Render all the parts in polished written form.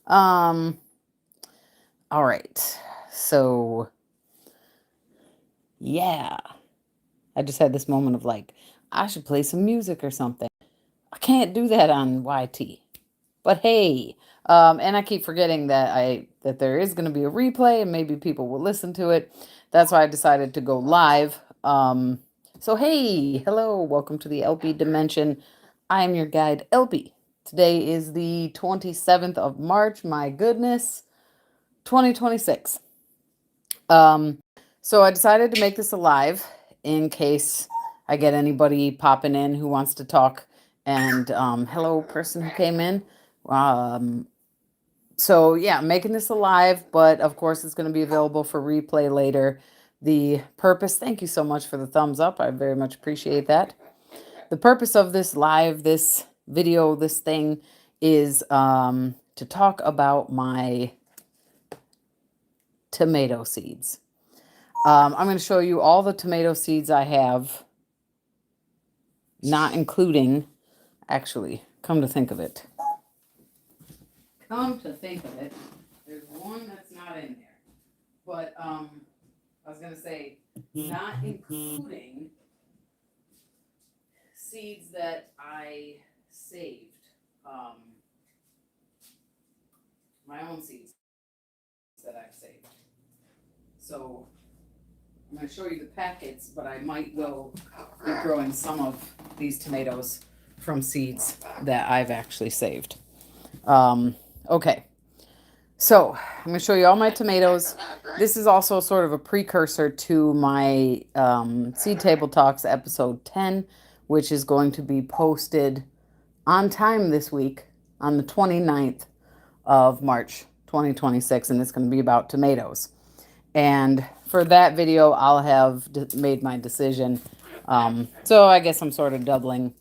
Um, all right. So, yeah, I just had this moment of like, I should play some music or something. I can't do that on YT. But hey, and I keep forgetting that there is going to be a replay and maybe people will listen to it. That's why I decided to go live. So hey, hello, welcome to the LP Dimension. I am your guide, LP. Today is the 27th of March. My goodness, 2026. Um, so I decided to make this a live in case I get anybody popping in who wants to talk. And hello, person who came in. Um, so yeah, making this alive, but of course it's going to be available for replay later. The purpose, thank you so much for the thumbs up. I very much appreciate that. The purpose of this live, this video, this thing is to talk about my tomato seeds. I'm going to show you all the tomato seeds I have, not including, actually, come to think of it. Come to think of it, there's one that's not in there. But I was gonna say, not including seeds that I saved. Um, my own seeds that I've saved. So I'm gonna show you the packets, but I might well be growing some of these tomatoes from seeds that I've actually saved. Okay. So I'm going to show you all my tomatoes. This is also sort of a precursor to my Seed Table Talks episode 10, which is going to be posted on time this week on the 29th of March 2026, and it's going to be about tomatoes. And for that video, I'll have made my decision. So I guess I'm sort of doubling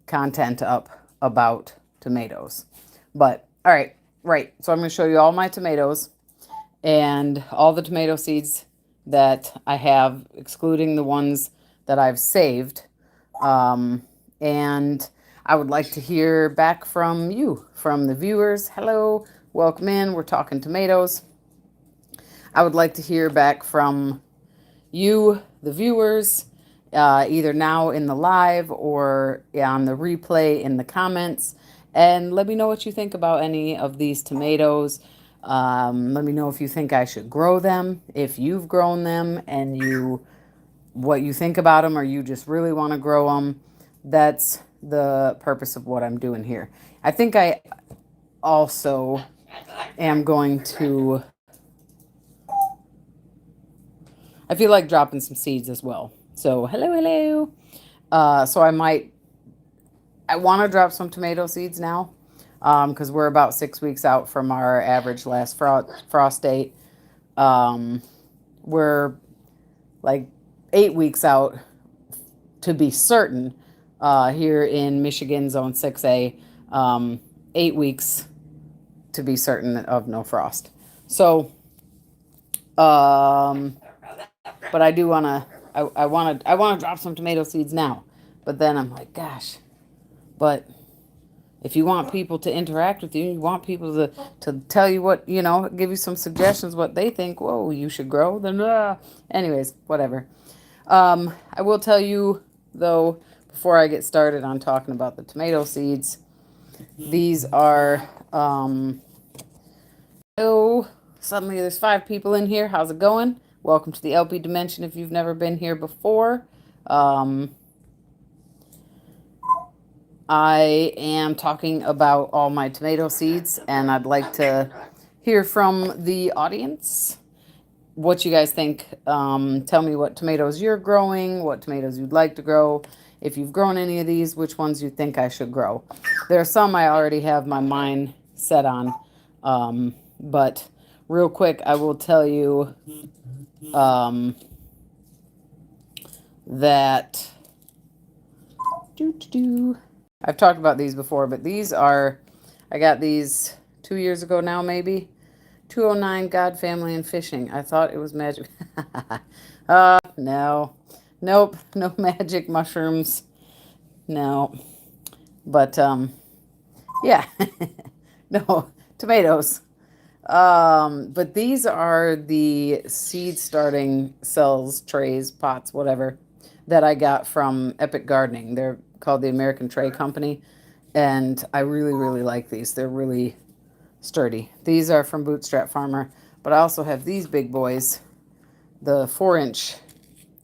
content up about tomatoes. But all right. Right. So I'm going to show you all my tomatoes and all the tomato seeds that I have, excluding the ones that I've saved. And I would like to hear back from you, from the viewers. Hello, welcome in. We're talking tomatoes. I would like to hear back from you, the viewers, either now in the live or on the replay in the comments. And let me know what you think about any of these tomatoes. Let me know if you think I should grow them, if you've grown them and what you think about them, or you just really want to grow them. That's the purpose of what I'm doing here. I think I also am going to, I feel like dropping some seeds as well. So hello. So I want to drop some tomato seeds now, because we're about 6 weeks out from our average last frost date. We're like 8 weeks out to be certain, here in Michigan Zone 6A. 8 weeks to be certain of no frost. So, but I do want to, I want to drop some tomato seeds now. But then I'm like, gosh, but if you want people to interact with you, you want people to tell you what, give you some suggestions, what they think, whoa, you should grow, then, anyways, whatever. I will tell you, though, before I get started on talking about the tomato seeds, these are, oh, suddenly there's 5 people in here. How's it going? Welcome to the LP Dimension if you've never been here before. I am talking about all my tomato seeds, and I'd like to hear from the audience what you guys think. Tell me what tomatoes you're growing, what tomatoes you'd like to grow. If you've grown any of these, which ones you think I should grow. There are some I already have my mind set on. But real quick, I will tell you that I've talked about these before, but I got these 2 years ago now, maybe. 209 God, Family, and Fishing. I thought it was magic. No. Nope, no magic mushrooms. No. But, yeah. No, tomatoes. But these are the seed starting cells, trays, pots, whatever, that I got from Epic Gardening. They're called the American Tray Company. And I really, really like these. They're really sturdy. These are from Bootstrap Farmer. But I also have these big boys, the 4-inch.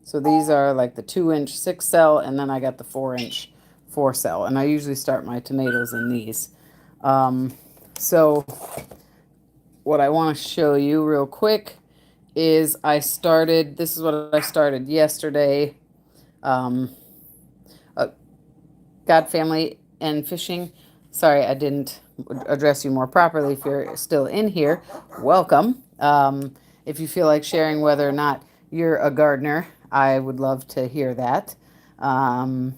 So these are like the 2-inch 6 cell, and then I got the 4-inch 4 cell. And I usually start my tomatoes in these. So what I want to show you real quick is this is what I started yesterday. Um, God, family, and fishing. Sorry, I didn't address you more properly. If you're still in here, welcome. If you feel like sharing whether or not you're a gardener, I would love to hear that. And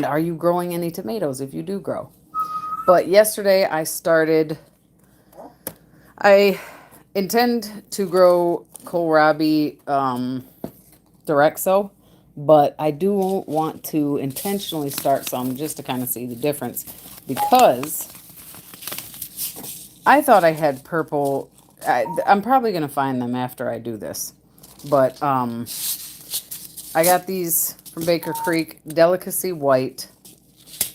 are you growing any tomatoes if you do grow? But yesterday I intend to grow kohlrabi direct sow, but I do want to intentionally start some just to kind of see the difference, because I thought I had purple. I'm probably going to find them after I do this, but I got these from Baker Creek, Delicacy White.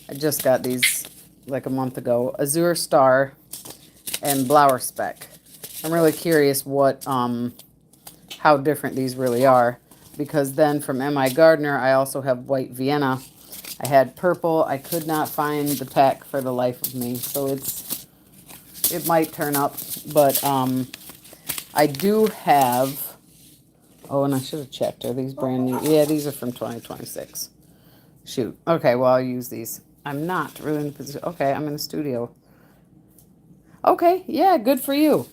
I just got these like a month ago. Azure Star and Blower Speck. I'm really curious how different these really are, because then from M.I. Gardner, I also have White Vienna. I had purple. I could not find the pack for the life of me, so it might turn up, but I do have, oh, and I should have checked. Are these brand new? Yeah, these are from 2026. Shoot. Okay, well, I'll use these. I'm not really in a position. Okay, I'm in the studio. Okay, yeah, good for you.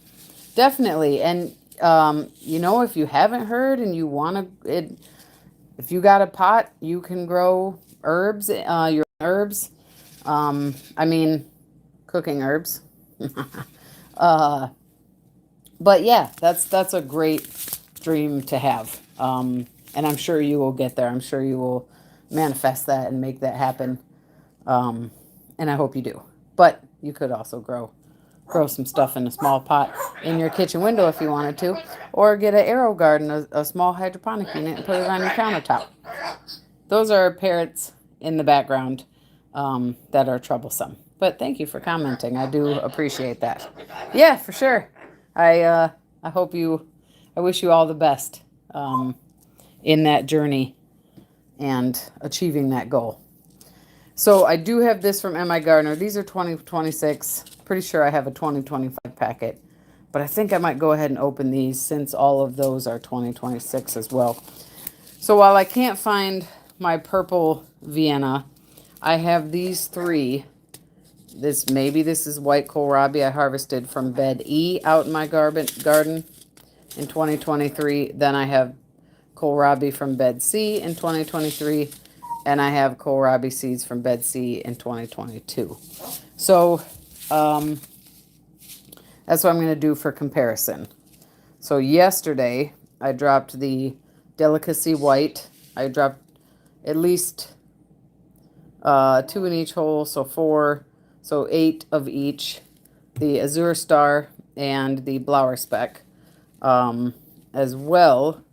Definitely. And, if you haven't heard and you want to, if you got a pot, you can grow herbs, your herbs. I mean, cooking herbs. uh, but yeah, that's a great dream to have. And I'm sure you will get there. I'm sure you will manifest that and make that happen. And I hope you do. But you could also grow some stuff in a small pot in your kitchen window if you wanted to, or get an Aero Garden, a small hydroponic unit, and put it on your countertop. Those are parrots in the background that are troublesome. But thank you for commenting. I do appreciate that. Yeah, for sure. I wish you all the best in that journey and achieving that goal. So I do have this from M.I. Gardner. These are 2026. Pretty sure I have a 2025 packet. But I think I might go ahead and open these since all of those are 2026 as well. So while I can't find my purple Vienna, I have these three. This is white kohlrabi I harvested from bed E out in my garden in 2023. Then I have kohlrabi from bed C in 2023. And I have kohlrabi seeds from bed C in 2022. So that's what I'm going to do for comparison. So yesterday, I dropped the Delicacy White. I dropped at least 2 in each hole, so 4, so 8 of each. The Azure Star and the Blower Speck as well.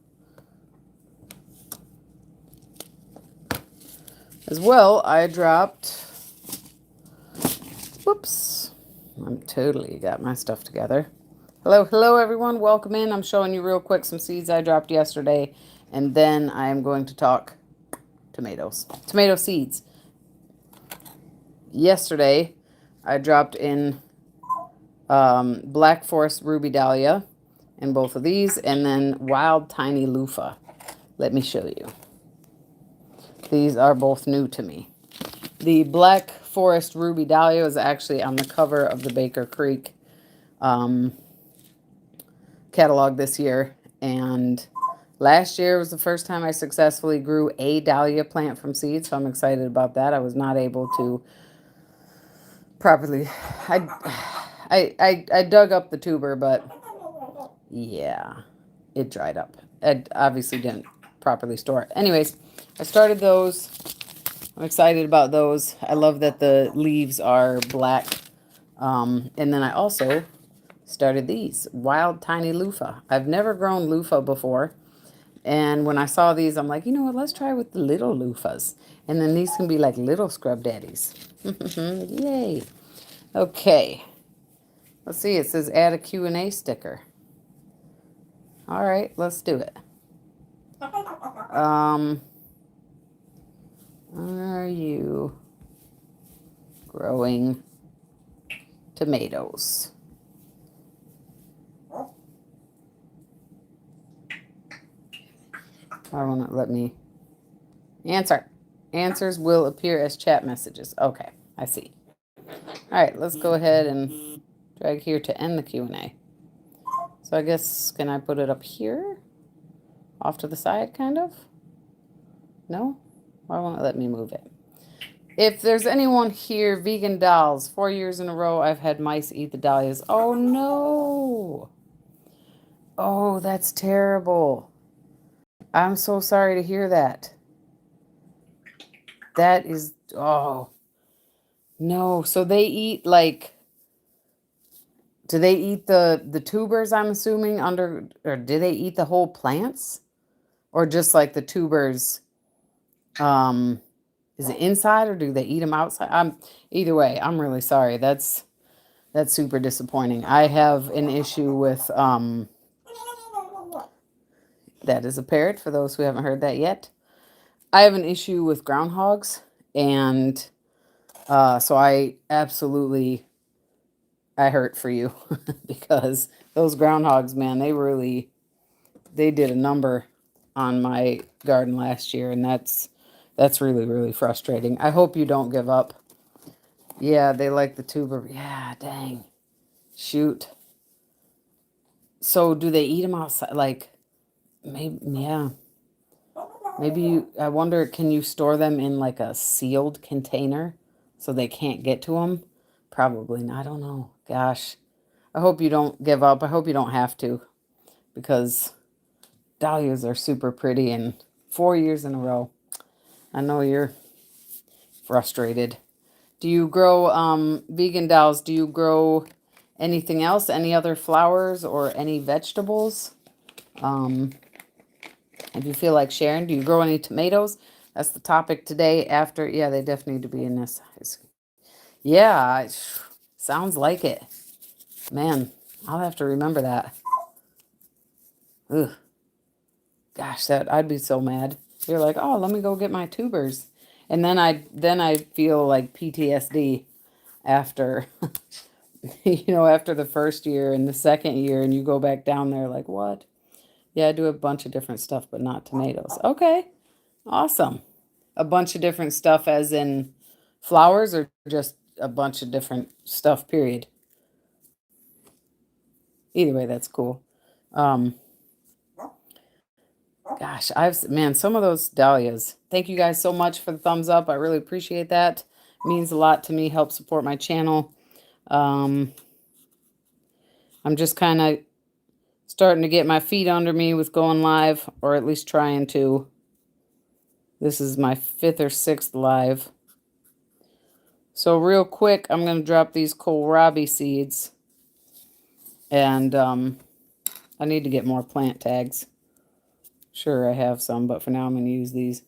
I dropped, whoops, I'm totally got my stuff together. Hello, everyone. Welcome in. I'm showing you real quick some seeds I dropped yesterday, and then I'm going to talk tomatoes. Tomato seeds. Yesterday, I dropped in Black Forest Ruby Dahlia in both of these, and then Wild Tiny Loofah. Let me show you. These are both new to me. The Black Forest Ruby Dahlia is actually on the cover of the Baker Creek catalog this year. And last year was the first time I successfully grew a dahlia plant from seed. So I'm excited about that. I was not able to properly. I dug up the tuber, but yeah, it dried up. I obviously didn't properly store it. Anyways, I started those. I'm excited about those. I love that the leaves are black. And then I also started these. Wild Tiny Loofah. I've never grown loofah before. And when I saw these, I'm like, you know what, let's try with the little loofahs. And then these can be like little scrub daddies. Yay. Okay. Let's see, it says add a Q&A sticker. All right, let's do it. Are you growing tomatoes? I want to let me answer. Answers will appear as chat messages. Okay, I see. All right, let's go ahead and drag here to end the Q&A. So I guess, can I put it up here? Off to the side, kind of? No? Why won't it let me move it? If there's anyone here, vegan dolls, 4 years in a row, I've had mice eat the dahlias. Oh, no. Oh, that's terrible. I'm so sorry to hear that. That is, oh, no. So they eat like, do they eat the tubers, I'm assuming, under, or do they eat the whole plants? Or just like the tubers, is it inside or do they eat them outside? Either way, I'm really sorry. That's super disappointing. I have an issue with, that is a parrot for those who haven't heard that yet. I have an issue with groundhogs, and so I absolutely, I hurt for you because those groundhogs, man, they did a number on my garden last year, and that's really, really frustrating. I hope you don't give up. Yeah, they like the tuber. Yeah, dang. Shoot. So do they eat them outside? Like, maybe, yeah. Maybe I wonder, can you store them in like a sealed container so they can't get to them? Probably not. I don't know. Gosh. I hope you don't give up. I hope you don't have to, because dahlias are super pretty, and 4 years in a row. I know you're frustrated. Do you grow, vegan dolls, do you grow anything else? Any other flowers or any vegetables? If you feel like sharing, do you grow any tomatoes? That's the topic today. After, yeah, they definitely need to be in this size. Yeah, sounds like it. Man, I'll have to remember that. Ugh. Gosh, I'd be so mad. You're like, oh, let me go get my tubers. And then I feel like PTSD after, after the first year and the second year, and you go back down there like, what? Yeah, I do a bunch of different stuff, but not tomatoes. Okay, awesome. A bunch of different stuff as in flowers, or just a bunch of different stuff, period? Either way, that's cool. Gosh, man, some of those dahlias. Thank you guys so much for the thumbs up. I really appreciate that. It means a lot to me. Help support my channel. I'm just kind of starting to get my feet under me with going live, or at least trying to. This is my 5th or 6th live. So real quick, I'm going to drop these kohlrabi seeds. And I need to get more plant tags. Sure, I have some, but for now I'm going to use these.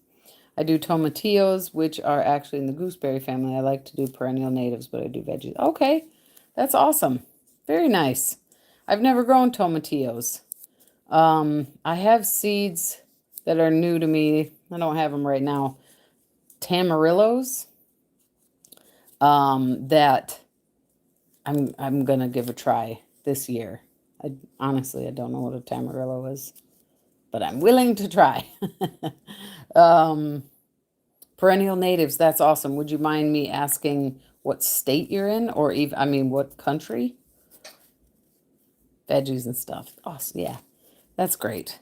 I do tomatillos, which are actually in the gooseberry family. I like to do perennial natives, but I do veggies. Okay, that's awesome. Very nice. I've never grown tomatillos. I have seeds that are new to me. I don't have them right now. Tamarillos. That I'm gonna give a try this year. Honestly, I don't know what a tamarillo is, but I'm willing to try. Perennial natives, that's awesome. Would you mind me asking what state you're in, or even, I mean, what country? Veggies and stuff. Awesome. Yeah, that's great.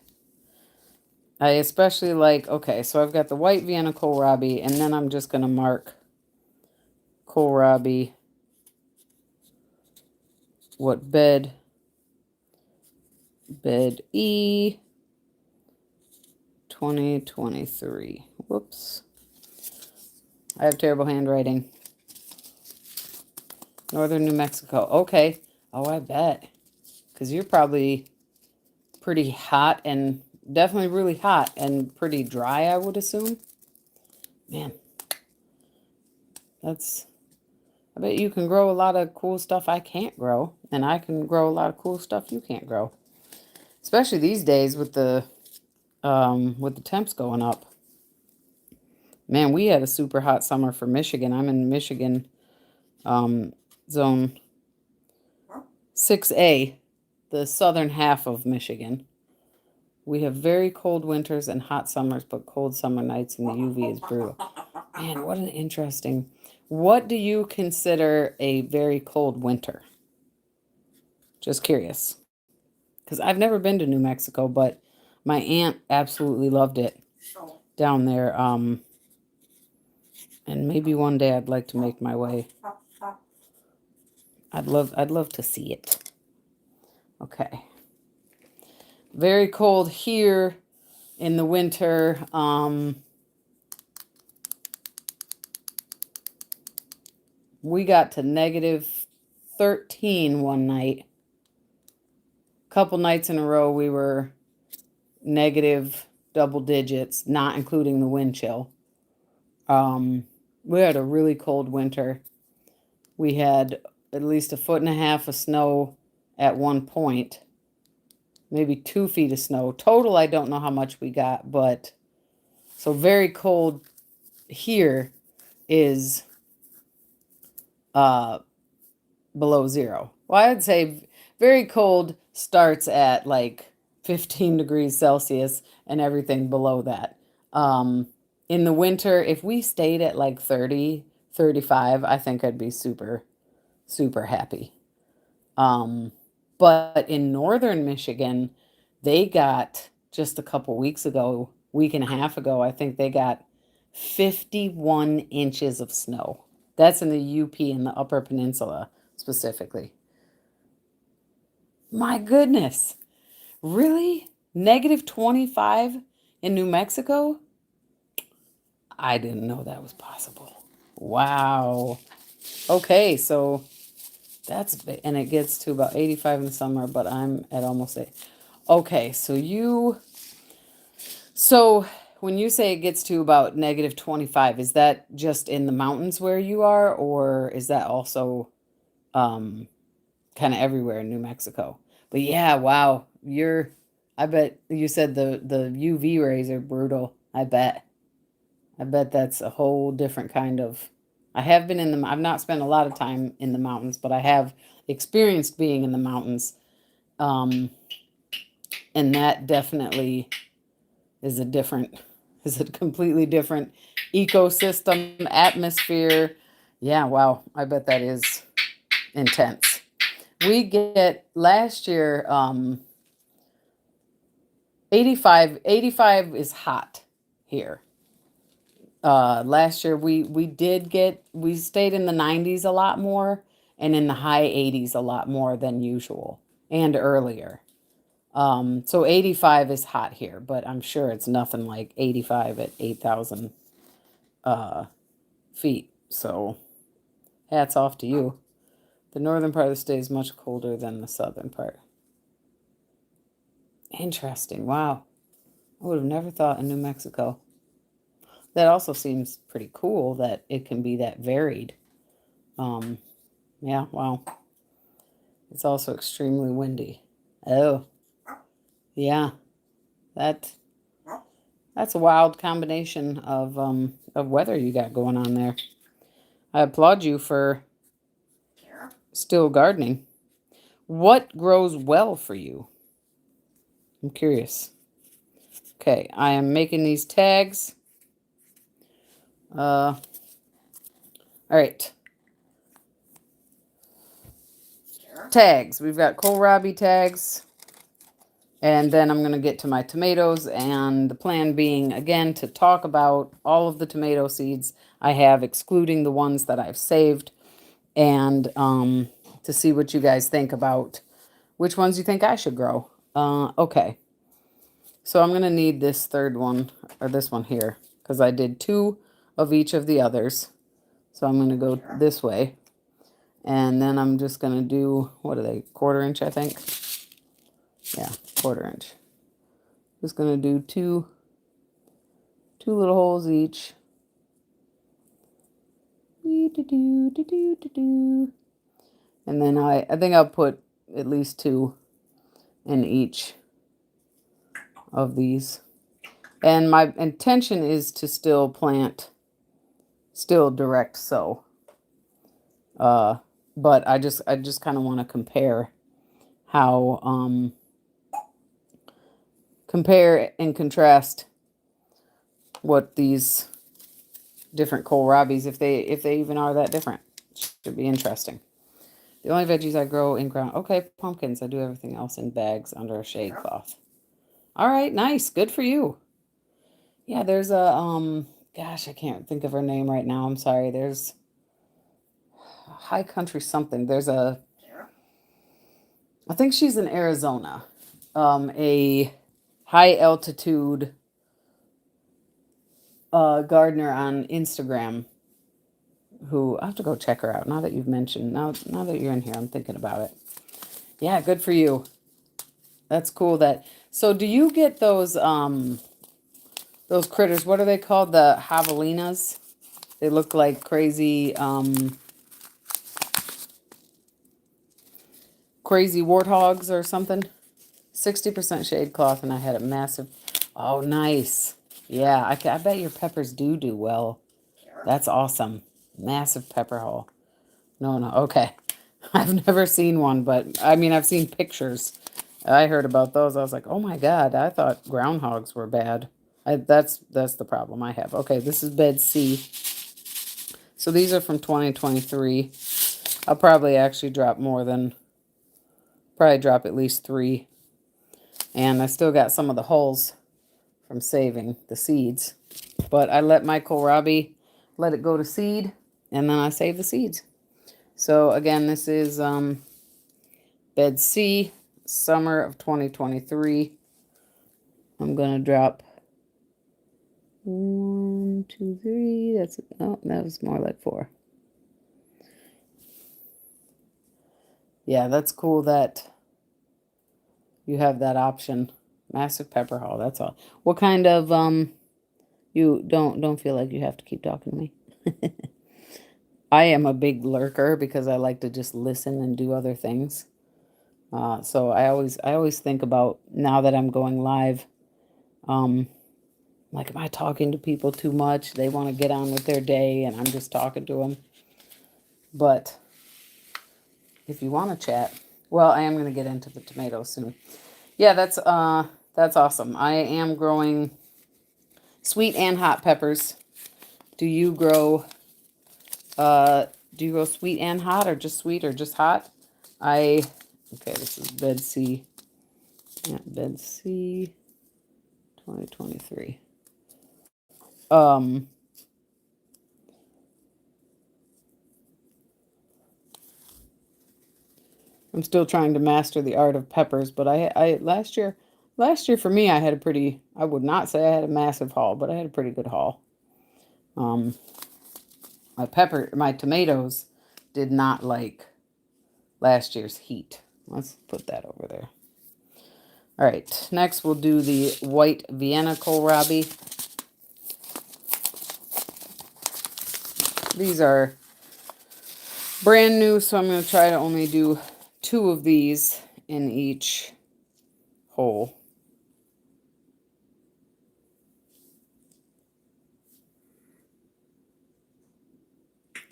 I especially like, okay, so I've got the white Vienna kohlrabi, and then I'm just going to mark kohlrabi, what bed E 2023. Whoops. I have terrible handwriting. Northern New Mexico. Okay. Oh, I bet. because you're probably pretty hot and definitely really hot and pretty dry, I would assume. Man, I bet you can grow a lot of cool stuff I can't grow, and I can grow a lot of cool stuff you can't grow. Especially these days with the temps going up. Man, we had a super hot summer for Michigan. I'm in Michigan, zone 6A, the southern half of Michigan. We have very cold winters and hot summers, but cold summer nights and the UV is brutal. Man, what an interesting. What do you consider a very cold winter? Just curious. Because I've never been to New Mexico, but my aunt absolutely loved it down there. And maybe one day I'd like to make my way. I'd love to see it. Okay. Very cold here in the winter. We got to -13 one night. Couple nights in a row we were negative double digits, not including the wind chill. We had a really cold winter. We had at least 1.5 feet of snow at one point. Maybe 2 feet of snow. Total, I don't know how much we got, but so very cold here is below zero. Well, I'd say very cold starts at like 15 degrees Celsius and everything below that. In the winter, if we stayed at like 30, 35, I think I'd be super, super happy. But in northern Michigan, they got just a couple weeks ago, week and a half ago, I think they got 51 inches of snow. That's in the UP in the Upper Peninsula specifically. My goodness. Really? -25 in New Mexico? I didn't know that was possible. Wow. Okay, so that's big, and it gets to about 85 in the summer, but I'm at almost 8. Okay, so when you say it gets to about -25, is that just in the mountains where you are, or is that also kind of everywhere in New Mexico? But yeah, wow, I bet you said the UV rays are brutal. I bet that's a whole different kind of. I have been I've not spent a lot of time in the mountains, but I have experienced being in the mountains. And that definitely is a completely different ecosystem, atmosphere. Yeah, wow. I bet that is intense. We get last year, 85 is hot here. Last year we stayed in the 90s a lot more and in the high 80s a lot more than usual and earlier. So 85 is hot here, but I'm sure it's nothing like 85 at 8,000 feet. So hats off to you. The northern part of the state is much colder than the southern part. Interesting. Wow. I would have never thought in New Mexico. That also seems pretty cool that it can be that varied. Yeah, wow. It's also extremely windy. Oh, yeah. That's a wild combination of weather you got going on there. I applaud you for still gardening. What grows well for you? I'm curious. Okay, I am making these tags. All right. Tags. We've got kohlrabi tags. And then I'm going to get to my tomatoes. And the plan being, again, to talk about all of the tomato seeds I have, excluding the ones that I've saved. And to see what you guys think about which ones you think I should grow. Okay. So I'm going to need this third one, or this one here, because I did 2 of each of the others. So I'm going to go this way. And then I'm just going to do, what are they, 1/4 inch, I think. Yeah, 1/4 inch. Just gonna do two little holes each. And then I think I'll put at least 2 in each of these. And my intention is to still plant, still direct sow. But I just kind of want to compare how compare and contrast what these different kohlrabies, if they even are that different. Should be interesting. The only veggies I grow in ground. Okay, pumpkins. I do everything else in bags under a shade cloth. All right, nice. Good for you. Yeah, there's a gosh, I can't think of her name right now. I'm sorry. There's High Country something. There's I think she's in Arizona. A high altitude gardener on Instagram who I have to go check her out now that you've mentioned. Now that you're in here, I'm thinking about it. Yeah, good for you. That's cool. So do you get those critters? What are they called? The javelinas. They look like crazy crazy warthogs or something. 60% shade cloth, and I had a massive. Oh, nice. Yeah, I bet your peppers do well. That's awesome. Massive pepper haul. No, okay. I've never seen one, but I mean, I've seen pictures. I heard about those. I was like, oh my God, I thought groundhogs were bad. That's the problem I have. Okay, this is bed C. So these are from 2023. I'll probably actually drop drop at least 3. And I still got some of the hulls from saving the seeds. But I let my kohlrabi, let it go to seed, and then I save the seeds. So again, this is bed C, summer of 2023. I'm going to drop 1, 2, 3. That was more like 4. Yeah, that's cool that you have that option. Massive pepper haul, that's all. What kind of you don't feel like you have to keep talking to me. I am a big lurker because I like to just listen and do other things. So I always think about, now that I'm going live, like, am I talking to people too much? They want to get on with their day and I'm just talking to them. But if you want to chat, well, I am going to get into the tomatoes soon. Yeah, that's awesome. I am growing sweet and hot peppers. Do you grow sweet and hot, or just sweet, or just hot? Okay, this is bed C. Yeah, bed C 2023. I'm still trying to master the art of peppers, but I last year for me, I would not say I had a massive haul, but I had a pretty good haul. My tomatoes did not like last year's heat. Let's put that over there. All right, next we'll do the white Vienna kohlrabi. These are brand new, so I'm going to try to only do 2 of these in each hole.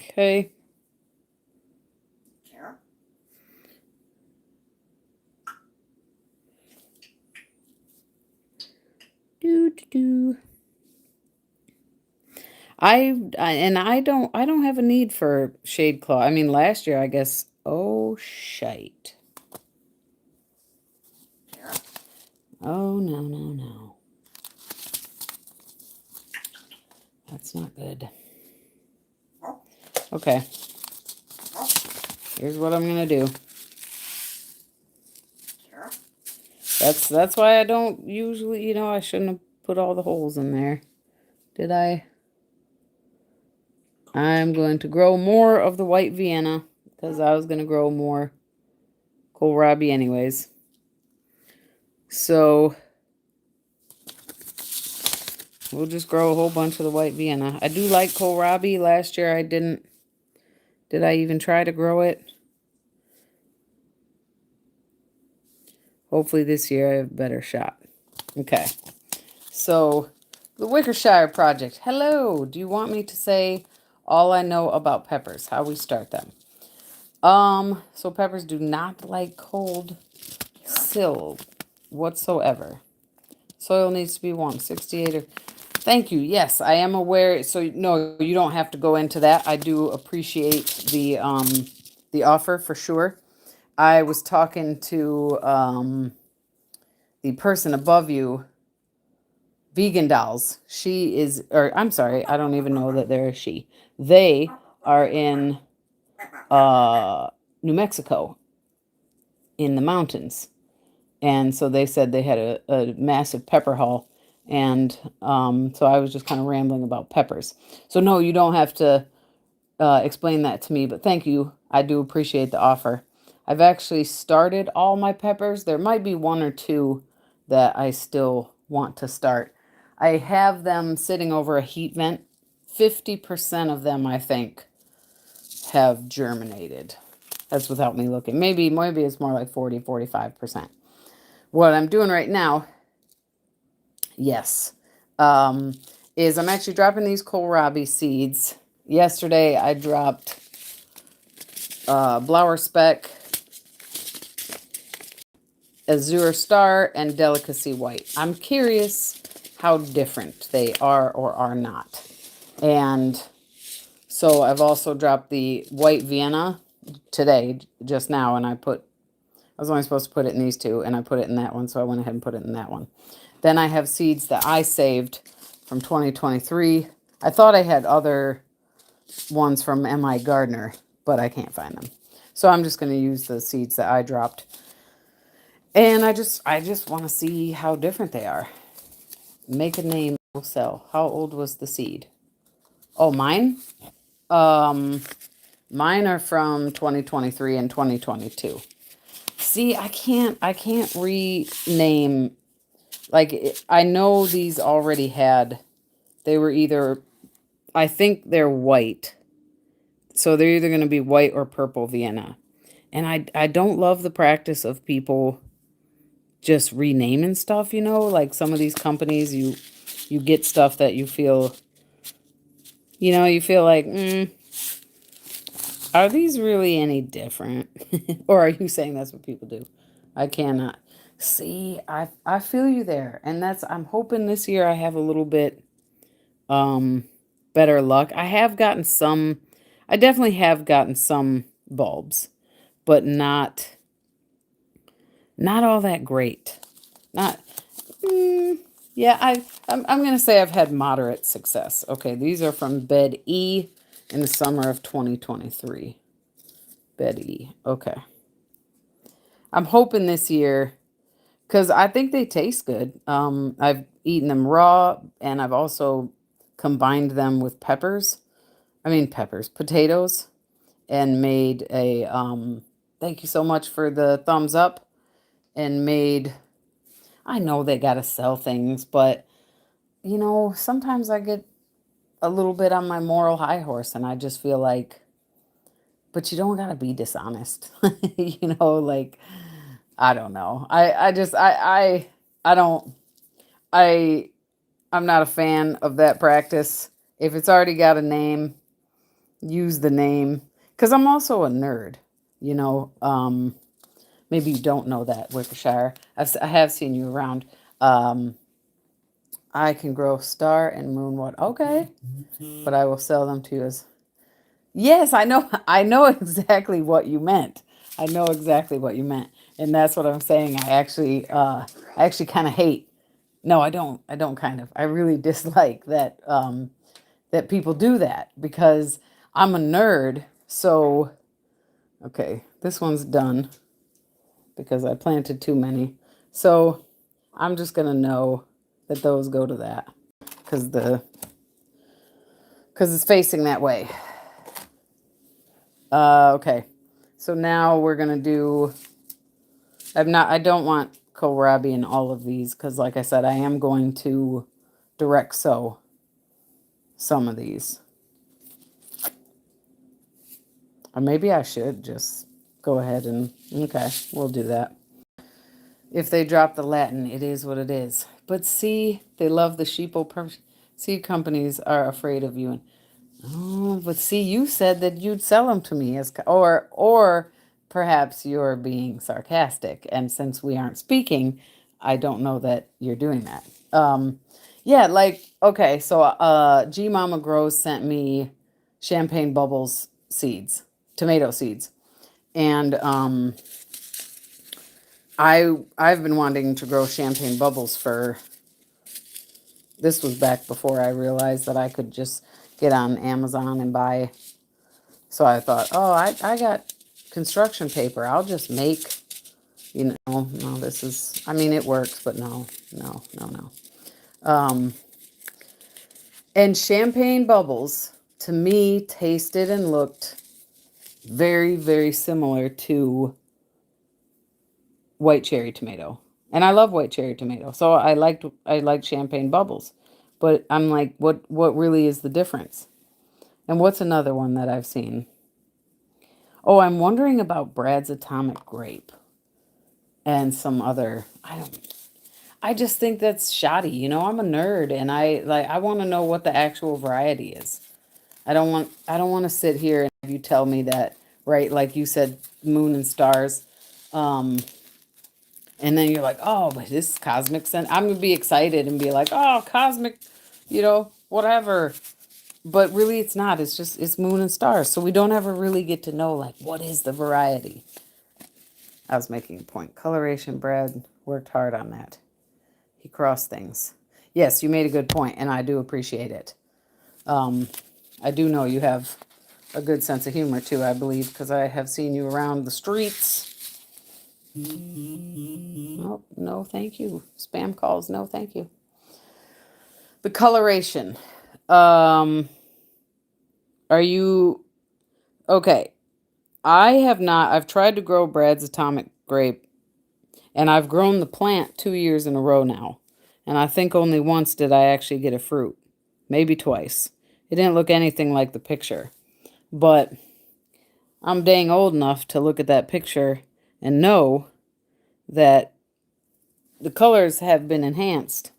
Okay. I don't have a need for shade cloth. I mean, last year, I guess. Oh, shite. Oh, no. That's not good. Okay. Here's what I'm going to do. That's why I don't usually, I shouldn't have put all the holes in there. Did I? I'm going to grow more of the white Vienna because I was going to grow more kohlrabi anyways. So we'll just grow a whole bunch of the white Vienna. I do like kohlrabi. Last year I didn't. Did I even try to grow it? Hopefully this year I have a better shot. Okay. So the Wickershire project. Hello. Do you want me to say all I know about peppers? How we start them? So peppers do not like cold sill whatsoever. Soil needs to be warm, 68 or... Thank you. Yes, I am aware. So no, you don't have to go into that. I do appreciate the offer for sure. I was talking to the person above you, Vegan Dolls. She is, or I'm sorry, I don't even know that they're a she. They are in New Mexico in the mountains. And so they said they had a massive pepper haul. And so I was just kind of rambling about peppers. So no, you don't have to explain that to me, but thank you. I do appreciate the offer. I've actually started all my peppers. There might be one or two that I still want to start. I have them sitting over a heat vent. 50% of them, I think, have germinated. That's without me looking. Maybe it's more like 45%. What I'm doing right now, yes, is I'm actually dropping these kohlrabi seeds. Yesterday I dropped Blower Speck, Azure Star, and Delicacy White. I'm curious how different they are or are not. And so I've also dropped the White Vienna today, just now, and I was only supposed to put it in these two, and I put it in that one, so I went ahead and put it in that one. Then I have seeds that I saved from 2023. I thought I had other ones from M.I. Gardner, but I can't find them. So I'm just going to use the seeds that I dropped. And I just want to see how different they are. Make a name, will sell. How old was the seed? Oh, mine? Mine are from 2023 and 2022. See, I can't rename. Like, I know these already had, they were either, I think they're white. So they're either going to be white or purple Vienna. And I don't love the practice of people just renaming stuff, you know? Like some of these companies, you get stuff that you feel, you feel like, are these really any different? Or are you saying that's what people do? I cannot. See, I feel you there. And I'm hoping this year I have a little bit better luck. I definitely have gotten some bulbs, but not all that great. Not yeah, I'm going to say I've had moderate success. Okay, these are from Bed E in the summer of 2023. Bed E. Okay. I'm hoping this year, because I think they taste good. I've eaten them raw, and I've also combined them with potatoes, and made a, thank you so much for the thumbs up, and made, I know they got to sell things, but, sometimes I get a little bit on my moral high horse, and I just feel like, but you don't got to be dishonest. Like, I don't know. I don't, I'm not a fan of that practice. If it's already got a name, use the name. Because I'm also a nerd, you know. Maybe you don't know that, Wickershire. I have seen you around. I can grow star and moon water. Okay. But I will sell them to you as... Yes, I know. I know exactly what you meant. I know exactly what you meant. And that's what I'm saying. I actually kind of hate. No, I don't. I don't kind of. I really dislike that that people do that because I'm a nerd. So, okay, this one's done because I planted too many. So, I'm just going to know that those go to that because it's facing that way. Okay. So now we're going to do, I don't want kohlrabi in all of these because, like I said, I am going to direct sew some of these. Or maybe I should just go ahead and, okay, we'll do that. If they drop the Latin, it is what it is. But see, they love the sheeple. Seed companies are afraid of you. Oh, but see, you said that you'd sell them to me as, or perhaps you're being sarcastic. And since we aren't speaking, I don't know that you're doing that. Yeah, like, okay, so G Mama Grows sent me champagne bubbles seeds, tomato seeds. And I've been wanting to grow champagne bubbles for, this was back before I realized that I could just get on Amazon and buy. So I thought, oh, I got construction paper. I'll just make, no, this is, I mean, it works, but no. And champagne bubbles, to me, tasted and looked very, very similar to white cherry tomato. And I love white cherry tomato. So I liked champagne bubbles. But I'm like, what really is the difference? And what's another one that I've seen? Oh, I'm wondering about Brad's Atomic Grape and some other, I just think that's shoddy. I'm a nerd and I want to know what the actual variety is. I don't want to sit here and have you tell me that, right? Like you said, moon and stars. And then you're like, oh, but this is cosmic sense. I'm going to be excited and be like, oh, cosmic, whatever. But really it's not. It's moon and stars. So we don't ever really get to know, like, what is the variety? I was making a point. Coloration, Brad worked hard on that. He crossed things. Yes, you made a good point, and I do appreciate it. I do know you have a good sense of humor, too, I believe, because I have seen you around the streets. Oh, no, thank you. Spam calls, no, thank you. The coloration. Are you... Okay. I've tried to grow Brad's Atomic Grape, and I've grown the plant 2 years in a row now. And I think only once did I actually get a fruit. Maybe twice. It didn't look anything like the picture. But I'm dang old enough to look at that picture and know that the colors have been enhanced.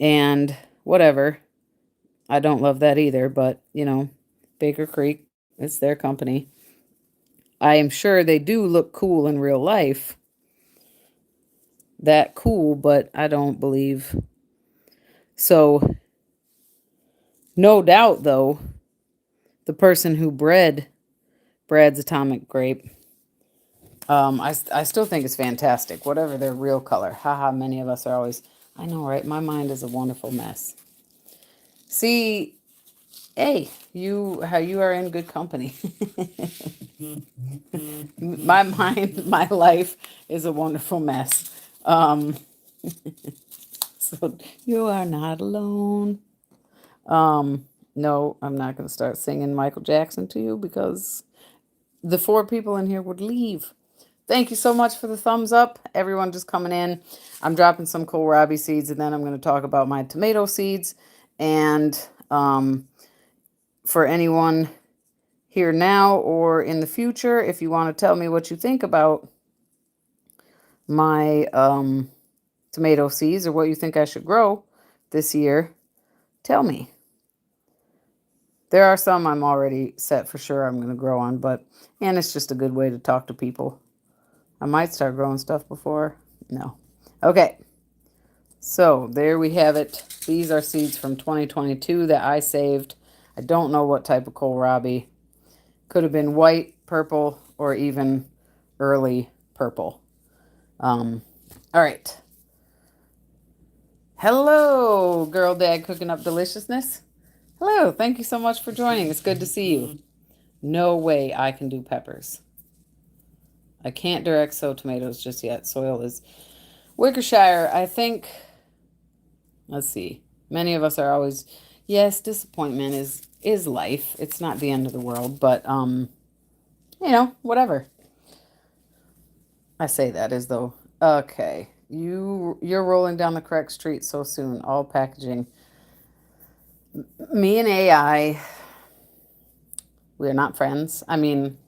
And whatever. I don't love that either, but, Baker Creek, it's their company. I am sure they do look cool in real life. That cool, but I don't believe. So, no doubt, though, the person who bred Brad's Atomic Grape, I still think it's fantastic, whatever their real color. Haha, many of us are always, I know, right? My mind is a wonderful mess. See, hey, you are in good company. My mind, my life is a wonderful mess. So you are not alone. No, I'm not going to start singing Michael Jackson to you because the 4 people in here would leave. Thank you so much for the thumbs up. Everyone just coming in. I'm dropping some kohlrabi seeds, and then I'm going to talk about my tomato seeds. And for anyone here now or in the future, if you want to tell me what you think about my tomato seeds or what you think I should grow this year, tell me. There are some I'm already set for sure I'm going to grow on, and it's just a good way to talk to people. I might start growing stuff before. No. Okay. So there we have it. These are seeds from 2022 that I saved. I don't know what type of kohlrabi. Could have been white, purple, or even early purple. All right. Hello, Girl Dad Cooking Up Deliciousness. Hello, thank you so much for joining. It's good to see you. No way I can do peppers. I can't direct sow tomatoes just yet. Soil is Wickershire. I think, let's see. Many of us are always, yes, disappointment is life. It's not the end of the world, but, whatever. I say that as though, okay. You're rolling down the correct street so soon. All packaging. Me and AI, we're not friends. I mean,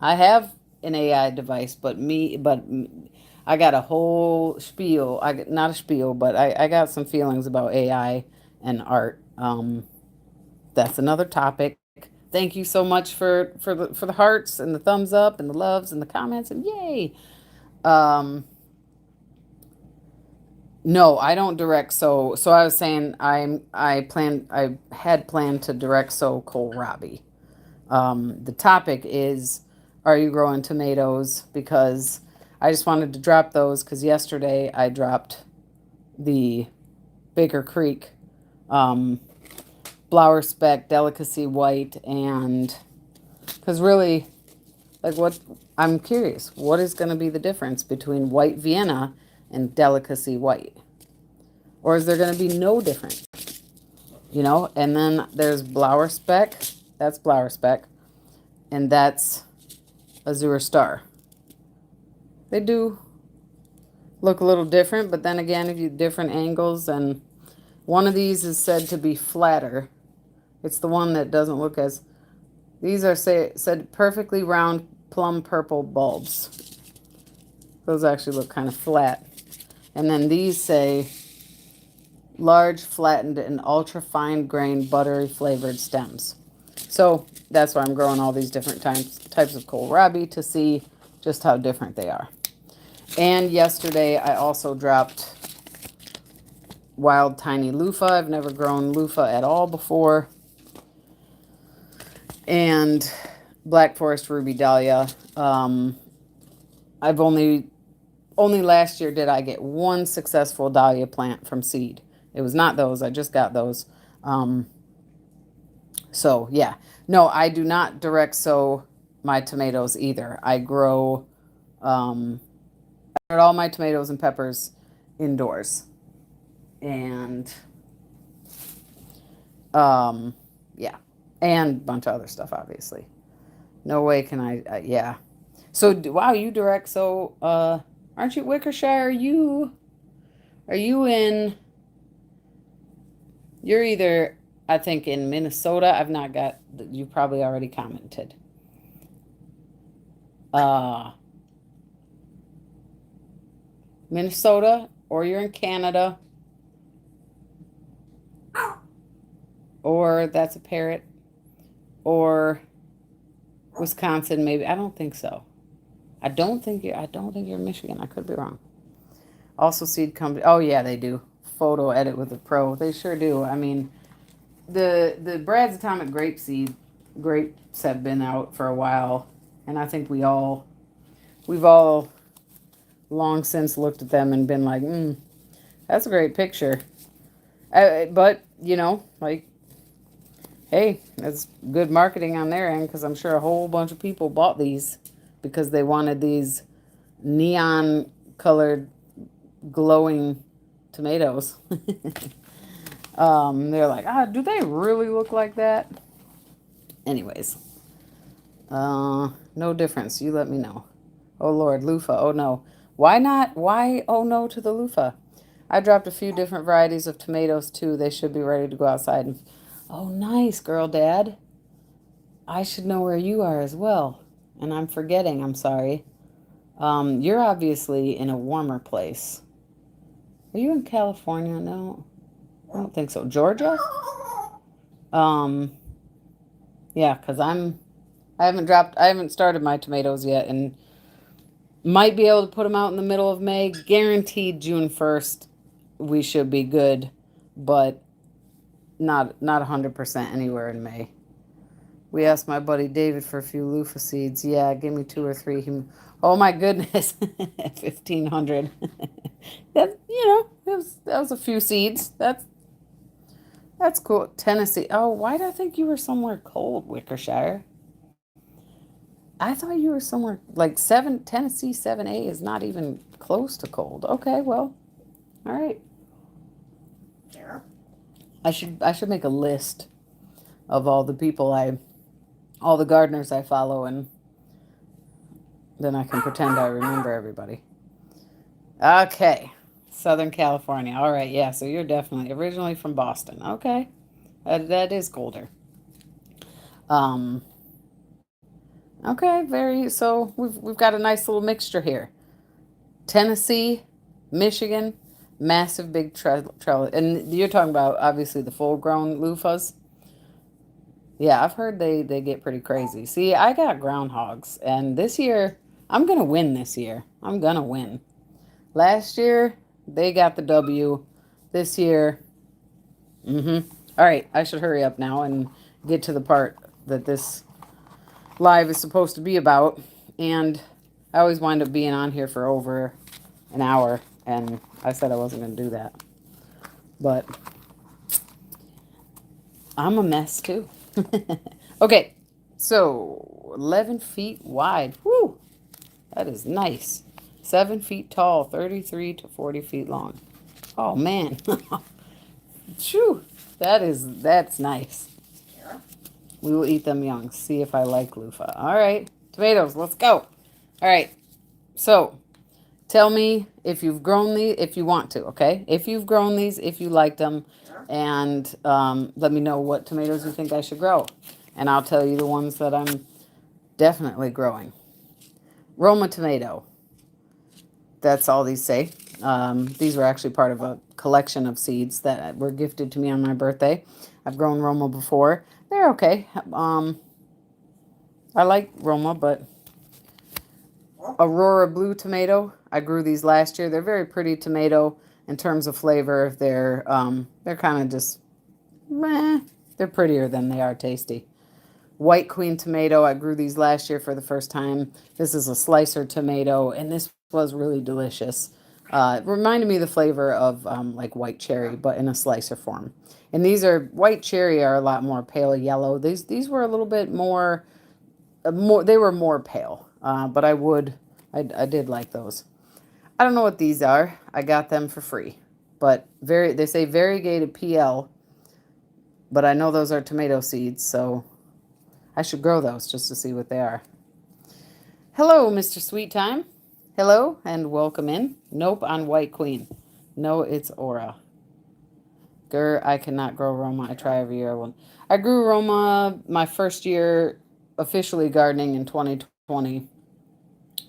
I have an AI device, I got a whole spiel. Not a spiel, but I got some feelings about AI and art. That's another topic. Thank you so much for the hearts and the thumbs up and the loves and the comments and yay. Um, no, I don't direct. So I was saying I had planned to direct so kohlrabi. The topic is, are you growing tomatoes? Because I just wanted to drop those because yesterday I dropped the Baker Creek um, flower speck delicacy white, and because really, like, what I'm curious, what is going to be the difference between white Vienna and delicacy white? Or is there going to be no difference? And then there's Blower Speck. That's Blower Speck. And that's Azure Star. They do look a little different, but then again, if you different angles, and one of these is said to be flatter. It's the one that doesn't look as. These are said perfectly round plum purple bulbs. Those actually look kind of flat. And then these say large, flattened, and ultra fine grained, buttery flavored stems. So that's why I'm growing all these different types of kohlrabi to see just how different they are. And yesterday I also dropped wild tiny loofah. I've never grown loofah at all before. And Black Forest Ruby Dahlia. I've only last year did I get one successful dahlia plant from seed. It was not those. I just got those. So yeah, no, I do not direct sow my tomatoes either. I grow all my tomatoes and peppers indoors, and yeah, and a bunch of other stuff, obviously. No way can I, yeah. So, wow, you direct, so, aren't you Wickershire? Are you in, you're either, I think, in Minnesota. I've not got, you probably already commented. Minnesota, or you're in Canada, or that's a parrot, or Wisconsin, maybe. I don't think so. I don't think you're in Michigan. I could be wrong. Also, seed company. Oh yeah, they do. Photo edit with a pro. They sure do. I mean, the Brad's Atomic grapes have been out for a while, and I think we've all long since looked at them and been like, that's a great picture. But like, hey, that's good marketing on their end because I'm sure a whole bunch of people bought these because they wanted these neon colored glowing tomatoes. They're like, do they really look like that? Anyways, no difference. You let me know. Oh Lord, loofah. Oh no. Why not? Why oh no to the loofah? I dropped a few different varieties of tomatoes too. They should be ready to go outside. Oh, nice, girl, dad. I should know where you are as well. And I'm forgetting. I'm sorry. You're obviously in a warmer place. Are you in California? No, I don't think so. Georgia? Um, yeah, because I haven't started my tomatoes yet, and might be able to put them out in the middle of May. Guaranteed June 1st, we should be good, but not 100% anywhere in May. We asked my buddy David for a few loofah seeds. Yeah, give me 2 or 3. Oh my goodness, 1,500. That that was a few seeds. That's cool. Tennessee. Oh, why did I think you were somewhere cold, Wickershire? I thought you were somewhere like Tennessee 7A is not even close to cold. Okay, well, all right. I should make a list of all the people all the gardeners I follow, and then I can pretend I remember everybody. Okay. Southern California. All right. Yeah. So you're definitely originally from Boston. Okay. That is colder. Um, okay. Very. So we've got a nice little mixture here. Tennessee, Michigan, massive big trellis. And you're talking about obviously the full grown loofahs. Yeah, I've heard they get pretty crazy. See, I got groundhogs, and this year I'm gonna win. This year I'm gonna win. Last year they got the W. This year, mm-hmm. All right, I should hurry up now and get to the part that this live is supposed to be about. And I always wind up being on here for over an hour, and I said I wasn't gonna do that, but I'm a mess too. Okay, so 11 feet wide. Whoo, that is nice. 7 feet tall, 33 to 40 feet long. Oh man, Phew, that's nice. We will eat them young. See if I like loofah. All right, tomatoes. Let's go. All right. So tell me if you've grown these, if you want to. Okay, if you've grown these, if you like them, and let me know what tomatoes you think I should grow, and I'll tell you the ones that I'm definitely growing. Roma tomato. That's all these say. These were actually part of a collection of seeds that were gifted to me on my birthday. I've grown Roma before. They're okay. I like Roma, but Aurora blue tomato. I grew these last year. They're very pretty tomato in terms of flavor. They're kind of just meh. They're prettier than they are tasty. White Queen tomato. I grew these last year for the first time. This is a slicer tomato, and this was really delicious. It reminded me of the flavor of like white cherry, but in a slicer form. And these are white cherry are a lot more pale yellow. These were a little bit more. They were more pale, but I did like those. I don't know what these are. I got them for free, but they say variegated PL, but I know those are tomato seeds, so I should grow those just to see what they are. Hello, Mr. Sweet Time. Hello, and welcome in. Nope, on White Queen. No, it's Aura. I cannot grow Roma. I try every year. I grew Roma my first year officially gardening in 2020,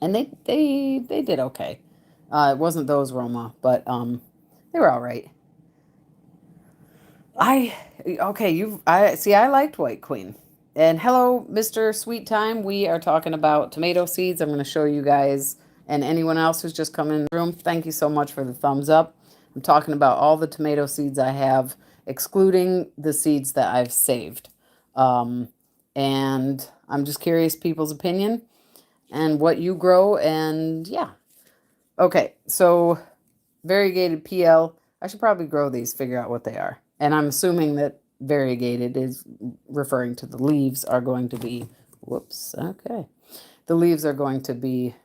and they did okay. It wasn't those Roma, but they were all right. I okay, you I see I liked White Queen. And hello, Mr. Sweet Time. We are talking about tomato seeds. I'm going to show you guys and anyone else who's just come in the room. Thank you so much for the thumbs up. I'm talking about all the tomato seeds I have, excluding the seeds that I've saved. Um, and I'm just curious people's opinion and what you grow. And yeah. Okay, so variegated PL. I should probably grow these, figure out what they are. And I'm assuming that variegated is referring to the leaves are going to be, whoops, okay. The leaves are going to be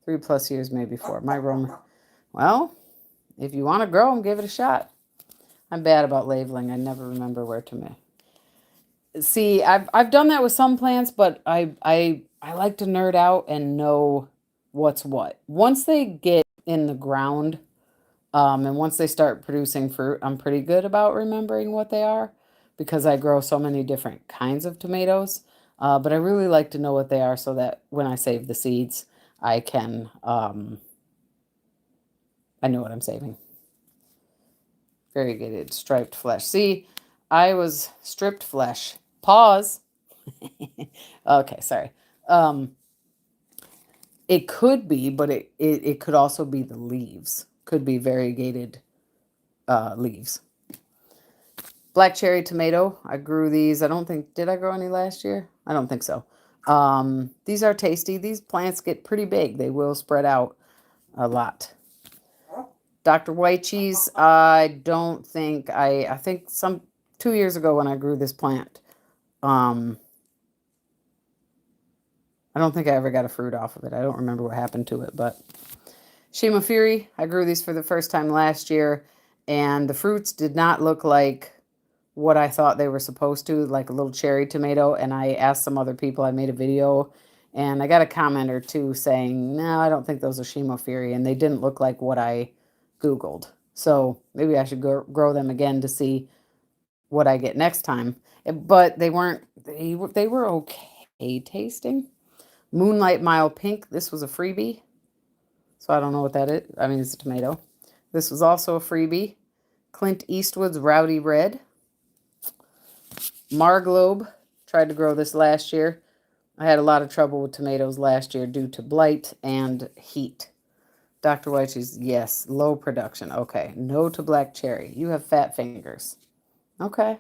3+ years, maybe 4. My Roma. Well, if you want to grow them, give it a shot. I'm bad about labeling. I never remember where to make. See, I've done that with some plants, but I like to nerd out and know what's what. Once they get in the ground, and once they start producing fruit, I'm pretty good about remembering what they are because I grow so many different kinds of tomatoes. But I really like to know what they are so that when I save the seeds, I can, I know what I'm saving. Variegated striped flesh. See, I was stripped flesh. Pause. Okay, sorry. Um, it could be, but it could also be the leaves. Could be variegated leaves. Black cherry tomato. I grew these. I don't think, did I grow any last year? I don't think so. These are tasty. These plants get pretty big. They will spread out a lot. Dr. White cheese, I don't think, I think 2 years ago when I grew this plant, um, I don't think I ever got a fruit off of it. I don't remember what happened to it, but Shima Fury, I grew these for the first time last year, and the fruits did not look like what I thought they were supposed to, like a little cherry tomato. And I asked some other people, I made a video, And I got a comment or two saying, no, I don't think those are Shimofiri, and they didn't look like what I Googled. So maybe I should grow them again to see what I get next time. But they weren't, they were okay tasting. Moonlight Mile Pink, this was a freebie. So I don't know what that is. I mean, it's a tomato. This was also a freebie. Clint Eastwood's Rowdy Red. Marglobe, tried to grow this last year. I had a lot of trouble with tomatoes last year due to blight and heat. Dr. Wyche's, yes, low production. Okay. No to black cherry. You have fat fingers. Okay.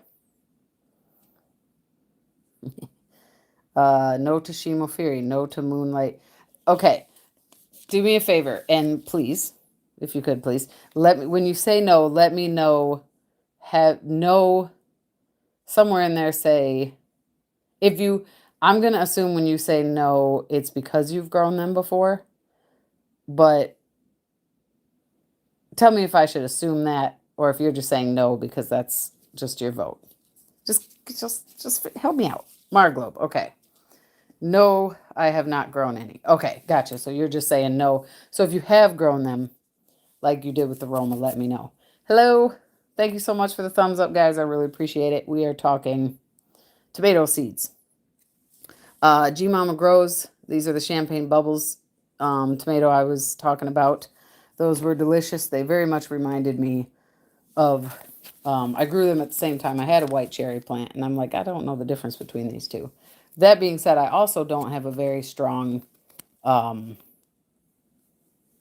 No to Shimofiri. No to Moonlight. Okay. Do me a favor, and please, if you could, please let me. When you say no, let me know. Have no somewhere in there say if you. I'm gonna assume when you say no, it's because you've grown them before. But tell me if I should assume that, or if you're just saying no because that's just your vote. Just help me out. Marglobe. Okay. No, I have not grown any. Okay, gotcha. So you're just saying no. So if you have grown them, like you did with the Roma, let me know. Hello. Thank you so much for the thumbs up, guys. I really appreciate it. We are talking tomato seeds. G Mama Grows. These are the Champagne Bubbles tomato I was talking about. Those were delicious. They very much reminded me of, I grew them at the same time. I had a white cherry plant, and I'm like, I don't know the difference between these two. That being said, I also don't have a very strong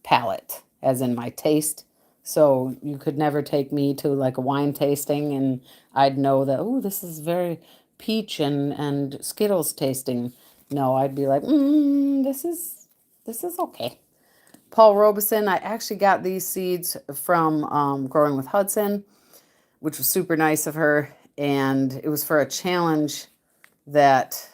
palate, as in my taste. So you could never take me to like a wine tasting and I'd know that, oh, this is very peach and Skittles tasting. No, I'd be like, this is okay. Paul Robeson, I actually got these seeds from Growing with Hudson, which was super nice of her. And it was for a challenge that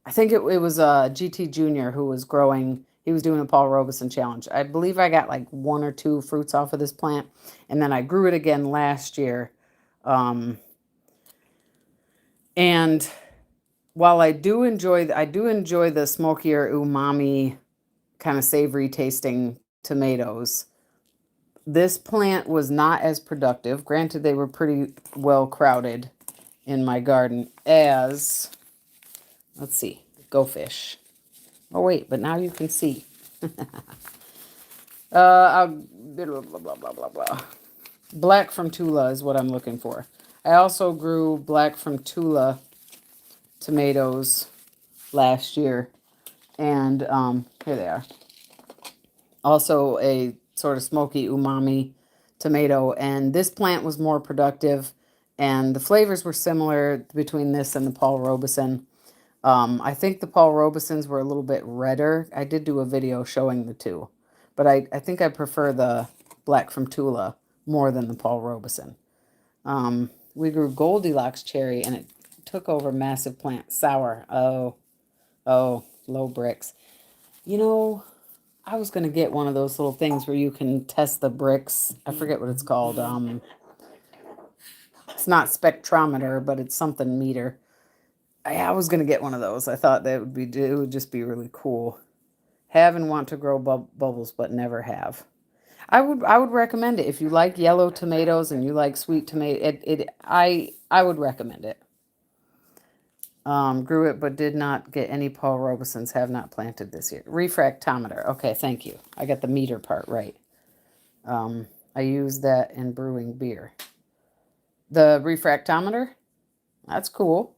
I think it was GT Junior who was growing. He was doing a Paul Robeson challenge. I believe I got like 1 or 2 fruits off of this plant. And then I grew it again last year. And while I do enjoy the smokier umami kind of savory tasting tomatoes, this plant was not as productive. Granted, they were pretty well crowded in my garden as, let's see, Go Fish. Oh, wait, but now you can see. Blah, blah, blah, blah, blah. Black from Tula is what I'm looking for. I also grew Black from Tula tomatoes last year. And here they are. Also a sort of smoky umami tomato. And this plant was more productive. And the flavors were similar between this and the Paul Robeson. I think the Paul Robesons were a little bit redder. I did do a video showing the two. But I think I prefer the Black from Tula more than the Paul Robeson. We grew Goldilocks cherry, and it took over massive plant. Sour. Oh, low bricks. You know, I was going to get one of those little things where you can test the bricks. I forget what it's called. It's not spectrometer, but it's something meter. I was going to get one of those. I thought it would just be really cool. Have and want to grow bubbles, but never have. I would recommend it if you like yellow tomatoes and you like sweet tomato. I would recommend it. Grew it, but did not get any Paul Robesons. Have not planted this year. Refractometer. Okay, thank you. I got the meter part right. I use that in brewing beer. The refractometer. That's cool.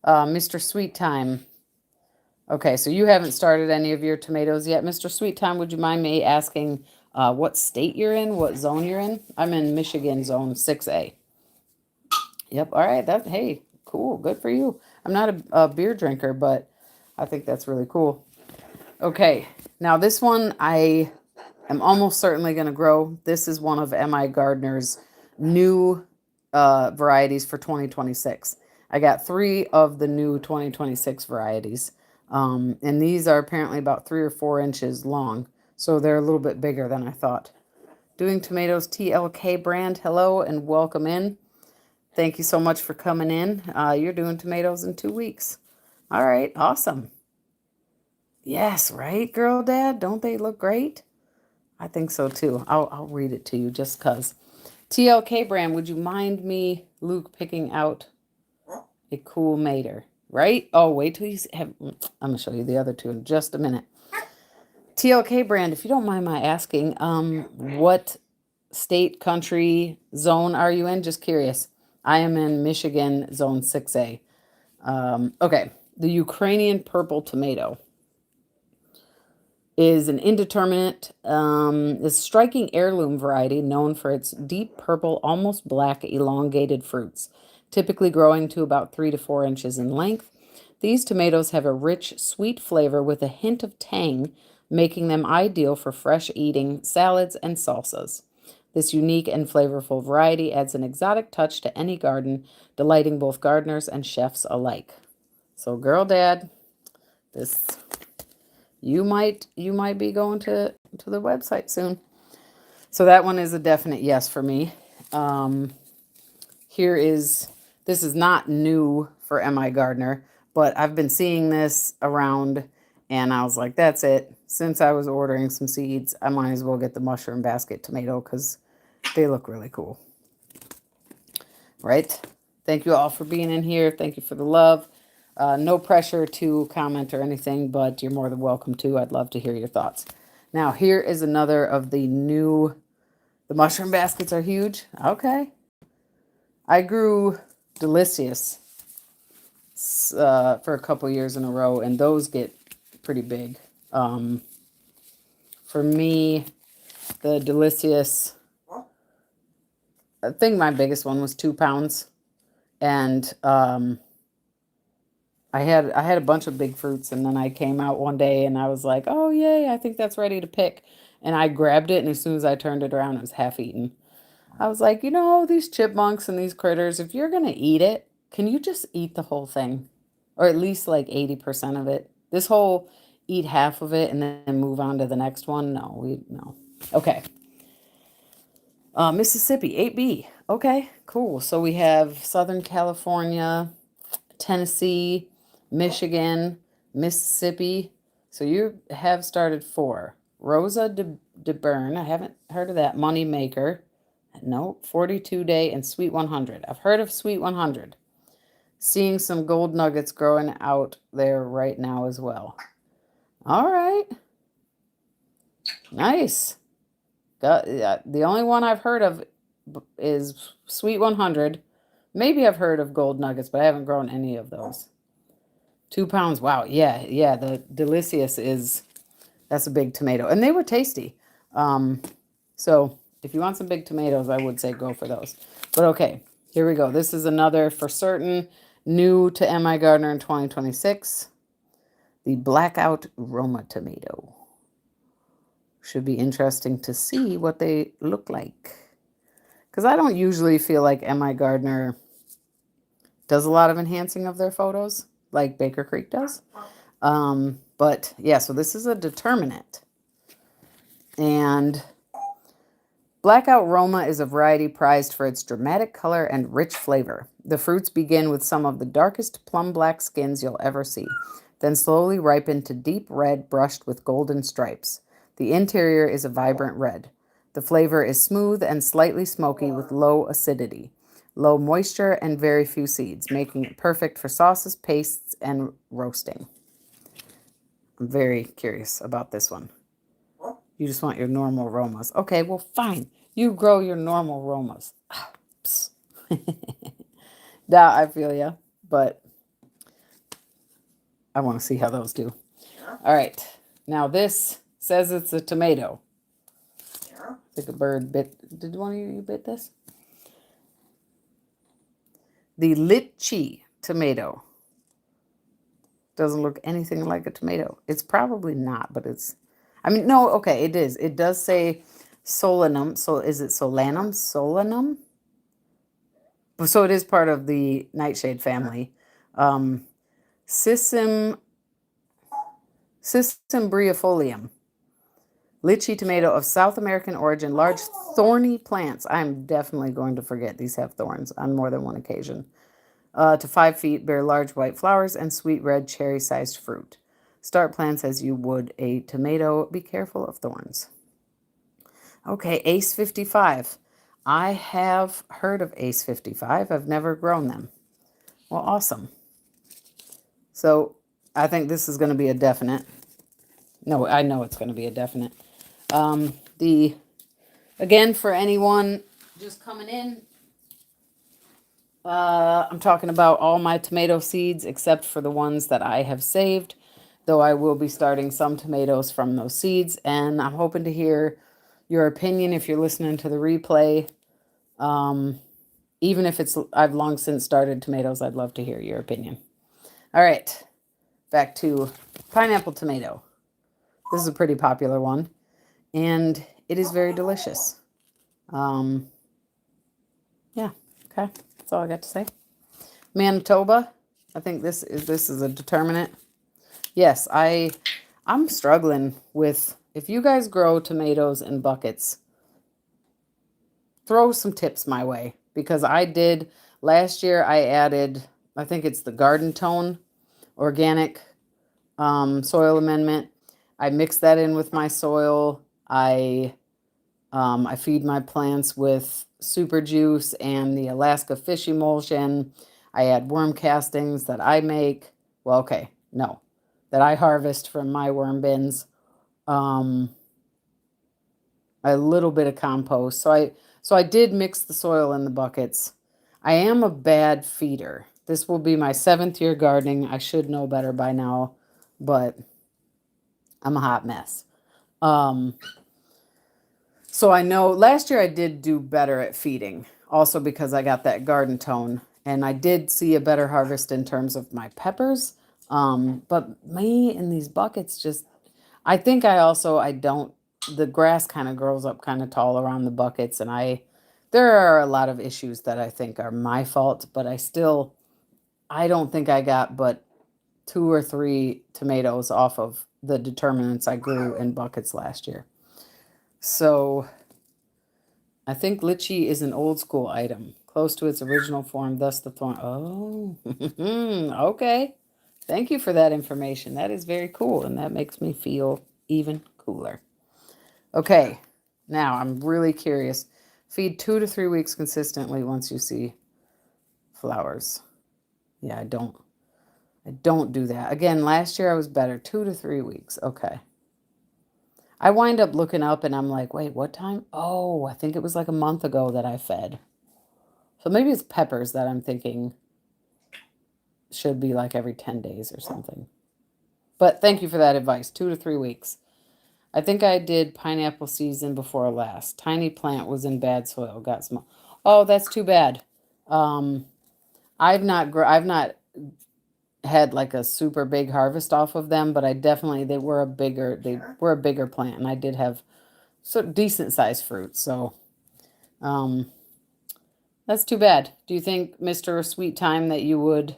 Mr. Sweet Time. Okay, so you haven't started any of your tomatoes yet. Mr. Sweet Time, would you mind me asking what state you're in, what zone you're in? I'm in Michigan zone 6A. Yep, all right. Hey, cool. Good for you. I'm not a beer drinker, but I think that's really cool. Okay, now this one I am almost certainly going to grow. This is one of M.I. Gardner's new varieties for 2026. I got 3 of the new 2026 varieties. And these are apparently about 3 or 4 inches long. So they're a little bit bigger than I thought. Doing Tomatoes TLK brand. Hello and welcome in. Thank you so much for coming in. You're doing tomatoes in 2 weeks. All right, awesome. Yes, right, girl, dad. Don't they look great? I think so too. I'll read it to you just cause. TLK brand, would you mind me, Luke, picking out a cool mater? Right? Oh, wait till you have. I'm gonna show you the other two in just a minute. TLK brand, if you don't mind my asking, what state, country, zone are you in? Just curious. I am in Michigan, zone 6A. Okay, the Ukrainian purple tomato is an indeterminate, is striking heirloom variety known for its deep purple, almost black, elongated fruits, typically growing to about 3 to 4 inches in length. These tomatoes have a rich, sweet flavor with a hint of tang, making them ideal for fresh eating, salads, and salsas. This unique and flavorful variety adds an exotic touch to any garden, delighting both gardeners and chefs alike. So, girl, dad, this you might be going to the website soon. So that one is a definite yes for me. Um, here is this is not new for MI Gardner, but I've been seeing this around, and I was like, that's it. Since I was ordering some seeds, I might as well get the mushroom basket tomato because they look really cool. Right? Thank you all for being in here. Thank you for the love. No pressure to comment or anything, but you're more than welcome to. I'd love to hear your thoughts. Now, here is another of the mushroom baskets are huge. Okay. I grew Delicious for a couple years in a row, and those get pretty big. For me, the Delicious, I think my biggest one was 2 pounds. And I had a bunch of big fruits, and then I came out one day and I was like, "Oh yay, I think that's ready to pick." And I grabbed it, and as soon as I turned it around, it was half eaten. I was like, these chipmunks and these critters, if you're gonna eat it, can you just eat the whole thing? Or at least like 80% of it. This whole eat half of it and then move on to the next one. No. Okay. Mississippi, 8B. Okay, cool. So we have Southern California, Tennessee, Michigan, Mississippi. So you have started 4. Rosa de Bern, I haven't heard of that. Money Maker. No, 42 Day and Sweet 100. I've heard of Sweet 100. Seeing some gold nuggets growing out there right now as well. All right. Nice. The only one I've heard of is Sweet 100. Maybe I've heard of gold nuggets, but I haven't grown any of those. 2 pounds. Wow. Yeah. The Delicious that's a big tomato. And they were tasty. So if you want some big tomatoes, I would say go for those. But okay, here we go. This is another for certain new to MI Gardner in 2026. The Blackout Roma tomato. Should be interesting to see what they look like. Because I don't usually feel like MI Gardner does a lot of enhancing of their photos like Baker Creek does. But yeah, so this is a determinant. And Blackout Roma is a variety prized for its dramatic color and rich flavor. The fruits begin with some of the darkest plum black skins you'll ever see, then slowly ripen to deep red brushed with golden stripes. The interior is a vibrant red. The flavor is smooth and slightly smoky with low acidity, low moisture, and very few seeds, making it perfect for sauces, pastes, and roasting. I'm very curious about this one. You just want your normal Romas. Okay, well, fine. You grow your normal Romas. Nah, I feel ya, but I want to see how those do. All right. Now this says it's a tomato. I think a bird bit. Did one of you bit this? The Litchi tomato. Doesn't look anything like a tomato. It's probably not, but no, okay, it is. It does say Solanum. So is it Solanum? Solanum? So it is part of the nightshade family. Cisimbriifolium. Litchi tomato of South American origin, large thorny plants. I'm definitely going to forget these have thorns on more than one occasion. to 5 feet, bear large white flowers and sweet red cherry-sized fruit. Start plants as you would a tomato. Be careful of thorns. Okay, Ace 55. I have heard of Ace 55. I've never grown them. Well, awesome. So I think this is going to be a definite. No, I know it's going to be a definite. Again, for anyone just coming in, I'm talking about all my tomato seeds except for the ones that I have saved, though I will be starting some tomatoes from those seeds, and I'm hoping to hear your opinion if you're listening to the replay. Even if I've long since started tomatoes, I'd love to hear your opinion. All right, back to pineapple tomato. This is a pretty popular one, and it is very delicious. Yeah, okay, that's all I got to say. Manitoba, I think this is a determinant. Yes, I'm struggling with, if you guys grow tomatoes in buckets, throw some tips my way, because I did last year. I added, I think it's the Garden Tone organic soil amendment. I mixed that in with my soil. I feed my plants with Super Juice and the Alaska Fish Emulsion. I add worm castings that I make. Well, okay, no, that I harvest from my worm bins. A little bit of compost. So I did mix the soil in the buckets. I am a bad feeder. This will be my 7th year gardening. I should know better by now, but I'm a hot mess. So I know last year I did do better at feeding, also because I got that Garden Tone, and I did see a better harvest in terms of my peppers. But me in these buckets just, I think I don't, the grass kind of grows up kind of tall around the buckets, and there are a lot of issues that I think are my fault, but I don't think I got but 2 or 3 tomatoes off of the determinants I grew in buckets last year. So I think lychee is an old school item, close to its original form, thus the thorn. Oh, okay. Thank you for that information. That is very cool, and that makes me feel even cooler. Okay, now I'm really curious. Feed 2 to 3 weeks consistently once you see flowers. Yeah, I don't do that. Again, last year I was better. 2 to 3 weeks. Okay. I wind up looking up and I'm like, wait, what time? Oh, I think it was like a month ago that I fed. So maybe it's peppers that I'm thinking should be like every 10 days or something. But thank you for that advice. 2 to 3 weeks. I think I did pineapple season before last. Tiny plant was in bad soil. Got small. Oh, that's too bad. I've not had like a super big harvest off of them, but they were a bigger plant, and I did have decent sized fruit. So, that's too bad. Do you think, Mr. Sweet Time, that you would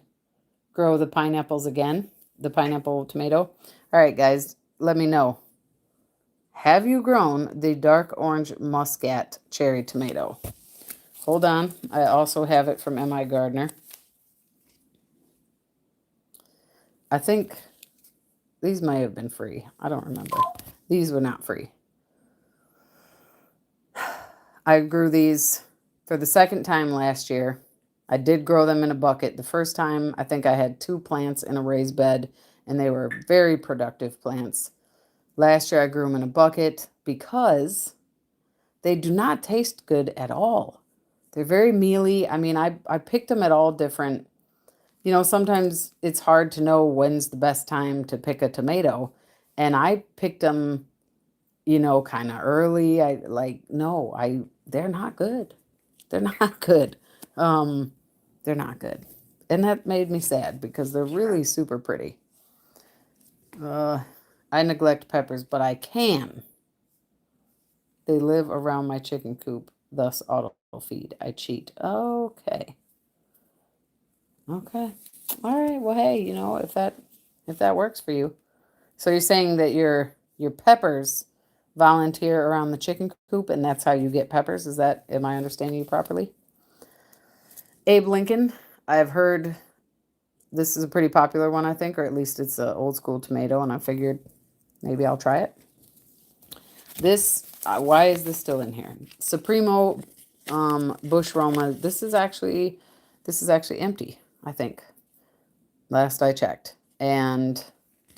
grow the pineapples again? The pineapple tomato? All right, guys, let me know. Have you grown the dark orange muscat cherry tomato? Hold on. I also have it from M.I. Gardner. I think these may have been free. I don't remember. These were not free. I grew these for the 2nd time last year. I did grow them in a bucket. The first time, I think I had 2 plants in a raised bed, and they were very productive plants. Last year, I grew them in a bucket because they do not taste good at all. They're very mealy. I mean, I picked them at all different, sometimes it's hard to know when's the best time to pick a tomato. And I picked them, kind of early. They're not good. They're not good. They're not good. And that made me sad because they're really super pretty. I neglect peppers, but I can. They live around my chicken coop, thus auto feed. I cheat. Okay. Okay. All right. Well, hey, if that works for you. So you're saying that your peppers volunteer around the chicken coop, and that's how you get peppers? Am I understanding you properly? Abe Lincoln, I've heard this is a pretty popular one, I think, or at least it's an old school tomato, and I figured maybe I'll try it. This, why is this still in here? Supremo Bush Roma. This is actually empty, I think. Last I checked. And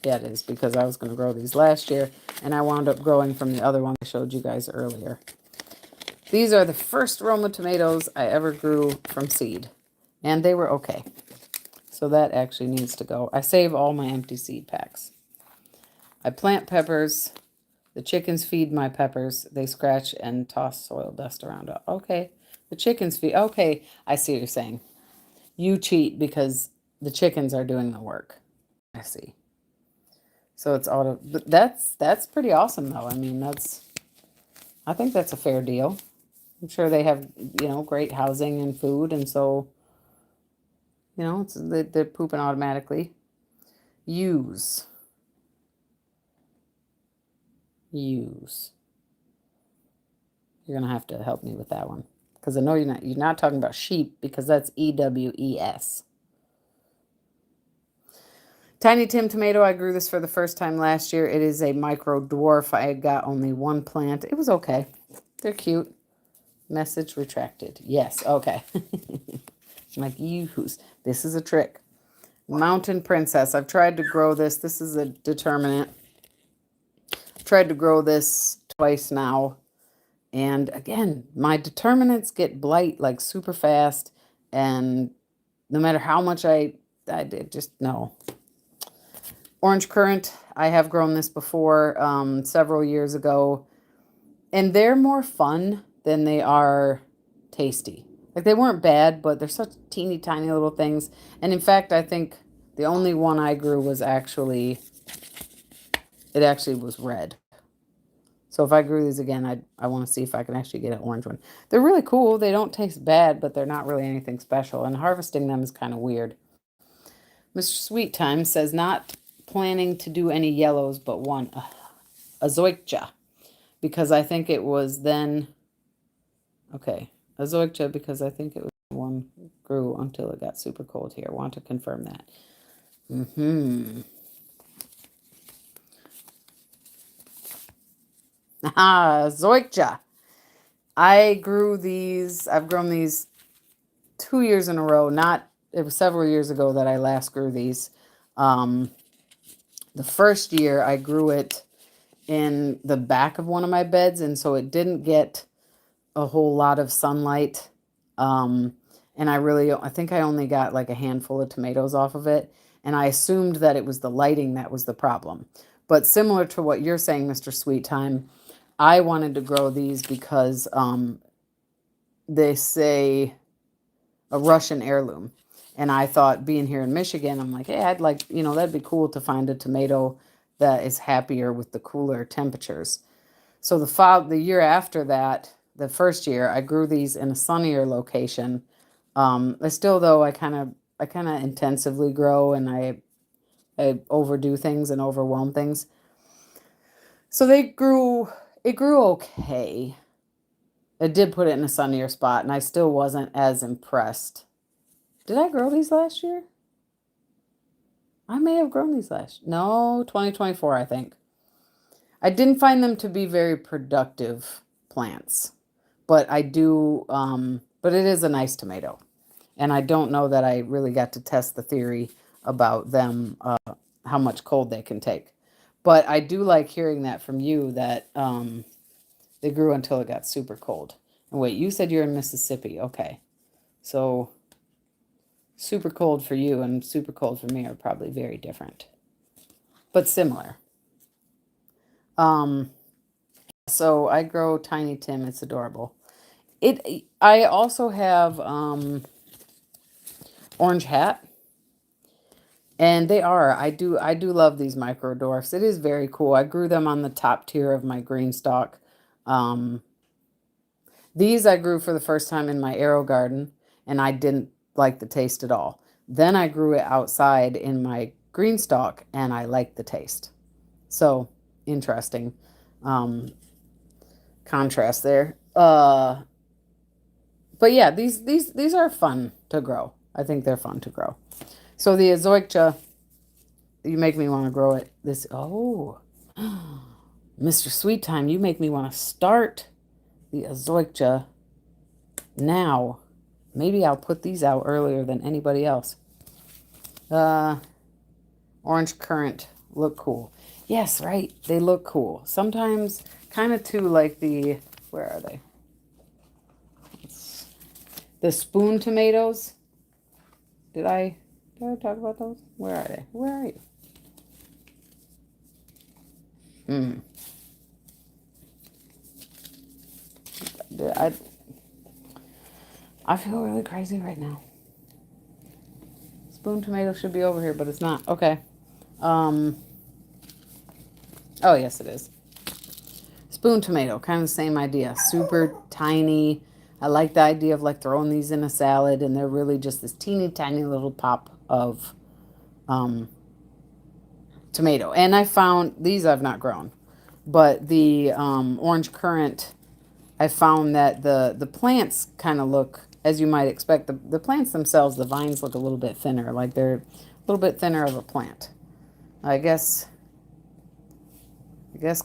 yeah, it is, because I was going to grow these last year, and I wound up growing from the other one I showed you guys earlier. These are the first Roma tomatoes I ever grew from seed, and they were okay. So that actually needs to go. I save all my empty seed packs. I plant peppers. The chickens feed my peppers. They scratch and toss soil dust around. Okay. The chickens feed. Okay. I see what you're saying. You cheat because the chickens are doing the work. I see. So it's auto. That's pretty awesome, though. I mean, I think that's a fair deal. I'm sure they have, great housing and food, and so, they're pooping automatically. Use. You're gonna have to help me with that one, because I know you're not talking about sheep, because that's EWES. Tiny Tim tomato. I grew this for the first time last year. It is a micro dwarf. I got only one plant. It was okay. They're cute. Message retracted. Yes. Okay. Like, use. This is a trick. Mountain Princess. I've tried to grow this. This is a determinant. I've tried to grow this twice now. And again, my determinants get blight like super fast. And no matter how much I did, just no. Orange Currant. I have grown this before several years ago. And they're more fun than they are tasty. Like, they weren't bad, but they're such teeny tiny little things. And in fact, I think the only one I grew was actually was red. So if I grew these again, I want to see if I can actually get an orange one. They're really cool. They don't taste bad, but they're not really anything special. And harvesting them is kind of weird. Mr. Sweet Time says, not planning to do any yellows, but one. A Zoysia. Because I think it was then... Okay. A Zoysia, because I think it was one grew until it got super cold here. I want to confirm that. Zoysia. I've grown these 2 years in a row. It was several years ago that I last grew these. The first year I grew it in the back of one of my beds, and so it didn't get a whole lot of sunlight. And I think I only got like a handful of tomatoes off of it. And I assumed that it was the lighting that was the problem. But similar to what you're saying, Mr. Sweet Time, I wanted to grow these because they say a Russian heirloom. And I thought, being here in Michigan, I'm like, hey, I'd like, that'd be cool to find a tomato that is happier with the cooler temperatures. So the year after that, the first year, I grew these in a sunnier location. I still, though, I kind of intensively grow, and I overdo things and overwhelm things. So it grew okay. I did put it in a sunnier spot, and I still wasn't as impressed. Did I grow these last year? I may have grown these no, 2024, I think. I didn't find them to be very productive plants, but I do, but it is a nice tomato. And I don't know that I really got to test the theory about them, how much cold they can take. But I do like hearing that from you, that they grew until it got super cold. And wait, you said you're in Mississippi. Okay. So super cold for you and super cold for me are probably very different, but similar. So I grow Tiny Tim. It's adorable. I also have Orange Hat. And I do love these micro dwarfs. It is very cool. I grew them on the top tier of my green stalk. These I grew for the first time in my Aero garden, and I didn't like the taste at all. Then I grew it outside in my green stalk, and I liked the taste. So interesting contrast there. But yeah, these are fun to grow. I think they're fun to grow. So the azoica, you make me want to grow it. Mr. Sweet Time, you make me want to start the azoica now. Maybe I'll put these out earlier than anybody else. Orange currant look cool. Yes, right. They look cool. Sometimes kind of too like where are they? The spoon tomatoes. Did I talk about those? Where are they? Where are you? I I feel really crazy right now. Spoon tomato should be over here, but it's not. Okay. Oh, yes, it is. Spoon tomato, kind of the same idea. Super tiny. I like the idea of like throwing these in a salad, and they're really just this teeny tiny little pop of tomato. And I found these I've not grown, but the orange currant, I found that the plants kind of look as you might expect. The plants themselves, the vines look a little bit thinner, like they're a little bit thinner of a plant. I guess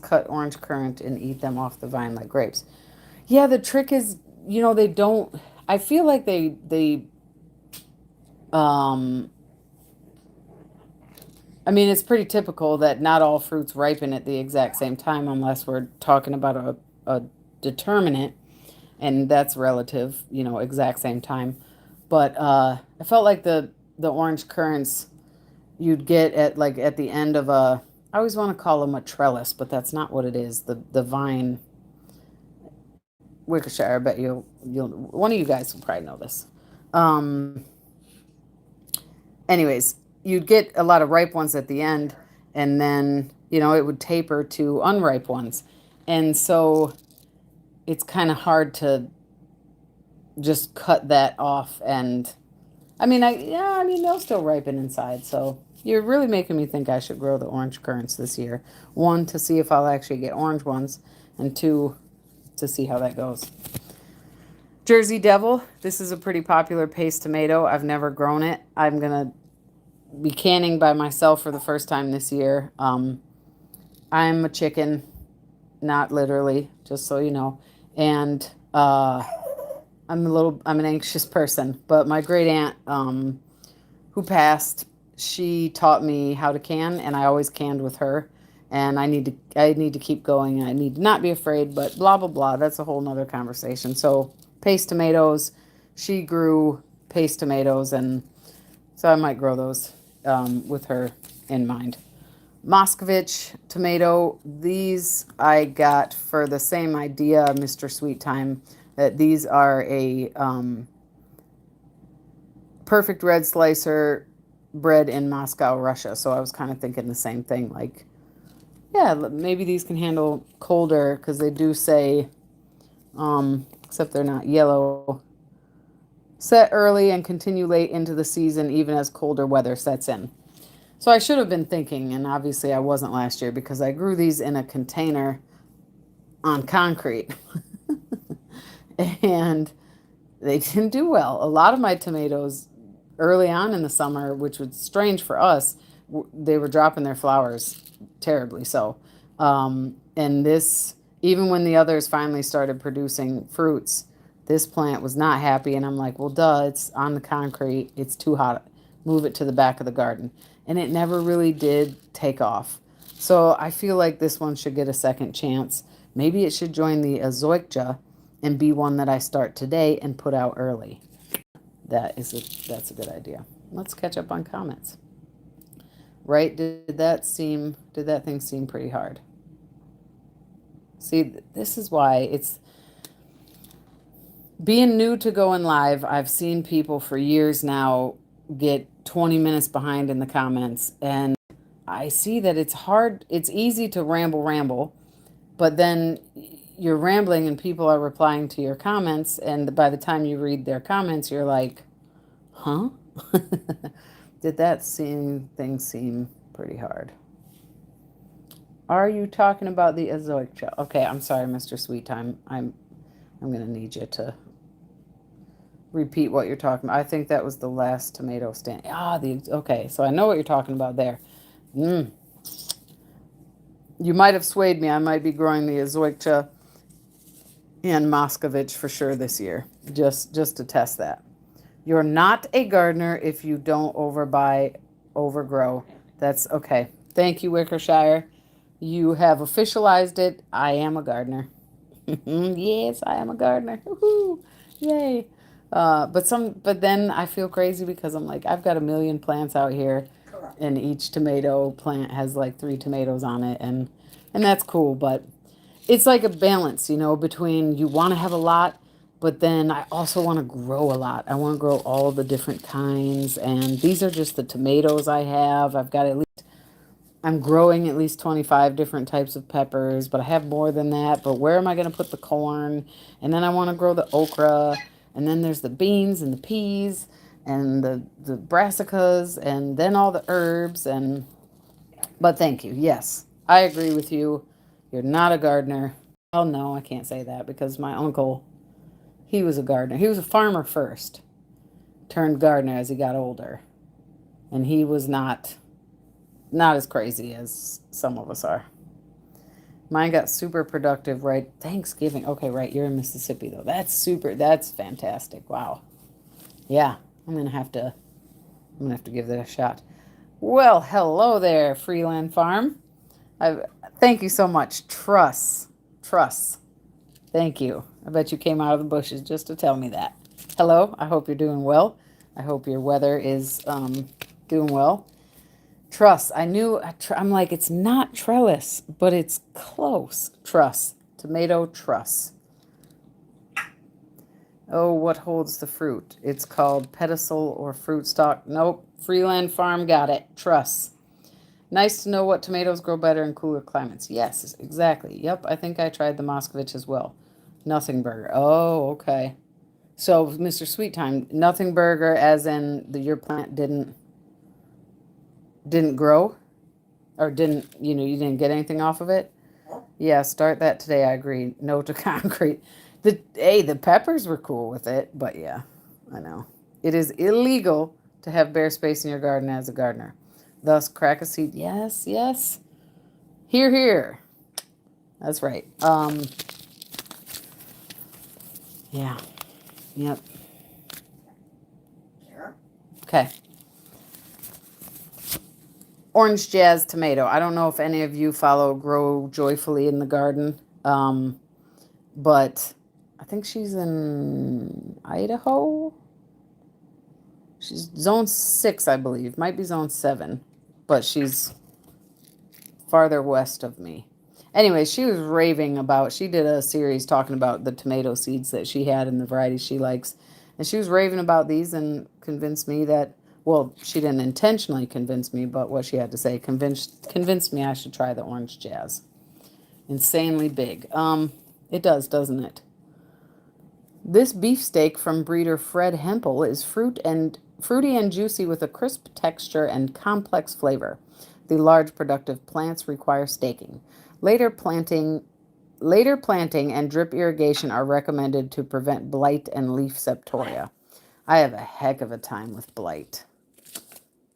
cut orange currant and eat them off the vine like grapes. Yeah, the trick is, they don't. I feel like um, I mean, it's pretty typical that not all fruits ripen at the exact same time unless we're talking about a determinant, and that's relative, exact same time. But I felt like the orange currants you'd get at the end of I always want to call them a trellis, but that's not what it is. The vine, Wickershire. I bet you'll one of you guys will probably know this. Um, anyways, you'd get a lot of ripe ones at the end, and then it would taper to unripe ones, and so it's kind of hard to just cut that off. And I mean they'll still ripen inside. So you're really making me think I should grow the orange currants this year. One, to see if I'll actually get orange ones, and two, to see how that goes. Jersey Devil. This is a pretty popular paste tomato. I've never grown it. I'm gonna be canning by myself for the first time this year. I'm a chicken, not literally, just so you know. And I'm an anxious person, but my great aunt, who passed, she taught me how to can, and I always canned with her. And I need to keep going, and I need to not be afraid, but blah, blah, blah. That's a whole nother conversation. So paste tomatoes, she grew paste tomatoes, and so I might grow those, with her in mind. Moscovich tomato, these I got for the same idea, Mr. Sweet Time, that these are a perfect red slicer bred in Moscow, Russia. So I was kind of thinking the same thing. Like, yeah, maybe these can handle colder, because they do say, except they're not yellow, set early and continue late into the season, even as colder weather sets in. So I should have been thinking, and obviously I wasn't last year because I grew these in a container on concrete. And they didn't do well. A lot of my tomatoes early on in the summer, which was strange for us, they were dropping their flowers terribly. So, and this, even when the others finally started producing fruits, this plant was not happy. And I'm like, well, duh, it's on the concrete. It's too hot. Move it to the back of the garden. And it never really did take off. So I feel like this one should get a second chance. Maybe it should join the azoica and be one that I start today and put out early. That's a good idea. Let's catch up on comments. Right? Did that thing seem pretty hard? See, this is why it's being new to going live. I've seen people for years now get 20 minutes behind in the comments, and I see that it's hard. It's easy to ramble, but then you're rambling and people are replying to your comments, and by the time you read their comments, you're like, huh? Did that thing seem pretty hard? Are you talking about the azoica? Okay, I'm sorry, Mr. Sweet Time. I'm gonna need you to repeat what you're talking about. I think that was the last tomato stand. Okay, so I know what you're talking about there. Mm. You might have swayed me. I might be growing the Azoica and Moscovich for sure this year, just to test that. You're not a gardener if you don't overgrow. That's okay. Thank you, Wickershire. You have officialized it. I am a gardener. Yes, I am a gardener. Woohoo! Yay! But then I feel crazy because I'm like, I've got a million plants out here, and each tomato plant has like 3 tomatoes on it, and that's cool. But it's like a balance, between you want to have a lot, but then I also want to grow a lot. I want to grow all the different kinds, and these are just the tomatoes I have. I'm growing at least 25 different types of peppers, but I have more than that. But where am I going to put the corn? And then I want to grow the okra, and then there's the beans and the peas and the brassicas, and then all the herbs. But thank you. Yes, I agree with you. You're not a gardener. Oh no, I can't say that because my uncle, he was a gardener. He was a farmer first, turned gardener as he got older. And he was not as crazy as some of us are. Mine got super productive right Thanksgiving. Okay, right, you're in Mississippi though. That's fantastic. Wow. Yeah, I'm gonna have to give that a shot. Well, hello there, Freeland Farm. I thank you so much. Truss. Thank you. I bet you came out of the bushes just to tell me that. Hello, I hope you're doing well. I hope your weather is doing well. Truss. I'm like, it's not trellis, but it's close. Truss. Tomato truss. Oh, what holds the fruit? It's called pedicel or fruit stalk. Nope. Freeland Farm got it. Truss. Nice to know what tomatoes grow better in cooler climates. Yes, exactly. Yep, I think I tried the Moscovich as well. Nothing burger. Oh, okay. So, Mr. Sweet Time, nothing burger, as in your plant didn't grow, or you didn't get anything off of it. Yeah, start that today. I agree. No to concrete. The peppers were cool with it, but yeah, I know it is illegal to have bare space in your garden as a gardener. Thus, crack a seed. Yes, yes. Here, here. That's right. Yeah. Yep. Okay. Orange Jazz Tomato. I don't know if any of you follow Grow Joyfully in the Garden, but I think she's in Idaho. She's zone 6, I believe. Might be zone 7, but she's farther west of me. Anyway, she was raving about, she did a series talking about the tomato seeds that she had and the varieties she likes. And she was raving about these and convinced me that, well, she didn't intentionally convince me, but what she had to say convinced me I should try the Orange Jazz. Insanely big. It does, doesn't it? This beefsteak from breeder Fred Hempel is fruity and juicy with a crisp texture and complex flavor. The large productive plants require staking. Later planting Later planting and drip irrigation are recommended to prevent blight and leaf septoria. I have a heck of a time with blight,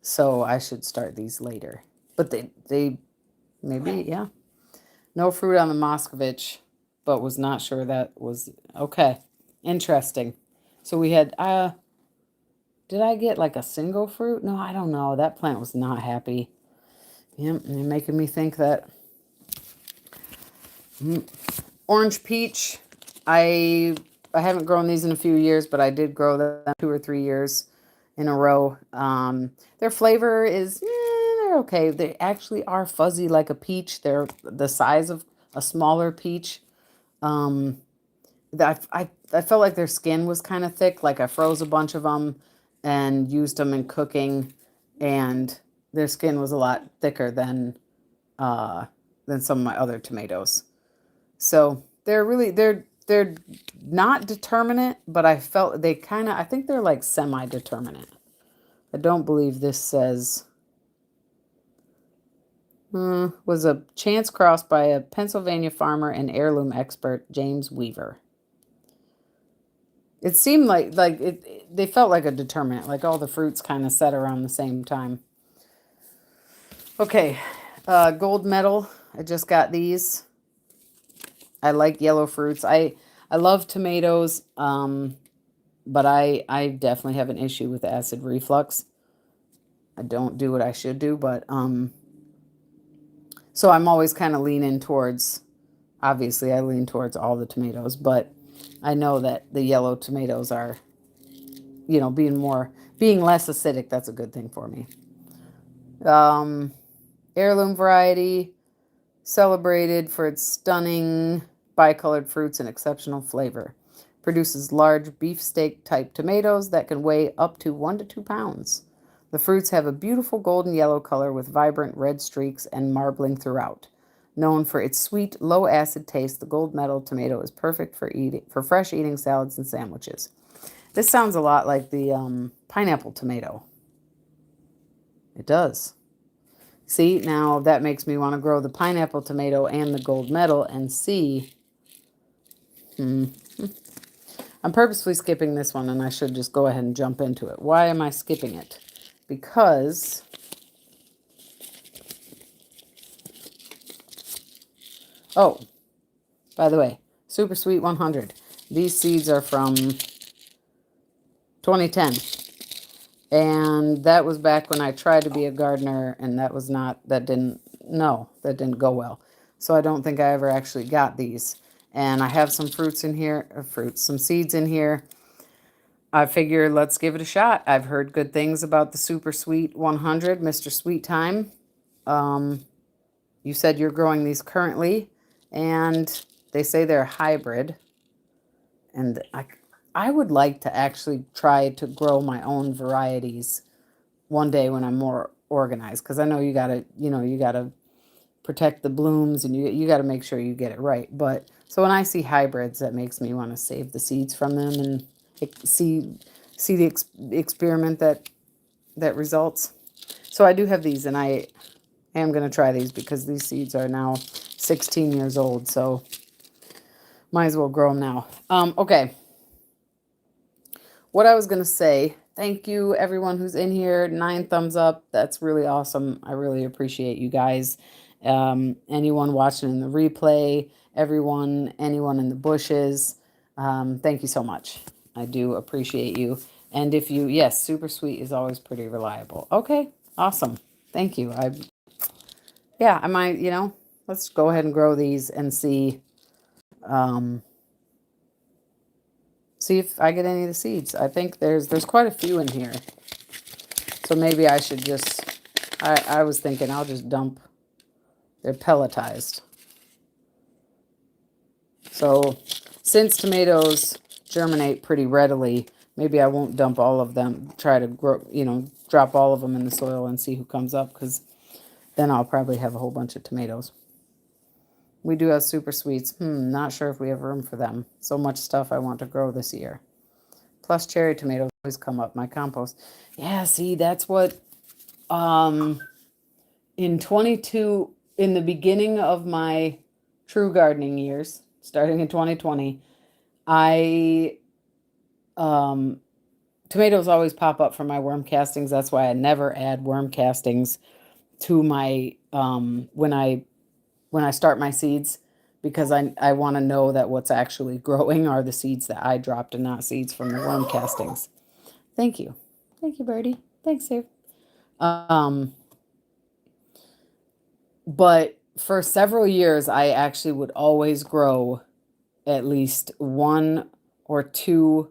so I should start these later. But they maybe, yeah. No fruit on the Moscovich, but was not sure that was okay. Interesting. So we had did I get like a single fruit? No, I don't know. That plant was not happy. Yep, you're making me think that. Orange peach. I haven't grown these in a few years, but I did grow them 2 or 3 years in a row. Their flavor is they're okay. They actually are fuzzy like a peach. They're the size of a smaller peach. Um, I felt like their skin was kind of thick. Like I froze a bunch of them and used them in cooking, and their skin was a lot thicker uh, than some of my other tomatoes. So they're not determinate, but I felt I think they're like semi-determinate. I don't believe this says was a chance crossed by a Pennsylvania farmer and heirloom expert, James Weaver. It seemed they felt like a determinant, like all the fruits kind of set around the same time. Okay, gold medal. I just got these. I like yellow fruits. I love tomatoes, but I definitely have an issue with acid reflux. I don't do what I should do, but so I'm always kind of leaning towards. Obviously, I lean towards all the tomatoes, but I know that the yellow tomatoes are, being less acidic. That's a good thing for me. Um, Heirloom variety, celebrated for its stunning bicolored fruits and exceptional flavor. Produces large beefsteak type tomatoes that can weigh up to 1 to 2 pounds. The fruits have a beautiful golden yellow color with vibrant red streaks and marbling throughout. Known for its sweet, low acid taste, the gold medal tomato is perfect for fresh eating salads and sandwiches. This sounds a lot like the pineapple tomato. It does. See, now that makes me want to grow the pineapple tomato and the gold medal and see. I'm purposely skipping this one, and I should just go ahead and jump into it. Why am I skipping it? Because oh, by the way, Super Sweet 100. These seeds are from 2010. And that was back when I tried to be a gardener, and that didn't go well. So I don't think I ever actually got these. And I have some fruits in here, some seeds in here. I figure let's give it a shot. I've heard good things about the Super Sweet 100, Mr. Sweet Time. You said you're growing these currently, and they say they're hybrid. And I would like to actually try to grow my own varieties one day when I'm more organized, because I know you gotta protect the blooms, and you gotta make sure you get it right. But so when I see hybrids, that makes me want to save the seeds from them and see the experiment that results. So I do have these, and I am going to try these because these seeds are now 16 years old, so might as well grow them now. Okay. What I was going to say, thank you everyone who's in here. 9 thumbs up. That's really awesome. I really appreciate you guys. Anyone watching in the replay, anyone in the bushes, thank you so much. I do appreciate you. And yes, Super Sweet is always pretty reliable. Okay, awesome. Thank you. I might, let's go ahead and grow these and see if I get any of the seeds. I think there's quite a few in here. So maybe I should I was thinking I'll just dump. They're pelletized. So since tomatoes germinate pretty readily, maybe I won't dump all of them. Try to grow, drop all of them in the soil and see who comes up, because then I'll probably have a whole bunch of tomatoes. We do have Super Sweets. Not sure if we have room for them. So much stuff I want to grow this year. Plus cherry tomatoes always come up, my compost. Yeah, see, that's what, in the beginning of my true gardening years, starting in 2020, tomatoes always pop up from my worm castings. That's why I never add worm castings to my, when I start my seeds, because I want to know that what's actually growing are the seeds that I dropped and not seeds from the worm castings. Thank you. Thank you, Birdie. Thanks, Dave. But for several years, I actually would always grow at least 1 or 2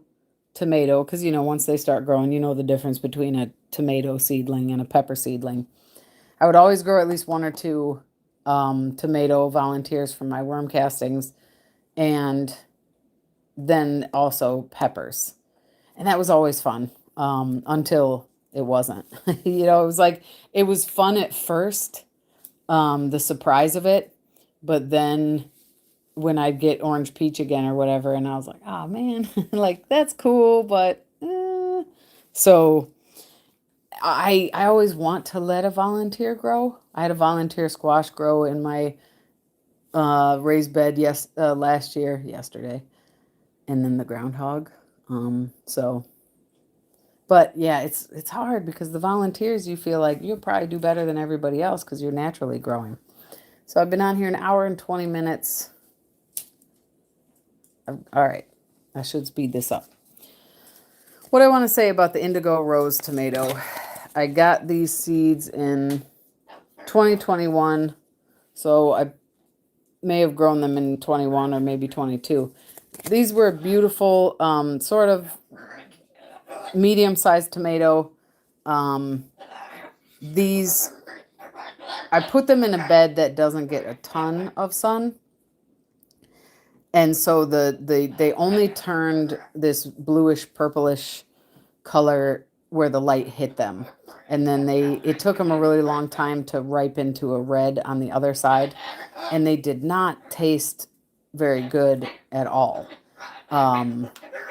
tomato, because, once they start growing, the difference between a tomato seedling and a pepper seedling. I would always grow at least 1 or 2 tomato volunteers from my worm castings, and then also peppers. And that was always fun, until it wasn't. It was fun at first, the surprise of it, but then when I'd get orange peach again or whatever, and I was like, oh man, that's cool, but so I always want to let a volunteer grow. I had a volunteer squash grow in my raised bed yesterday, and then the groundhog. So, but yeah, it's hard because the volunteers, you feel like you'll probably do better than everybody else because you're naturally growing. So I've been on here an hour and 20 minutes. All right, I should speed this up. What I want to say about the indigo rose tomato, I got these seeds in 2021, so I may have grown them in 21 or maybe 22. These were beautiful, sort of medium-sized tomato. These, I put them in a bed that doesn't get a ton of sun. And so they only turned this bluish purplish color where the light hit them. And then it took them a really long time to ripen to a red on the other side. And they did not taste very good at all.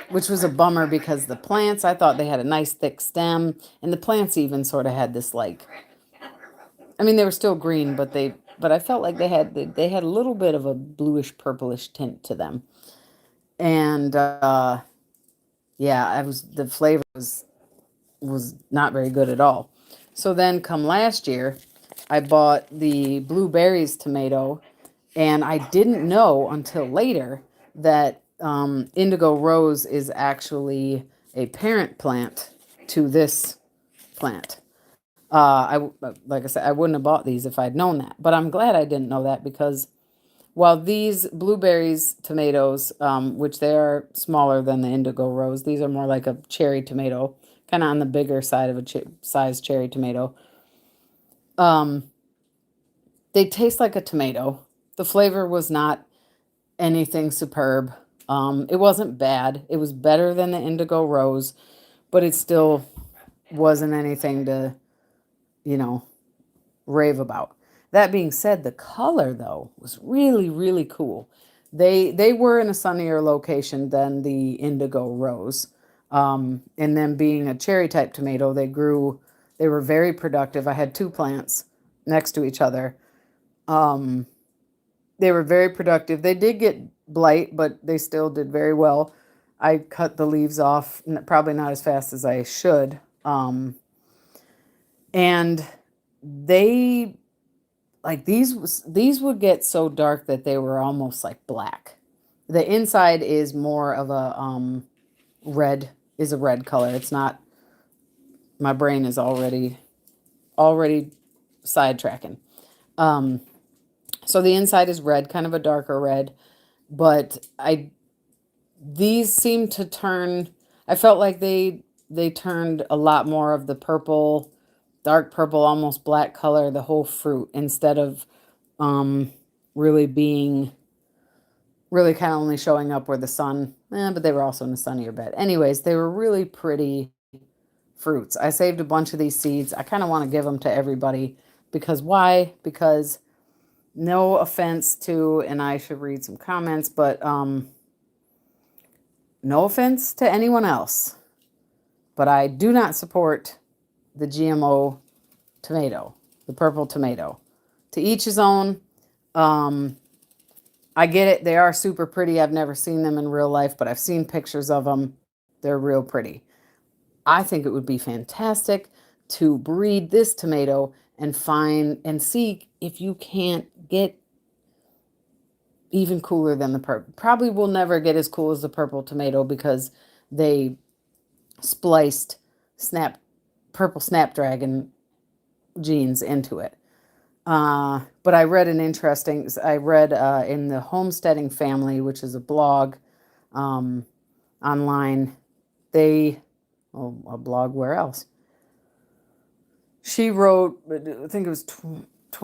Which was a bummer because the plants, I thought they had a nice thick stem. And the plants even sort of had this like, I mean, they were still green, but I felt like they had a little bit of a bluish purplish tint to them. And yeah, the flavor was not very good at all. So then come last year, I bought the blueberries tomato, and I didn't know until later that indigo rose is actually a parent plant to this plant. Like I said, I wouldn't have bought these if I'd known that, but I'm glad I didn't know that because while these blueberries tomatoes, which they are smaller than the indigo rose, these are more like a cherry tomato, kind of on the bigger side of a size cherry tomato. They taste like a tomato. The flavor was not anything superb. It wasn't bad. It was better than the indigo rose, but it still wasn't anything to, rave about. That being said, the color though was really, really cool. They were in a sunnier location than the indigo rose. And then being a cherry type tomato, they were very productive. I had two plants next to each other. They were very productive. They did get blight, but they still did very well. I cut the leaves off, probably not as fast as I should. And they like these would get so dark that they were almost like black. The inside is more of a red color. It's not, my brain is already sidetracking. So the inside is red, kind of a darker red, but these seem to turn, I felt like they turned a lot more of the purple, dark purple, almost black color, the whole fruit, instead of really being, really kind of only showing up where the sun, but they were also in a sunnier bed. Anyways, they were really pretty fruits. I saved a bunch of these seeds. I kind of want to give them to everybody because why? Because no offense to, and I should read some comments, but no offense to anyone else, but I do not support the GMO tomato, the purple tomato. To each his own. I get it. They are super pretty. I've never seen them in real life, but I've seen pictures of them. They're real pretty. I think it would be fantastic to breed this tomato and find and see if you can't get even cooler than the purple. Probably will never get as cool as the purple tomato because they spliced purple snapdragon genes into it. But I read in the Homesteading Family, which is a blog online. A blog where else? She wrote, I think it was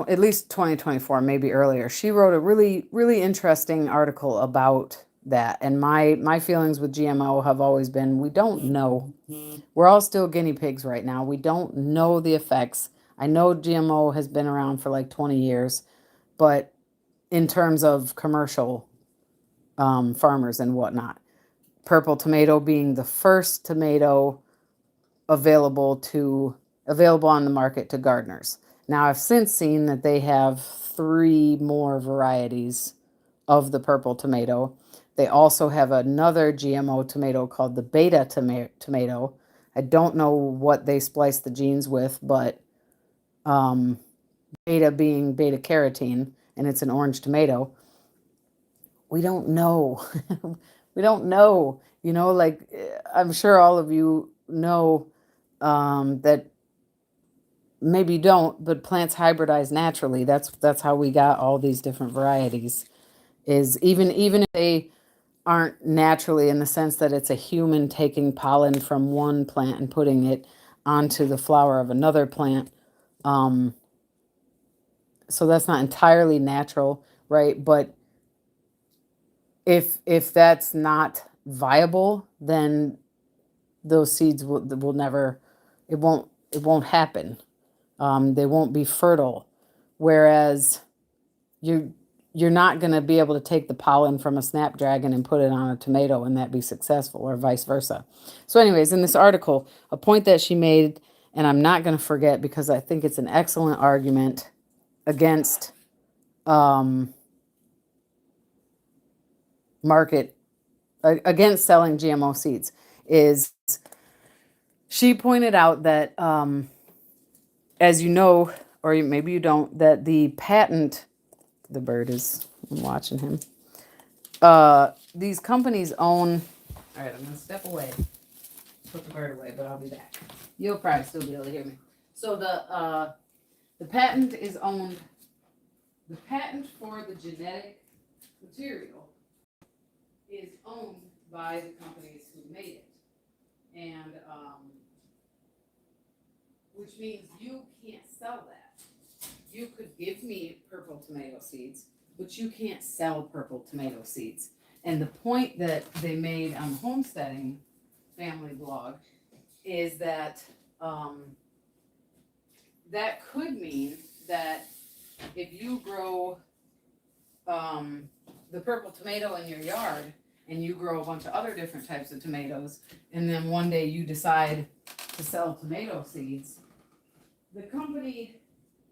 at least 2024, maybe earlier. She wrote a really, really interesting article about that. And my feelings with GMO have always been, we don't know. We're all still guinea pigs right now. We don't know the effects. I know GMO has been around for like 20 years, but in terms of commercial farmers and whatnot, purple tomato being the first tomato available on the market to gardeners. Now, I've since seen that they have 3 more varieties of the purple tomato, They also have another GMO tomato called the beta tomato. I don't know what they splice the genes with, but um, beta being beta carotene, and it's an orange tomato. We don't know. We don't know. Like I'm sure all of you know that maybe you don't, but plants hybridize naturally. That's how we got all these different varieties. Is even if they aren't naturally in the sense that it's a human taking pollen from one plant and putting it onto the flower of another plant. Um, so that's not entirely natural, right? But if that's not viable, then those seeds will never, it won't happen. They won't be fertile. Whereas you you're not going to be able to take the pollen from a snapdragon and put it on a tomato and that be successful, or vice versa. So anyways, in this article, a point that she made, and I'm not going to forget because I think it's an excellent argument against market against selling GMO seeds, is she pointed out that as you know, or maybe you don't, that the patent, the bird is, I'm watching him. These companies own. All right, I'm gonna step away, put the bird away, but I'll be back. You'll probably still be able to hear me. So the patent is owned. The patent for the genetic material is owned by the companies who made it, and which means you can't sell that. You could give me purple tomato seeds, but you can't sell purple tomato seeds. And the point that they made on the Homesteading Family blog is that that could mean that if you grow the purple tomato in your yard and you grow a bunch of other different types of tomatoes, and then one day you decide to sell tomato seeds, the company,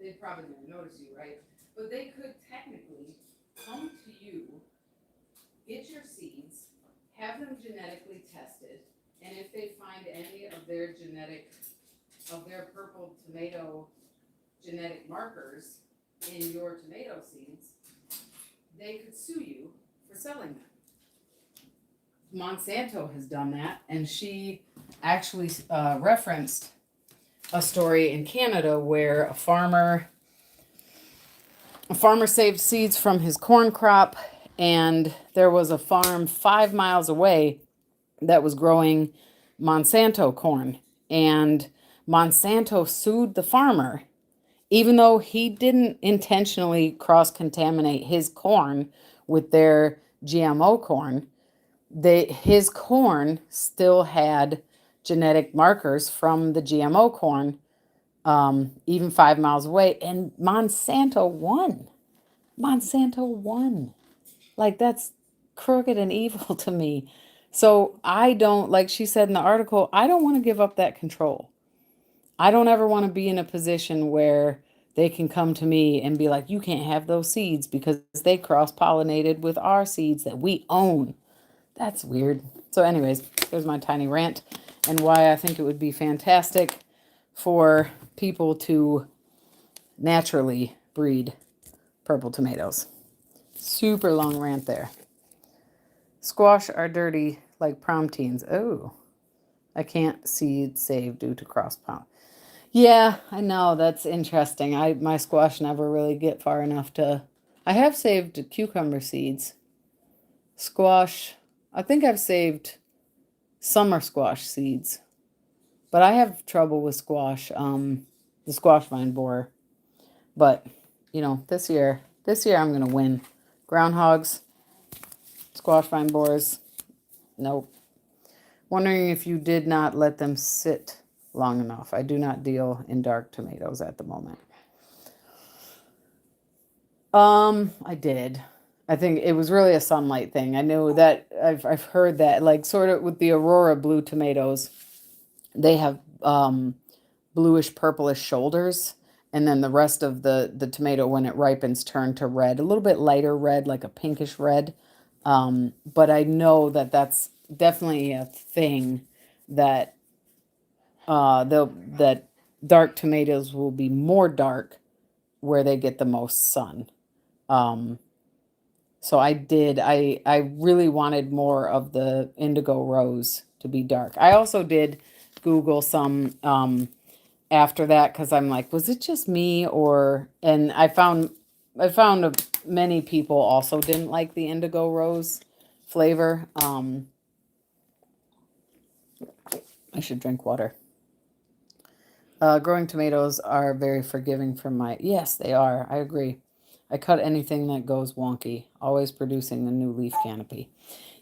they probably didn't notice you, right? But they could technically come to you, get your seeds, have them genetically tested, and if they find any of their purple tomato genetic markers in your tomato seeds, they could sue you for selling them. Monsanto has done that, and she actually referenced a story in Canada where a farmer saved seeds from his corn crop, and there was a farm 5 miles away that was growing Monsanto corn, and Monsanto sued the farmer even though he didn't intentionally cross-contaminate his corn with their GMO corn. His corn still had genetic markers from the GMO corn, even 5 miles away, and Monsanto won. Monsanto won. Like, that's crooked and evil to me. So I don't, like she said in the article, I don't want to give up that control. I don't ever want to be in a position where they can come to me and be like, you can't have those seeds because they cross-pollinated with our seeds that we own. That's weird. So anyways, there's my tiny rant and why I think it would be fantastic for people to naturally breed purple tomatoes. Super long rant there. Squash are dirty like prom teens. Oh, I can't seed save due to cross-pollination. Yeah, I know. That's interesting. My squash never really get far enough to. I have saved cucumber seeds. Squash, I think I've saved summer squash seeds. But I have trouble with squash, the squash vine borer. But, this year I'm going to win. Groundhogs, squash vine borers, nope. Wondering if you did not let them sit long enough. I do not deal in dark tomatoes at the moment. I did. I think it was really a sunlight thing. I know that I've heard that, like, sort of with the Aurora blue tomatoes, they have bluish purplish shoulders, and then the rest of the tomato when it ripens turn to red, a little bit lighter red, like a pinkish red. But I know that that's definitely a thing that that dark tomatoes will be more dark where they get the most sun. Um, so I really wanted more of the indigo rose to be dark. I also did Google some after that because I'm like, was it just me or? And I found many people also didn't like the indigo rose flavor. I should drink water. Growing tomatoes are very forgiving for my. Yes, they are. I agree. I cut anything that goes wonky, always producing a new leaf canopy.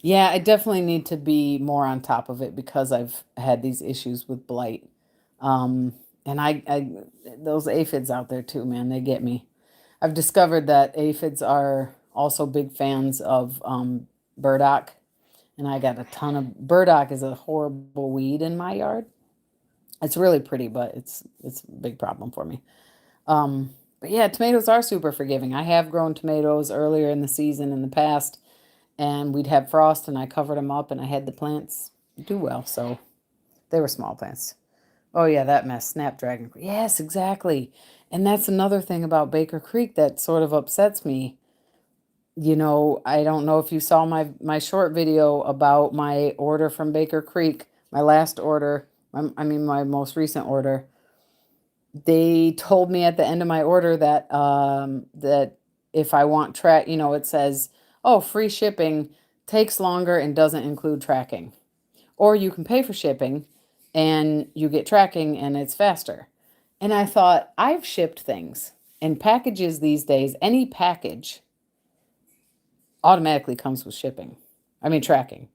Yeah, I definitely need to be more on top of it because I've had these issues with blight. Um, and those aphids out there too, man, they get me. I've discovered that aphids are also big fans of burdock, and I got a ton of burdock is a horrible weed in my yard. It's really pretty, but it's a big problem for me. But yeah, tomatoes are super forgiving. I have grown tomatoes earlier in the season in the past, and we'd have frost, and I covered them up, and I had the plants do well. So they were small plants. Oh yeah, that mess, snapdragon. Yes, exactly. And that's another thing about Baker Creek that sort of upsets me. I don't know if you saw my short video about my order from Baker Creek, my last order, I mean my most recent order. They told me at the end of my order that if I want it says, "Oh, free shipping takes longer and doesn't include tracking." Or you can pay for shipping and you get tracking and it's faster. And I thought, I've shipped things and packages these days, any package automatically comes with shipping. I mean tracking.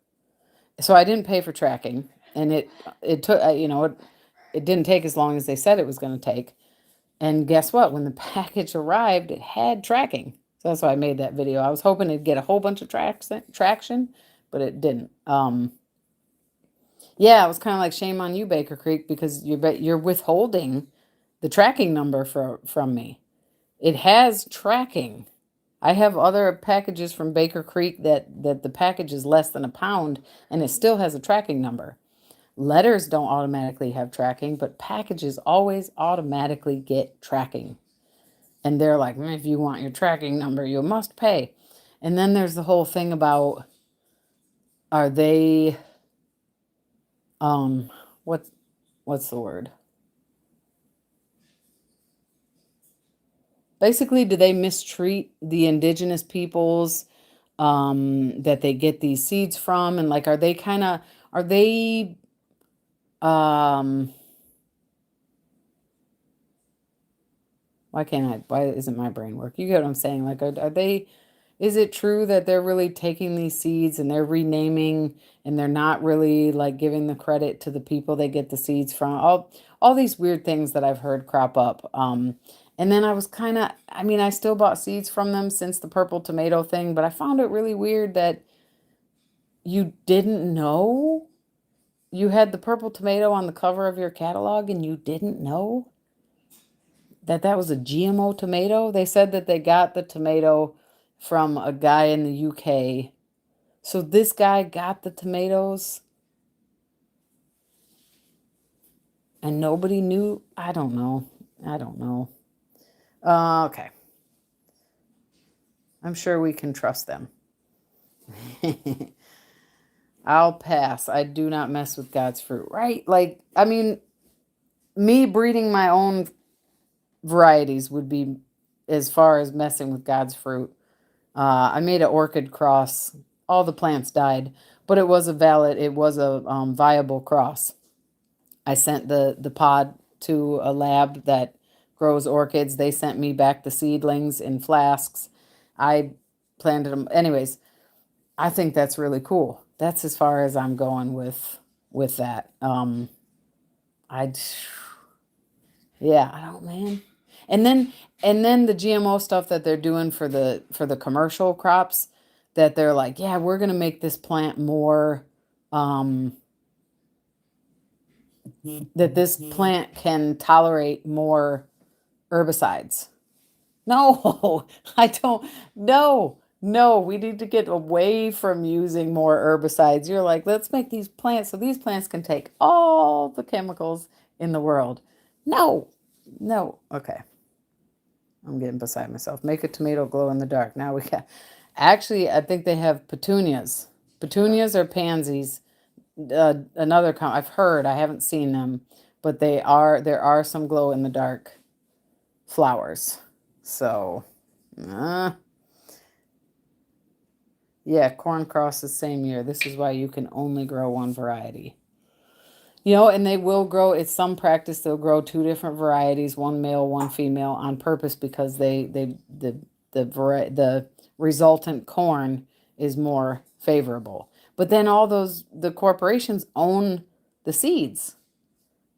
So I didn't pay for tracking, and it took it didn't take as long as they said it was going to take. And guess what? When the package arrived, it had tracking. So that's why I made that video. I was hoping it'd get a whole bunch of traction, but it didn't. Yeah, it was kind of like shame on you, Baker Creek, because you're withholding the tracking number from me. It has tracking. I have other packages from Baker Creek that the package is less than a pound and it still has a tracking number. Letters don't automatically have tracking, but packages always automatically get tracking. And they're like, if you want your tracking number, you must pay. And then there's the whole thing about are they um what what's the word? Basically, do they mistreat the indigenous peoples that they get these seeds from? And like, are they, um, why isn't my brain work? You get what I'm saying? Like, are they, is it true that they're really taking these seeds and they're renaming and they're not really like giving the credit to the people they get the seeds from? All these weird things that I've heard crop up. And then I was I mean, I still bought seeds from them since the purple tomato thing, but I found it really weird that you didn't know you had the purple tomato on the cover of your catalog and you didn't know that that was a GMO tomato. They said that they got the tomato from a guy in the UK. So this guy got the tomatoes and nobody knew. I don't know. I don't know. Okay. I'm sure we can trust them. I'll pass. I do not mess with God's fruit, right? Like, I mean, me breeding my own varieties would be as far as messing with God's fruit. I made an orchid cross. All the plants died, but it was a viable cross. I sent the pod to a lab that grows orchids. They sent me back the seedlings in flasks. I planted them. Anyways, I think that's really cool. That's as far as I'm going with that. I Yeah, I don't, man. And then the GMO stuff that they're doing for the commercial crops that they're like, yeah, we're gonna make this plant more um that this plant can tolerate more herbicides. No, I don't. No, No, we need to get away from using more herbicides. You're like, let's make these plants so these plants can take all the chemicals in the world. No, no. Okay. I'm getting beside myself. Make a tomato glow in the dark. Now we got, actually, I think they have petunias. Petunias or pansies. I've heard, I haven't seen them, but there are some glow in the dark flowers. So, uh, yeah, corn crosses same year. This is why you can only grow one variety. And they will grow. It's some practice. They'll grow two different varieties, one male, one female, on purpose because the resultant corn is more favorable. But then the corporations own the seeds,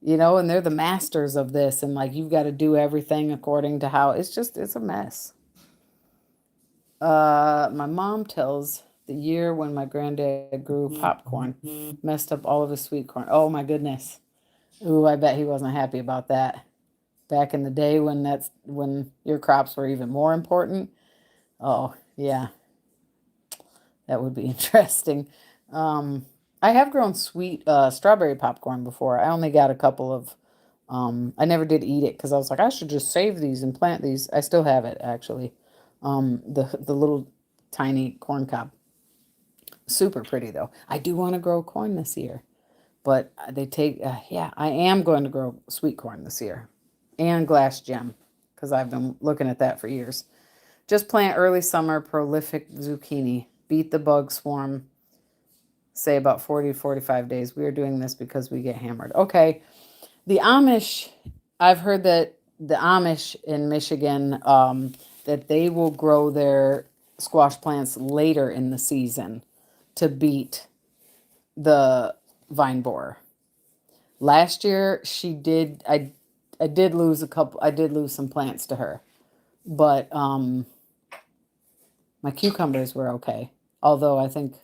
and they're the masters of this. And like you've got to do everything according to how it's a mess. My mom tells the year when my granddad grew popcorn, messed up all of his sweet corn. Oh my goodness. Ooh, I bet he wasn't happy about that. Back in the day when your crops were even more important. Oh, yeah, that would be interesting. I have grown sweet strawberry popcorn before. I only got a couple of I never did eat it because I was like, I should just save these and plant these. I still have it actually. The little tiny corn cob. Super pretty though. I do want to grow corn this year. But yeah, I am going to grow sweet corn this year and glass gem because I've been looking at that for years. Just plant early summer prolific zucchini. Beat the bug swarm. Say about 40 to 45 days. We are doing this because we get hammered. Okay. The Amish, I've heard that the Amish in Michigan, that they will grow their squash plants later in the season to beat the vine borer. Last year I did lose some plants to her. But my cucumbers were okay. Although I think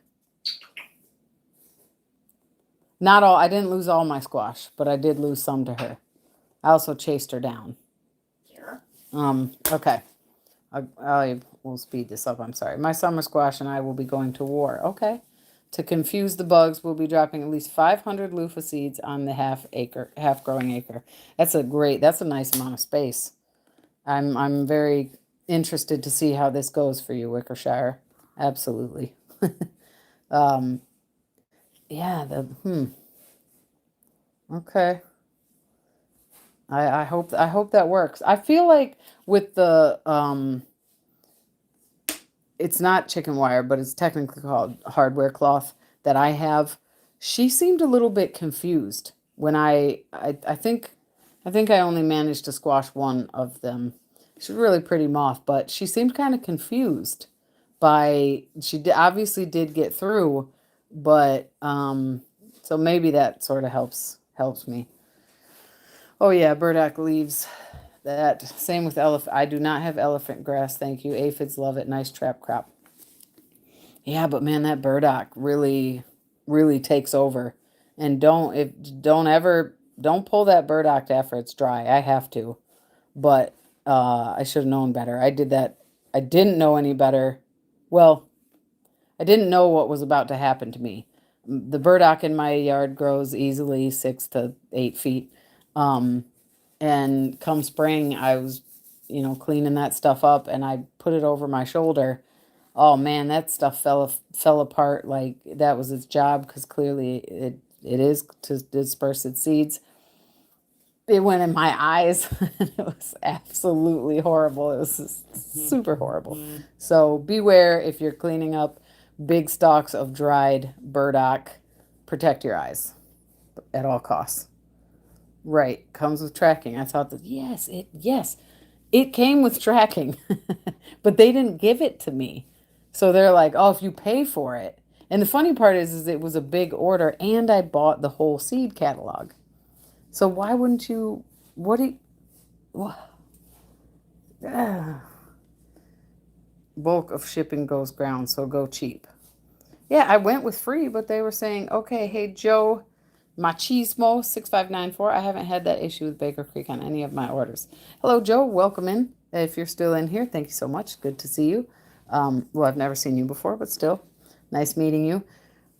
not all I didn't lose all my squash, but I did lose some to her. I also chased her down. Okay. I will speed this up. I'm sorry. My summer squash and I will be going to war. Okay. To confuse the bugs, we'll be dropping at least 500 loofah seeds on the half growing acre. That's a nice amount of space. I'm very interested to see how this goes for you, Wickershire. Absolutely. um, yeah, okay. I hope that works. I feel like with the it's not chicken wire, but it's technically called hardware cloth that I have. She seemed a little bit confused when I think I only managed to squash one of them. She's a really pretty moth, but she seemed kind of confused obviously did get through, but so maybe that sort of helps me. Oh yeah, burdock leaves. That same with elephant. I do not have elephant grass. Thank you. Aphids love it. Nice trap crop. Yeah, but man, that burdock really, really takes over. And don't pull that burdock after it's dry. I have to, but I should have known better. I did that. I didn't know any better. Well, I didn't know what was about to happen to me. The burdock in my yard grows easily 6 to 8 feet. Um, and come spring, I was, cleaning that stuff up and I put it over my shoulder. Oh man, that stuff fell apart like that was its job because clearly it is to disperse its seeds. It went in my eyes. It was absolutely horrible. It was super horrible. So beware if you're cleaning up big stalks of dried burdock. Protect your eyes at all costs. Right, comes with tracking. I thought that yes, it came with tracking, but they didn't give it to me. So they're like, "Oh, if you pay for it." And the funny part is it was a big order, and I bought the whole seed catalog. So why wouldn't you? What do you? What, bulk of shipping goes ground, so go cheap. Yeah, I went with free, but they were saying, okay, hey, Joe Machismo 6594. I haven't had that issue with Baker Creek on any of my orders. Hello, Joe. Welcome in. If you're still in here, thank you so much. Good to see you. Well, I've never seen you before, but still, nice meeting you.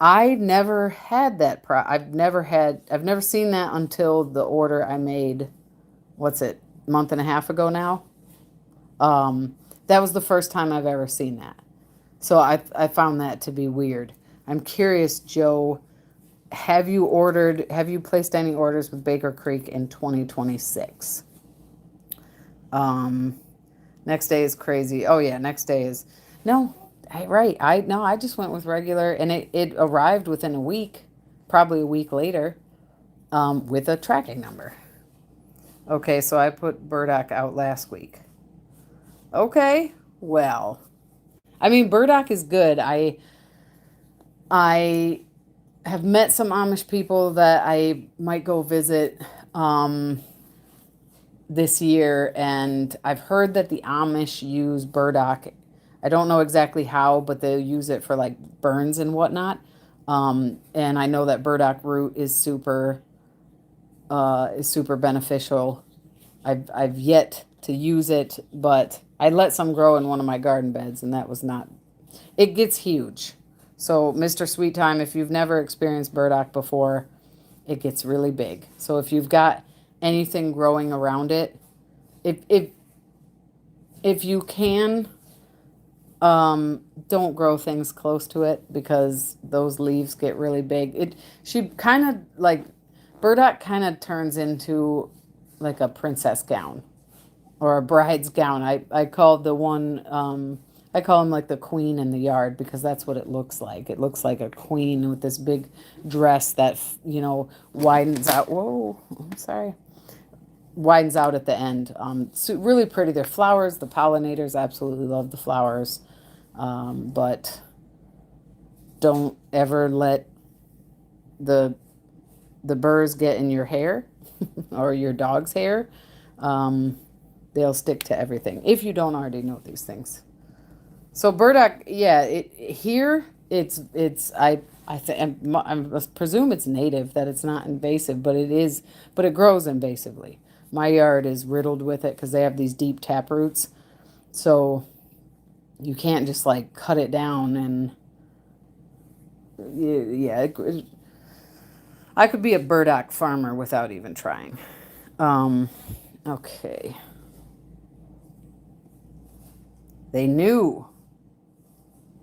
I never had that. I've never seen that until the order I made, what's it, month and a half ago now. Um, that was the first time I've ever seen that. So I found that to be weird. I'm curious, Joe, have you placed any orders with Baker Creek in 2026? Um, Next day is crazy. Oh yeah, next day is no, right. I no, I just went with regular and it arrived within a week, probably a week later, with a tracking number. Okay, so I put burdock out last week. Okay, well, I mean burdock is good. I have met some Amish people that I might go visit this year, and I've heard that the Amish use burdock. I don't know exactly how, but they use it for like burns and whatnot. And I know that burdock root is super beneficial. I've yet to use it, but I let some grow in one of my garden beds, and that was not. It gets huge. So, Mr. Sweet Time, if you've never experienced burdock before, it gets really big. So if you've got anything growing around it, if if if you can, don't grow things close to it because those leaves get really big. It she kind of like burdock kind of turns into like a princess gown or a bride's gown. I call the one I call him like the queen in the yard because that's what it looks like. It looks like a queen with this big dress that widens out. Whoa, I'm sorry, widens out at the end. So really pretty. They're flowers. The pollinators absolutely love the flowers, but don't ever let the the burrs get in your hair or your dog's hair. Um, they'll stick to everything if you don't already know these things. So burdock, yeah, it here it's I think I presume it's native that it's not invasive, but it is, but it grows invasively. My yard is riddled with it because they have these deep tap roots, so you can't just like cut it down and yeah, I could be a burdock farmer without even trying. Um, okay, they knew.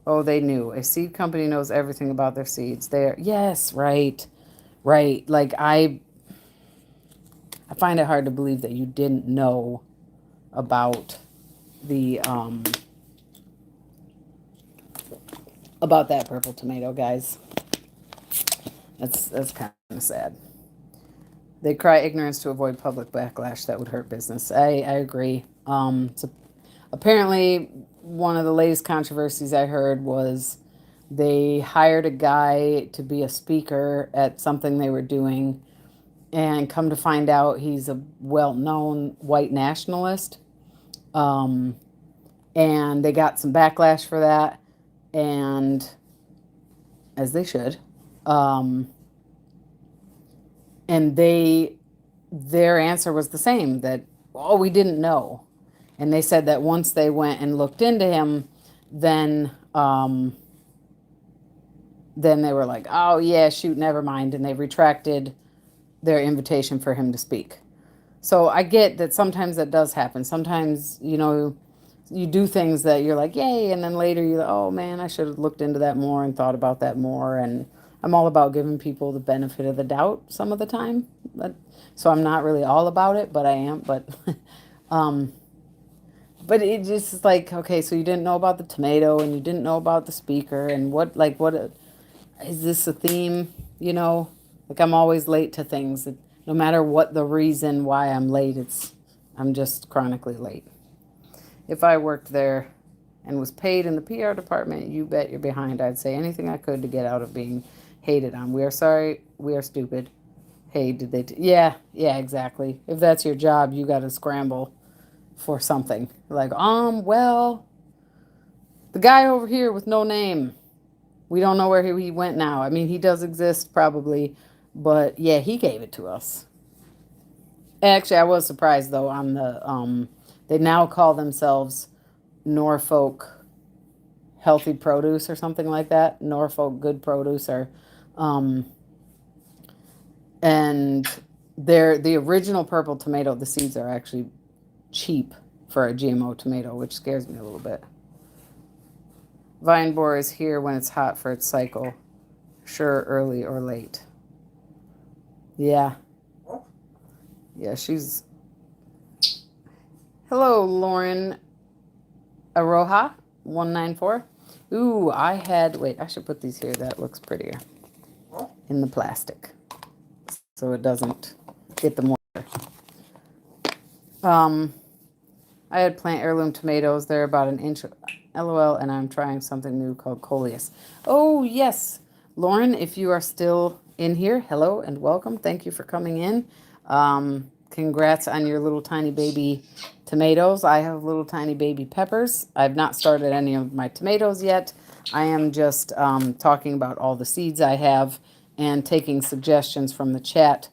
Oh, they knew. A seed company knows everything about their seeds. They're yes, right, right. Like I find it hard to believe that you didn't know about the about that purple tomato, guys. That's kind of sad. They cry ignorance to avoid public backlash that would hurt business. I agree. So apparently, one of the latest controversies I heard was they hired a guy to be a speaker at something they were doing, and come to find out he's a well-known white nationalist. Um, and they got some backlash for that, and as they should. Um, and their answer was the same that oh we didn't know, and they said that once they went and looked into him, then then they were like oh yeah shoot never mind, and they retracted their invitation for him to speak. So I get that sometimes that does happen. Sometimes, you do things that you're like, yay, and then later you're like, oh man, I should have looked into that more and thought about that more. And I'm all about giving people the benefit of the doubt some of the time. But so I'm not really all about it, but I am. Um, but it just is like, okay, so you didn't know about the tomato and you didn't know about the speaker and what is this a theme? Like I'm always late to things. No matter what the reason why I'm late, I'm just chronically late. If I worked there and was paid in the PR department, you bet you're behind. I'd say anything I could to get out of being hated on. We are sorry. We are stupid. Hey, did they? Yeah, yeah, exactly. If that's your job, you got to scramble for something. Like, well, the guy over here with no name. We don't know where he went now. I mean, he does exist probably, but yeah, he gave it to us. Actually, I was surprised though on the they now call themselves Norfolk. Healthy Produce or something like that. Norfolk Good Produce or and they're the original purple tomato. The seeds are actually cheap for a GMO tomato, which scares me a little bit. Vine borer is here when it's hot for its cycle. Sure, early or late. Yeah. Yeah, she's... Hello, Lauren Aroha, 194. Ooh, I had... Wait, I should put these here. That looks prettier. In the plastic. So it doesn't get the moisture. I had plant heirloom tomatoes. They're about an inch LOL, and I'm trying something new called Coleus. Oh, yes. Lauren, if you are still in here, hello and welcome. Thank you for coming in. Congrats on your little tiny baby tomatoes. I have little tiny baby peppers. I've not started any of my tomatoes yet. I am just talking about all the seeds I have and taking suggestions from the chat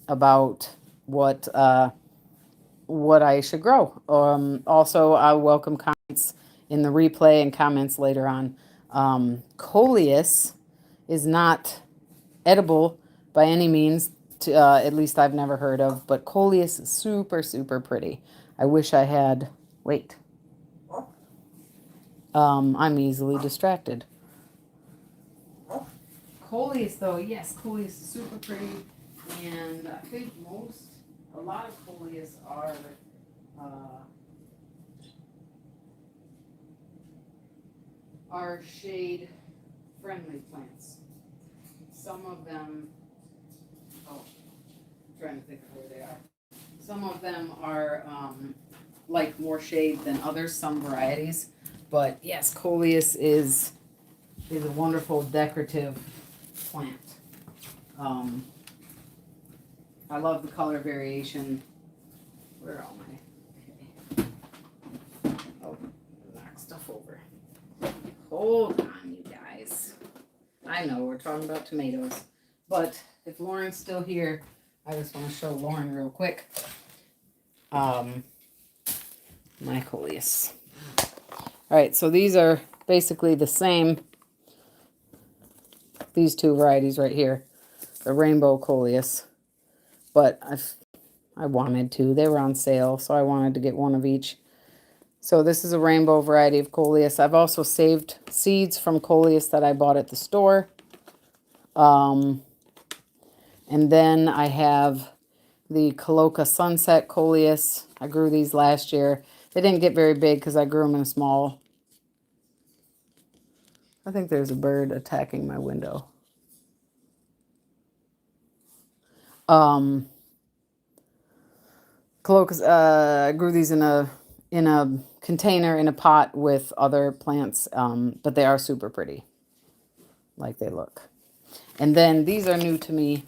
about what I should grow. Also, I welcome comments in the replay and comments later on. Coleus is not edible by any means, at least I've never heard of, but Coleus is super, super pretty. I wish I had, wait. I'm easily distracted. Coleus, though, yes, Coleus is super pretty, and I think a lot of Coleus are shade friendly plants. Some of them, I'm trying to think of where they are. Some of them are like more shade than others, some varieties. But yes, Coleus is a wonderful decorative plant. I love the color variation. Where are all my... Okay. Oh, knock stuff over. Hold on, you guys. I know we're talking about tomatoes, but if Lauren's still here, I just want to show Lauren real quick. My Coleus. All right, so these are basically the same. These two varieties right here, the rainbow Coleus, but I wanted to. They were on sale, so I wanted to get one of each. So this is a rainbow variety of Coleus. I've also saved seeds from Coleus that I bought at the store. And then I have the Coloca Sunset Coleus. I grew these last year. They didn't get very big because I grew them in a small... I think there's a bird attacking my window. Colocas, I grew these in a container, in a pot with other plants, but they are super pretty, like they look. And then these are new to me.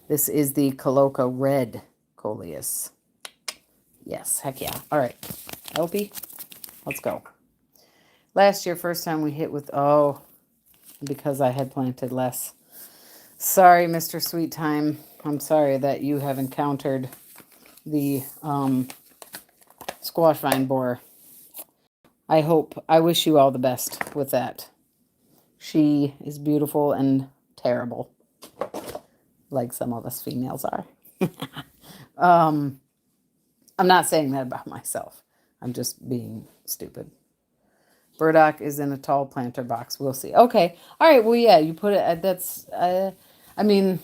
This is the Coloca Red Coleus. Yes, heck yeah. All right, LP, let's go. Last year, first time we hit with, because I had planted less. Sorry, Mr. Sweet Time. I'm sorry that you have encountered the squash vine borer. I wish you all the best with that. She is beautiful and terrible, like some of us females are. I'm not saying that about myself. I'm just being stupid. Burdock is in a tall planter box. We'll see. Okay. All right. Well, yeah, you put it, that's, I mean,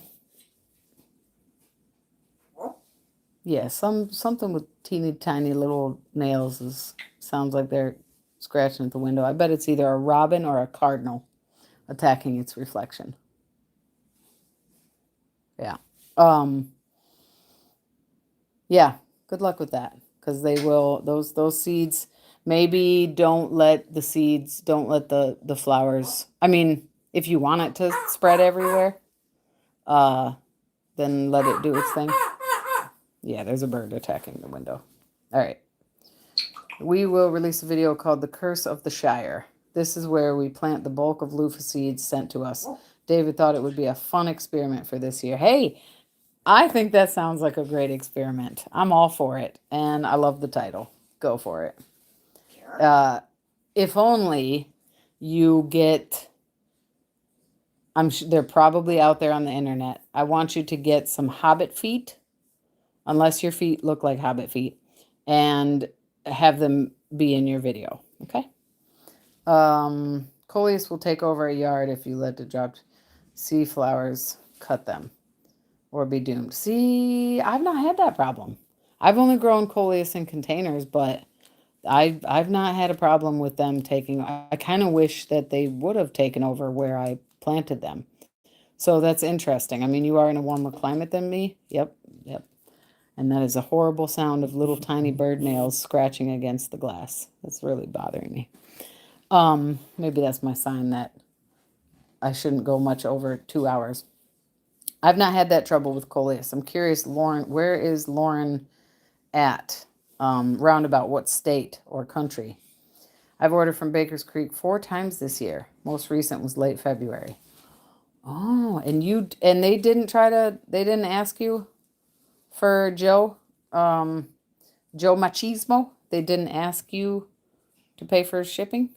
yeah, something with teeny tiny little nails sounds like they're scratching at the window. I bet it's either a robin or a cardinal attacking its reflection. Yeah. Yeah, good luck with that, because they will, those seeds, maybe don't let the flowers, I mean, if you want it to spread everywhere, then let it do its thing. Yeah, there's a bird attacking the window. All right. We will release a video called The Curse of the Shire. This is where we plant the bulk of loofah seeds sent to us. David thought it would be a fun experiment for this year. Hey, I think that sounds like a great experiment. I'm all for it. And I love the title. Go for it. If only you get, they're probably out there on the internet. I want you to get some hobbit feet, unless your feet look like hobbit feet, and have them be in your video. Okay. Coleus will take over a yard if you let the dropped sea flowers cut them or be doomed. See, I've not had that problem. I've only grown Coleus in containers, but I've not had a problem with them taking. I kind of wish that they would have taken over where I planted them. So that's interesting. I mean, you are in a warmer climate than me. Yep, yep. And that is a horrible sound of little tiny bird nails scratching against the glass. That's really bothering me. Maybe that's my sign that I shouldn't go much over 2 hours. I've not had that trouble with Coleus. I'm curious, Lauren, where is Lauren at? Roundabout what state or country? I've ordered from Baker's Creek 4 times this year. Most recent was late February. Oh, and they didn't ask you for Joe Machismo? They didn't ask you to pay for shipping?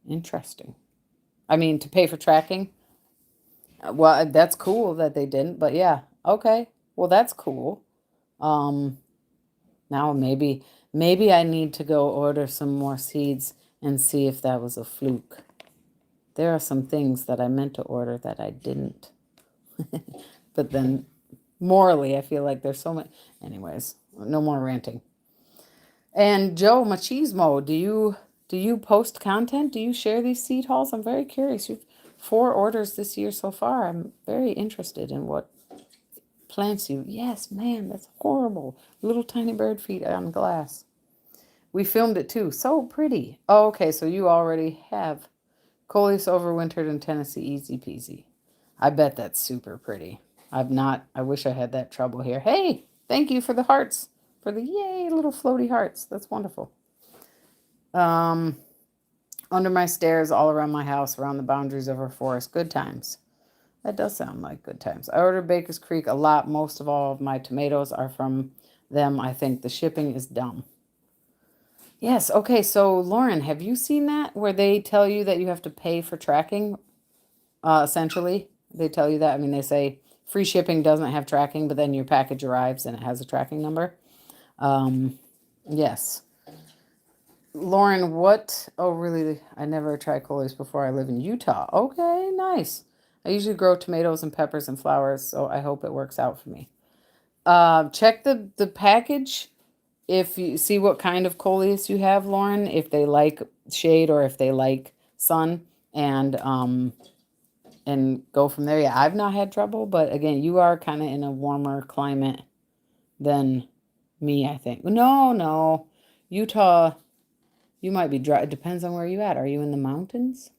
Interesting. I mean, to pay for tracking? Well, that's cool that they didn't, but yeah. Okay. Well, that's cool. Now maybe I need to go order some more seeds and see if that was a fluke. There are some things that I meant to order that I didn't. But then morally, I feel like there's so much. Anyways, no more ranting. And Joe Machismo, do you post content? Do you share these seed hauls? I'm very curious. You've 4 orders this year so far. I'm very interested in what plants you. Yes, man, that's horrible. Little tiny bird feet on glass. We filmed it too. So pretty. Oh, okay, so you already have. Coleus overwintered in Tennessee, easy peasy. I bet that's super pretty. I wish I had that trouble here. Hey, thank you for the hearts. For the yay little floaty hearts. That's wonderful. Under my stairs, all around my house, around the boundaries of our forest. Good times. That does sound like good times. I ordered Baker's Creek a lot. Most of all of my tomatoes are from them. I think the shipping is dumb. Yes. Okay. So Lauren, have you seen that where they tell you that you have to pay for tracking? Essentially, they tell you that. I mean, they say free shipping doesn't have tracking, but then your package arrives and it has a tracking number. Yes. Lauren, what? Oh, really? I never tried Coleus before. I live in Utah. Okay, nice. I usually grow tomatoes and peppers and flowers, so I hope it works out for me. Check the package if you see what kind of Coleus you have, Lauren, if they like shade or if they like sun, and go from there. Yeah, I've not had trouble, but again, you are kind of in a warmer climate than me, I think. No. Utah, you might be dry. It depends on where you at. Are you in the mountains?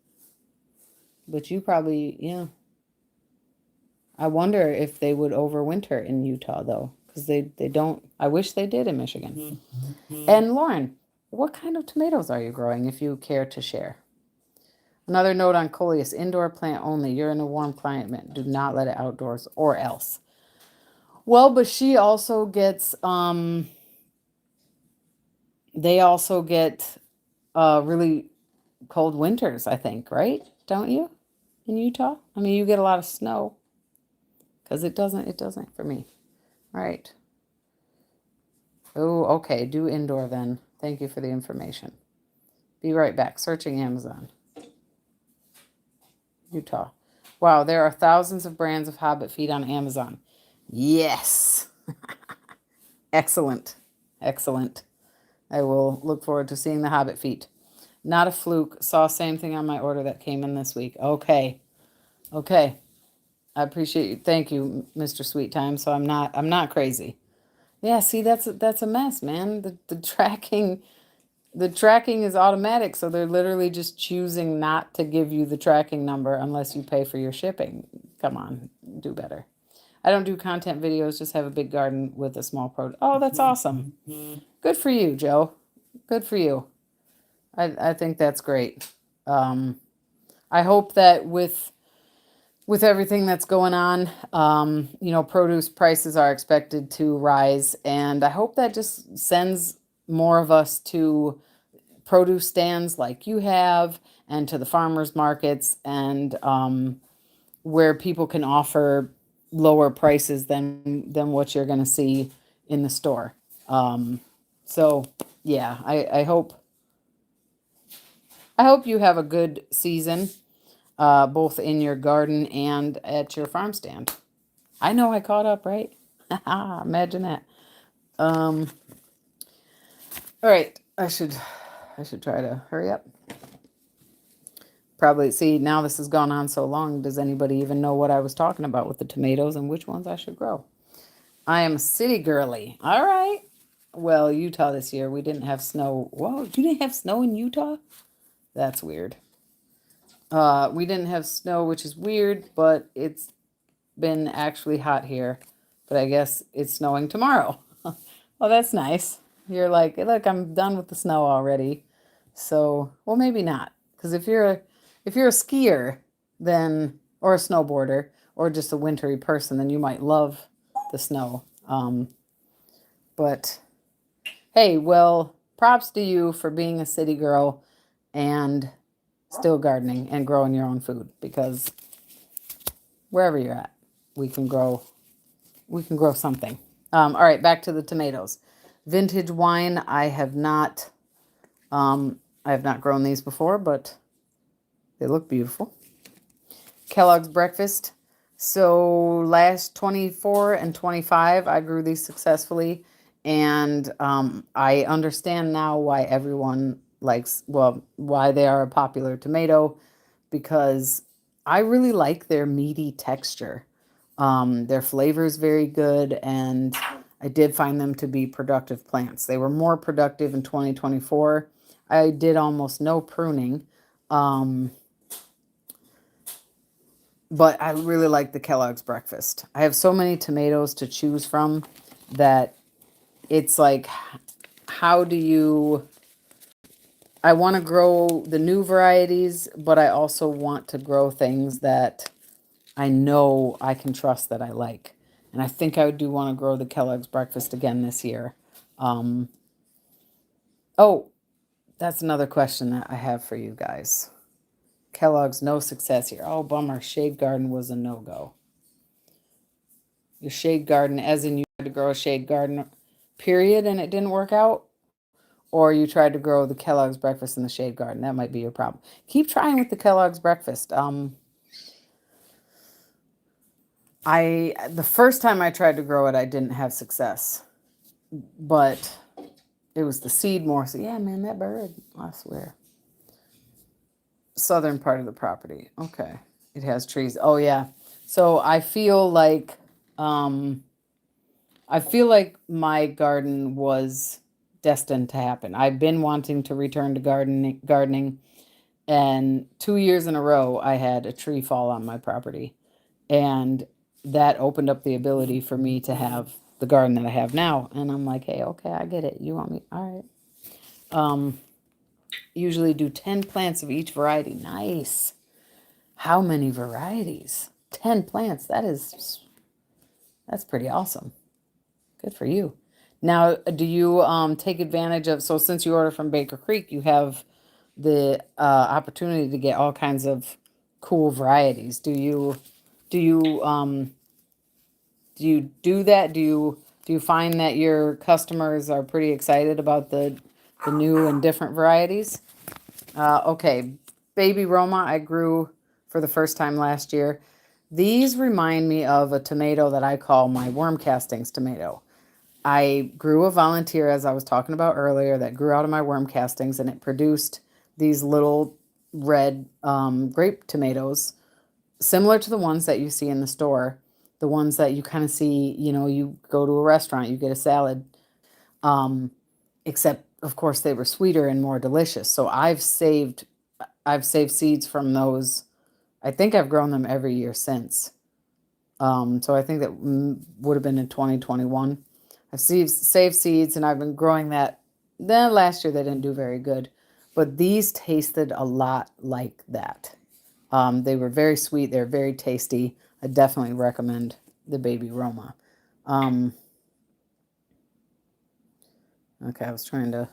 But you probably, yeah. I wonder if they would overwinter in Utah, though, because they don't. I wish they did in Michigan. And Lauren, what kind of tomatoes are you growing, if you care to share? Another note on Coleus, indoor plant only. You're in a warm climate. Do not let it outdoors or else. Well, but she also gets, they also get really cold winters, I think, right? Don't you? In Utah? I mean, you get a lot of snow. Because it doesn't for me. All right. Oh, okay. Do indoor then. Thank you for the information. Be right back. Searching Amazon. Utah. Wow, there are thousands of brands of Hobbit feet on Amazon. Yes. Excellent. Excellent. I will look forward to seeing the Hobbit feet. Not a fluke. Saw same thing on my order that came in this week. Okay. Okay. I appreciate you. Thank you, Mr. Sweet Time. So I'm not crazy. Yeah, see, that's a mess, man. The tracking is automatic, so they're literally just choosing not to give you the tracking number unless you pay for your shipping. Come on, do better. I don't do content videos, just have a big garden with a small product. Oh, that's awesome. Good for you, Joe. Good for you. I think that's great. I hope that with everything that's going on, produce prices are expected to rise, and I hope that just sends more of us to produce stands like you have, and to the farmers markets, and where people can offer lower prices than what you're going to see in the store. So yeah, I hope you have a good season, both in your garden and at your farm stand. I know I caught up, right? Imagine that. All right, I should try to hurry up. Probably, see, now this has gone on so long, does anybody even know what I was talking about with the tomatoes and which ones I should grow? I am a city girly. All right. Well, Utah this year, we didn't have snow. Whoa, you didn't have snow in Utah? That's weird. We didn't have snow, which is weird, but it's been actually hot here. But I guess it's snowing tomorrow. Oh, that's nice. You're like, look, I'm done with the snow already. So, well, maybe not, because if you're a skier, then or a snowboarder or just a wintry person, then you might love the snow. But hey, well, props to you for being a city girl and still gardening and growing your own food, because wherever you're at, we can grow something. All right, back to the tomatoes. Vintage wine, I have not grown these before, but they look beautiful. Kellogg's Breakfast. So last 24 and 25, I grew these successfully. And I understand now why everyone likes, well, why they are a popular tomato, because I really like their meaty texture. Their flavor is very good, and I did find them to be productive plants. They were more productive in 2024. I did almost no pruning, but I really like the Kellogg's Breakfast. I have so many tomatoes to choose from that it's like, how do you... I want to grow the new varieties, but I also want to grow things that I know I can trust that I like. And I think I do want to grow the Kellogg's Breakfast again this year. Oh, that's another question that I have for you guys. Kellogg's, no success here. Oh, bummer. Shade garden was a no-go. Your shade garden, as in you tried to grow a shade garden, period, and it didn't work out? Or you tried to grow the Kellogg's Breakfast in the shade garden. That might be your problem. Keep trying with the Kellogg's Breakfast. The first time I tried to grow it, I didn't have success. But it was the seed more. So yeah, man, that bird, I swear. Southern part of the property. Okay. It has trees. Oh yeah. So I feel like my garden was destined to happen. I've been wanting to return to gardening, and 2 years in a row I had a tree fall on my property, and that opened up the ability for me to have the garden that I have now. And I'm like, hey, okay, I get it. You want me? All right. Usually do 10 plants of each variety. Nice. How many varieties? 10 plants. That's pretty awesome. Good for you. Now, do you take advantage of, so since you order from Baker Creek, you have the opportunity to get all kinds of cool varieties. Do you do that? Do you find that your customers are pretty excited about the new and different varieties? Okay, Baby Roma I grew for the first time last year. These remind me of a tomato that I call my worm castings tomato. I grew a volunteer, as I was talking about earlier, that grew out of my worm castings, and it produced these little red grape tomatoes, similar to the ones that you see in the store, the ones that you kind of see, you go to a restaurant, you get a salad, except, of course, they were sweeter and more delicious. So I've saved seeds from those. I think I've grown them every year since. So I think that would have been in 2021. I've saved seeds, and I've been growing that. Then last year they didn't do very good, but these tasted a lot like that. They were very sweet. They're very tasty. I definitely recommend the Baby Roma. Okay, I was trying to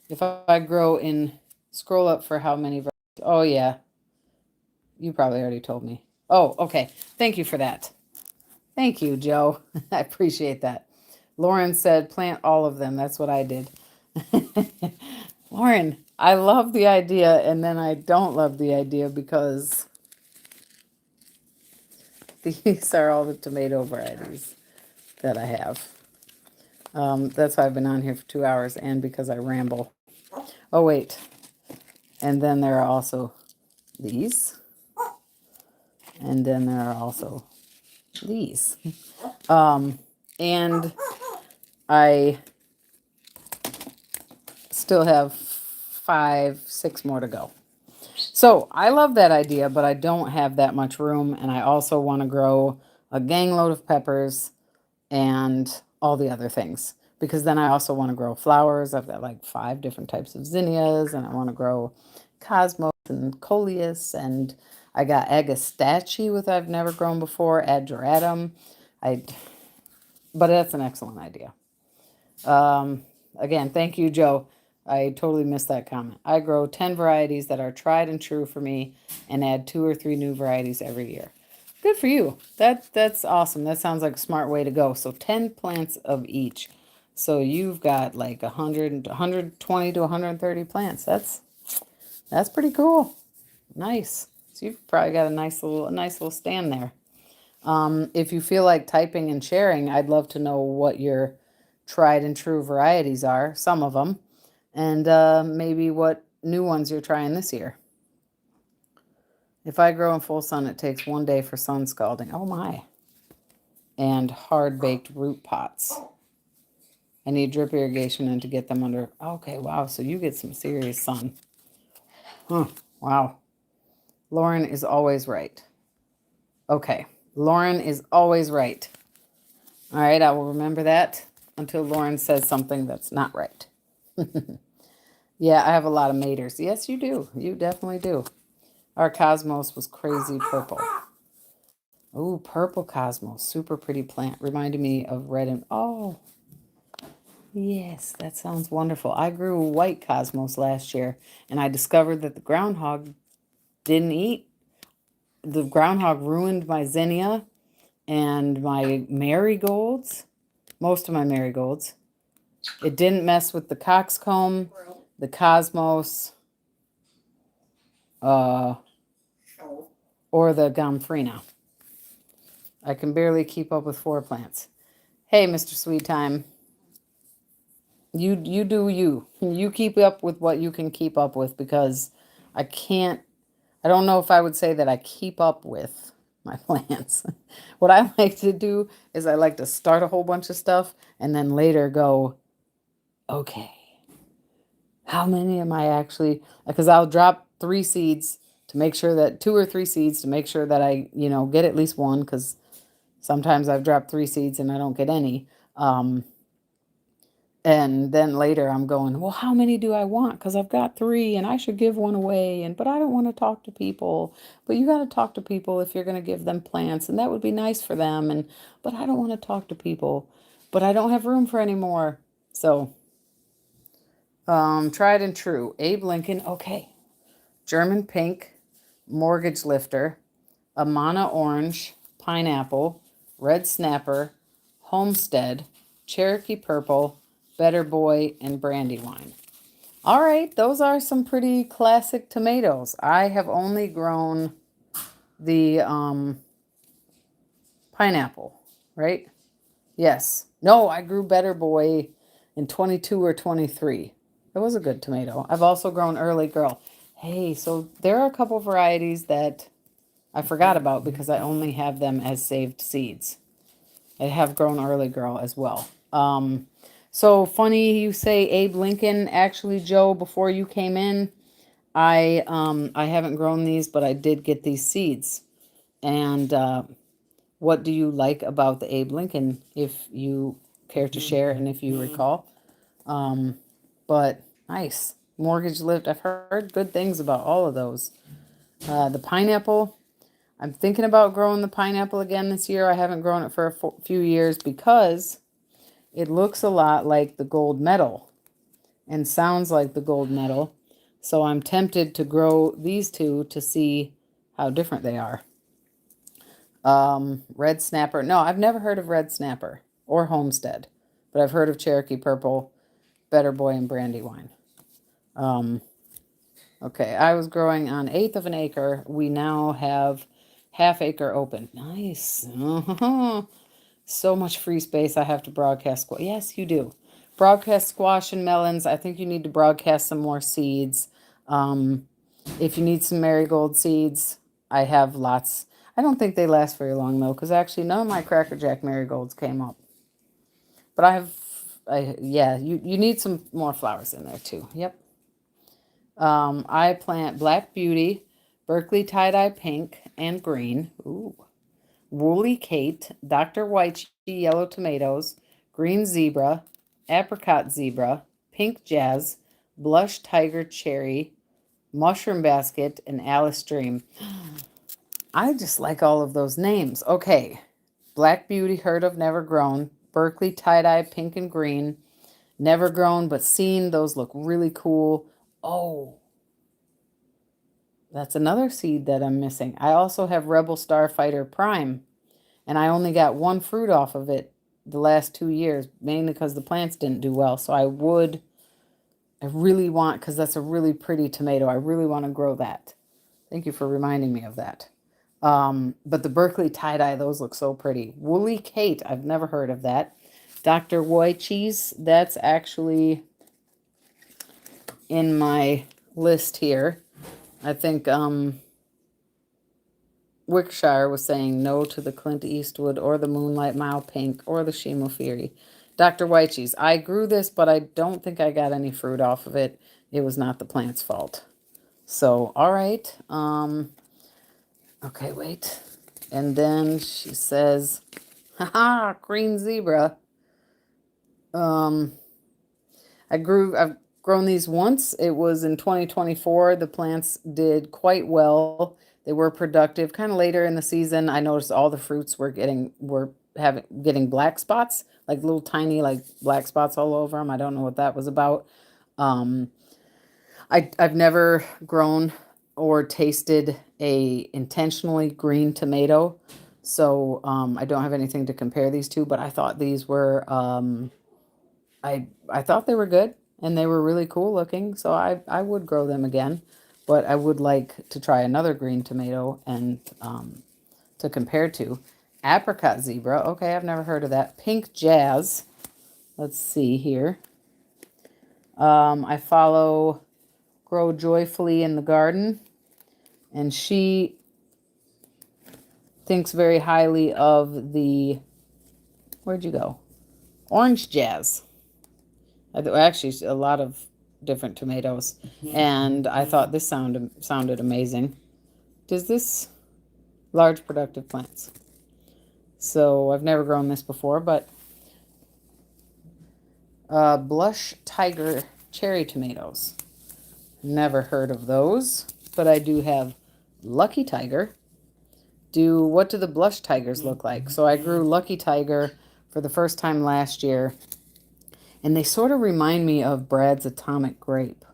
If I grow in, scroll up for how many. Oh, yeah. You probably already told me. Oh, okay. Thank you for that. Thank you, Joe. I appreciate that. Lauren said plant all of them. That's what I did. Lauren, I love the idea, and then I don't love the idea because these are all the tomato varieties that I have. That's why I've been on here for 2 hours, and because I ramble. Oh, wait. And then there are also these. And then there are also these. And I still have 5, 6 more to go. So I love that idea, but I don't have that much room. And I also want to grow a gang load of peppers and all the other things. Because then I also want to grow flowers. I've got like 5 different types of zinnias, and I want to grow cosmos and coleus, and I got agastache, which I've never grown before, adratum. But that's an excellent idea. Again, thank you, Joe. I totally missed that comment. I grow 10 varieties that are tried and true for me and add 2 or 3 new varieties every year. Good for you. That's awesome. That sounds like a smart way to go. So 10 plants of each. So you've got like 100, 120 to 130 plants. That's pretty cool. Nice. So you've probably got a nice little stand there. If you feel like typing and sharing, I'd love to know what your tried and true varieties are, some of them, and maybe what new ones you're trying this year. If I grow in full sun, it takes 1 day for sun scalding. Oh my. And hard baked root pots. I need drip irrigation and to get them under. Okay, wow. So you get some serious sun. Huh, wow. Lauren is always right. Okay. Lauren is always right. All right, I will remember that until Lauren says something that's not right. Yeah, I have a lot of maters. Yes, you do. You definitely do. Our cosmos was crazy purple. Oh, purple cosmos. Super pretty plant. Reminded me of red and... Oh, yes, that sounds wonderful. I grew white cosmos last year, and I discovered that the groundhog didn't eat. The groundhog ruined my zinnia and my marigolds. Most of my marigolds. It didn't mess with the coxcomb, the cosmos, or the gomphrena. I can barely keep up with 4 plants. Hey, Mr. Sweet Time. You do you. You keep up with what you can keep up with, because I can't. I don't know if I would say that I keep up with my plants. What I like to do is I like to start a whole bunch of stuff and then later go, okay, how many am I actually? Because I'll drop 3 seeds to make sure that 2 or 3 seeds to make sure that I, get at least one, because sometimes I've dropped 3 seeds and I don't get any. And then later I'm going, well, how many do I want? Because I've got 3 and I should give one away. But I don't want to talk to people. But you got to talk to people if you're going to give them plants. And that would be nice for them. But I don't want to talk to people. But I don't have room for any more. So, tried and true. Abe Lincoln. Okay. German pink, mortgage lifter, Amana orange, pineapple, red snapper, homestead, Cherokee purple, better boy, and brandywine. All right, those are some pretty classic tomatoes. I have only grown the pineapple, right? Yes. No, I grew better boy in 22 or 23. It was a good tomato. I've also grown early girl. Hey, so there are a couple varieties that I forgot about because I only have them as saved seeds. I have grown early girl as well. So funny you say Abe Lincoln. Actually, Joe, before you came in, I haven't grown these, but I did get these seeds. And what do you like about the Abe Lincoln, if you care to share and if you recall? But nice. Mortgage lift. I've heard good things about all of those. The pineapple. I'm thinking about growing the pineapple again this year. I haven't grown it for a few years because it looks a lot like the gold medal. and sounds like the gold medal. So I'm tempted to grow these two to see how different they are. Red Snapper. No, I've never heard of Red Snapper or Homestead, but I've heard of Cherokee Purple, Better Boy, and Brandywine. Okay, I was growing on 1/8 of an acre. We now have half acre open. Nice. So much free space I have to broadcast squash. Yes, you do. Broadcast squash and melons. I think you need to broadcast some more seeds. If you need some marigold seeds, I have lots. I don't think they last very long though, because actually none of my Cracker Jack marigolds came up. But yeah, you need some more flowers in there too. Yep. I plant Black Beauty, Berkeley Tie-Dye Pink and Green. Ooh. Woolly Kate, Dr. White Yellow Tomatoes, Green Zebra, Apricot Zebra, Pink Jazz, Blush Tiger Cherry, Mushroom Basket, and Alice Dream. I just like all of those names. Okay. Black Beauty, heard of, never grown. Berkeley Tie-Dye Pink and Green, never grown but seen. Those look really cool. Oh, that's another seed that I'm missing. I also have Rebel Starfighter Prime, and I only got one fruit off of it the last 2 years, mainly because the plants didn't do well. So I really want, because that's a really pretty tomato, I really want to grow that. Thank you for reminding me of that. But the Berkeley tie-dye, those look so pretty. Woolly Kate, I've never heard of that. Dr. White Cheese, that's actually in my list here. I think Wickshire was saying no to the Clint Eastwood or the Moonlight Mile Pink or the Shimo Fury. Dr. White Cheese, I grew this, but I don't think I got any fruit off of it. It was not the plant's fault. So, all right. Okay, wait. And then she says, haha, green zebra. I've grown these once. It was in 2024. The plants did quite well. They were productive. Kind of later in the season, I noticed all the fruits were getting black spots, like little tiny like black spots all over them. I don't know what that was about. I've never grown or tasted a intentionally green tomato, so I don't have anything to compare these to. But I thought these were I thought they were good and they were really cool looking, so I would grow them again. But I would like to try another green tomato and to compare to. Apricot zebra. Okay, I've never heard of that. Pink Jazz. Let's see here. I follow Grow Joyfully in the Garden, and she thinks very highly of the, where'd you go? Orange Jazz. Actually, a lot of different tomatoes, and I thought this sounded amazing. Does this large productive plants? So I've never grown this before, but Blush Tiger cherry tomatoes. Never heard of those, but I do have Lucky Tiger. What do the Blush Tigers look like? So I grew Lucky Tiger for the first time last year, and they sort of remind me of Brad's Atomic Grape.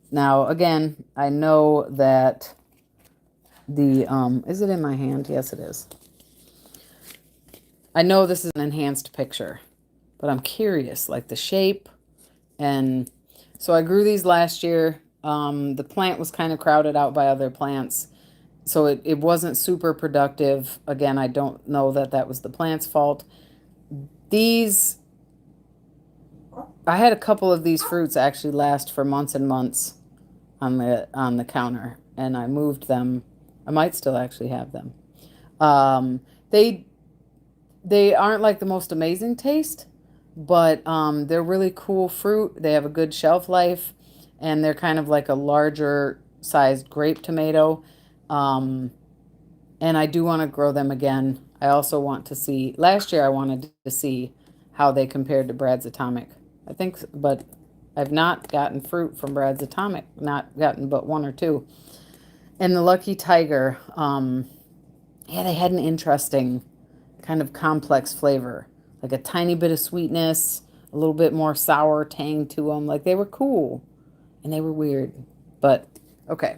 Now, again, I know that is it in my hand? Yes, it is. I know this is an enhanced picture, but I'm curious, like the shape. And so I grew these last year. The plant was kind of crowded out by other plants, so it wasn't super productive. Again, I don't know that was the plant's fault. I had a couple of these fruits actually last for months and months on the counter, and I moved them. I might still actually have them. They aren't like the most amazing taste, but they're really cool fruit. They have a good shelf life, and they're kind of like a larger sized grape tomato. And I do want to grow them again. I also want to see, last year I wanted to see how they compared to Brad's Atomic. I think, but I've not gotten fruit from Brad's Atomic, not gotten but one or two. And the Lucky Tiger, yeah, they had an interesting kind of complex flavor, like a tiny bit of sweetness, a little bit more sour tang to them. Like they were cool and they were weird. But okay.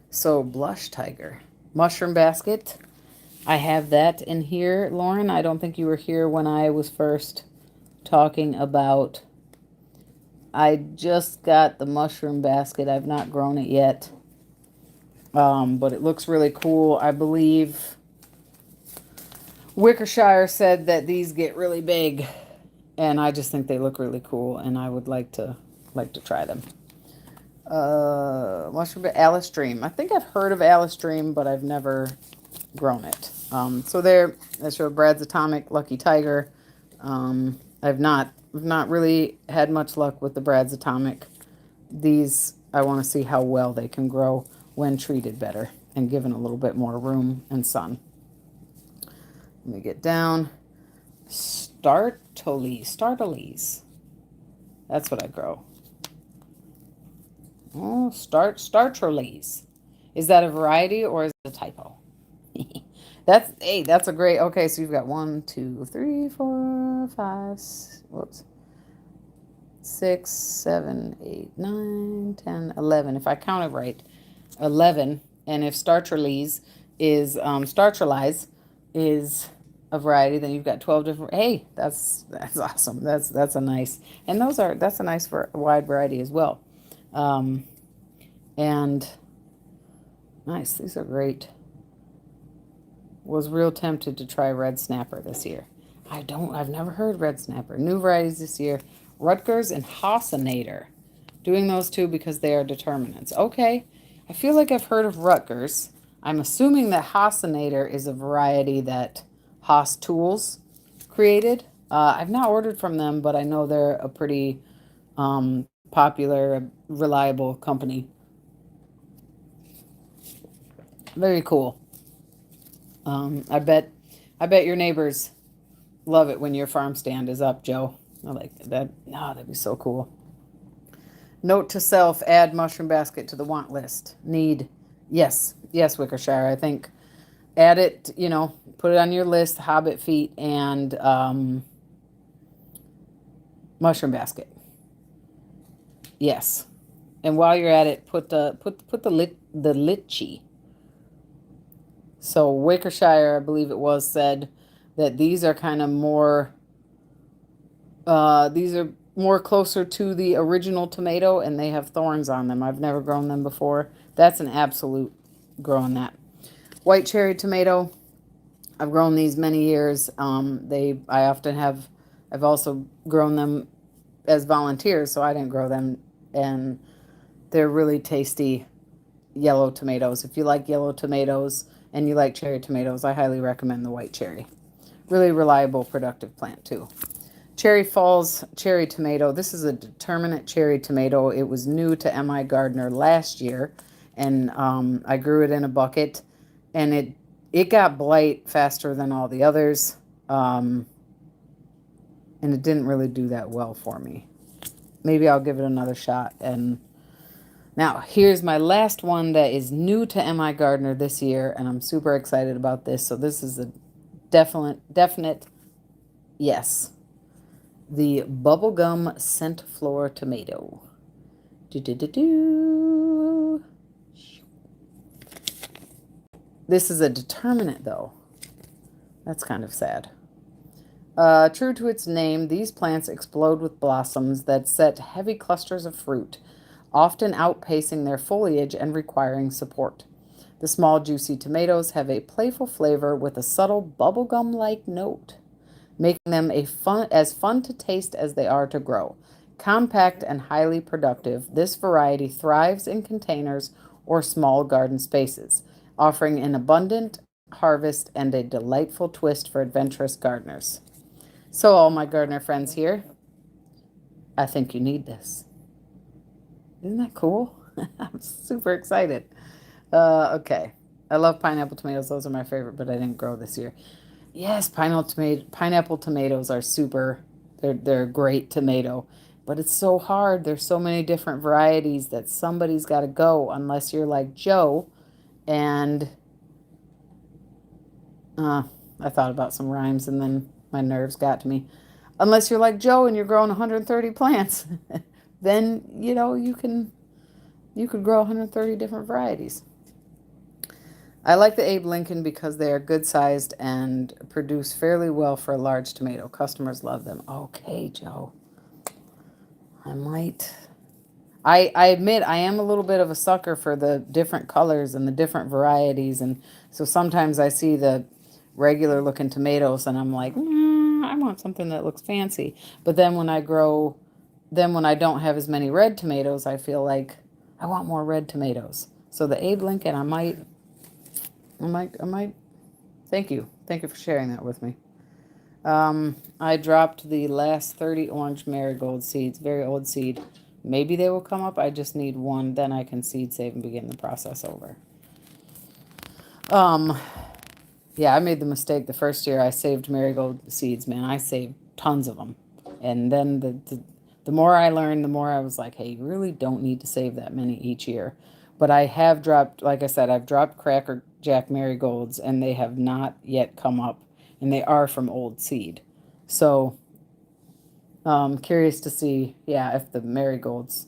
So blush tiger. Mushroom basket. I have that in here, Lauren. I don't think you were here when I was first talking about. I just got the mushroom basket. I've not grown it yet. But it looks really cool. I believe Wickershire said that these get really big, and I just think they look really cool, and I would like to try them. Mushroom Alice Dream. I think I've heard of Alice Dream, but I've never grown it. So there, I showed Brad's Atomic, Lucky Tiger. I've not really had much luck with the Brad's Atomic. These, I want to see how well they can grow when treated better and given a little bit more room and sun. Let me get down. Startles. That's what I grow. Oh, Startles. Is that a variety or is it a typo? That's a great. Okay, so you've got 1, 2, 3, 4, 5. Whoops. 6, 7, 8, 9, 10, 11. If I counted right, 11. And if Startles is a variety, then you've got 12 different. Hey, that's awesome. That's a nice. And that's a nice wide variety as well. And nice. These are great. Was real tempted to try red snapper this year. I've never heard red snapper. New varieties this year. Rutgers and Hasenator. Doing those two because they are determinants. Okay. I feel like I've heard of Rutgers. I'm assuming that Hasenator is a variety that Haas Tools created. I've not ordered from them, but I know they're a pretty popular, reliable company. Very cool. I bet your neighbors love it when your farm stand is up, Joe. I like that. No, that'd be so cool. Note to self, add mushroom basket to the want list. Need. Yes, Wickershire. I think add it, put it on your list, Hobbit feet and mushroom basket. Yes. And while you're at it, put the litchi. So Wickershire, I believe it was, said that these are kind of more, these are more closer to the original tomato, and they have thorns on them. I've never grown them before. That's an absolute growing that. White cherry tomato. I've grown these many years. I've also grown them as volunteers, so I didn't grow them, and they're really tasty yellow tomatoes. If you like yellow tomatoes and you like cherry tomatoes, I highly recommend the white cherry. Really reliable, productive plant too. Cherry Falls cherry tomato. This is a determinate cherry tomato. It was new to M.I. Gardner last year, and I grew it in a bucket, and it got blight faster than all the others, and it didn't really do that well for me. Maybe I'll give it another shot. And now here's my last one that is new to M.I. Gardner this year, and I'm super excited about this. So this is a definite yes. The bubblegum scent floor tomato. This is a determinant, though. That's kind of sad. True to its name, these plants explode with blossoms that set heavy clusters of fruit, often outpacing their foliage and requiring support. The small, juicy tomatoes have a playful flavor with a subtle bubblegum-like note, making them as fun to taste as they are to grow. Compact and highly productive, this variety thrives in containers or small garden spaces, offering an abundant harvest and a delightful twist for adventurous gardeners. So all my gardener friends here, I think you need this. Isn't that cool? I'm super excited. Okay. I love pineapple tomatoes. Those are my favorite, but I didn't grow this year. Yes, pineapple tomatoes are super. They're a great tomato, but it's so hard. There's so many different varieties that somebody's got to go unless you're like Joe. And I thought about some rhymes and then my nerves got to me. Unless you're like Joe and you're growing 130 plants, then you could grow 130 different varieties. I like the Abe Lincoln because they are good sized and produce fairly well for a large tomato. Customers love them. Okay, Joe. I might. I admit I am a little bit of a sucker for the different colors and the different varieties. And so sometimes I see the regular looking tomatoes and I'm like, I want something that looks fancy. But then when I don't have as many red tomatoes, I feel like I want more red tomatoes. So the Abe Lincoln, I might. Thank you. Thank you for sharing that with me. I dropped the last 30 orange marigold seeds, very old seed. Maybe they will come up. I just need one. Then I can seed save and begin the process over. Yeah, I made the mistake the first year I saved marigold seeds, man. I saved tons of them. And then the more I learned, the more I was like, hey, you really don't need to save that many each year. But I have dropped, like I said, I've dropped Cracker Jack marigolds and they have not yet come up. And they are from old seed. So, curious to see, yeah, if the marigolds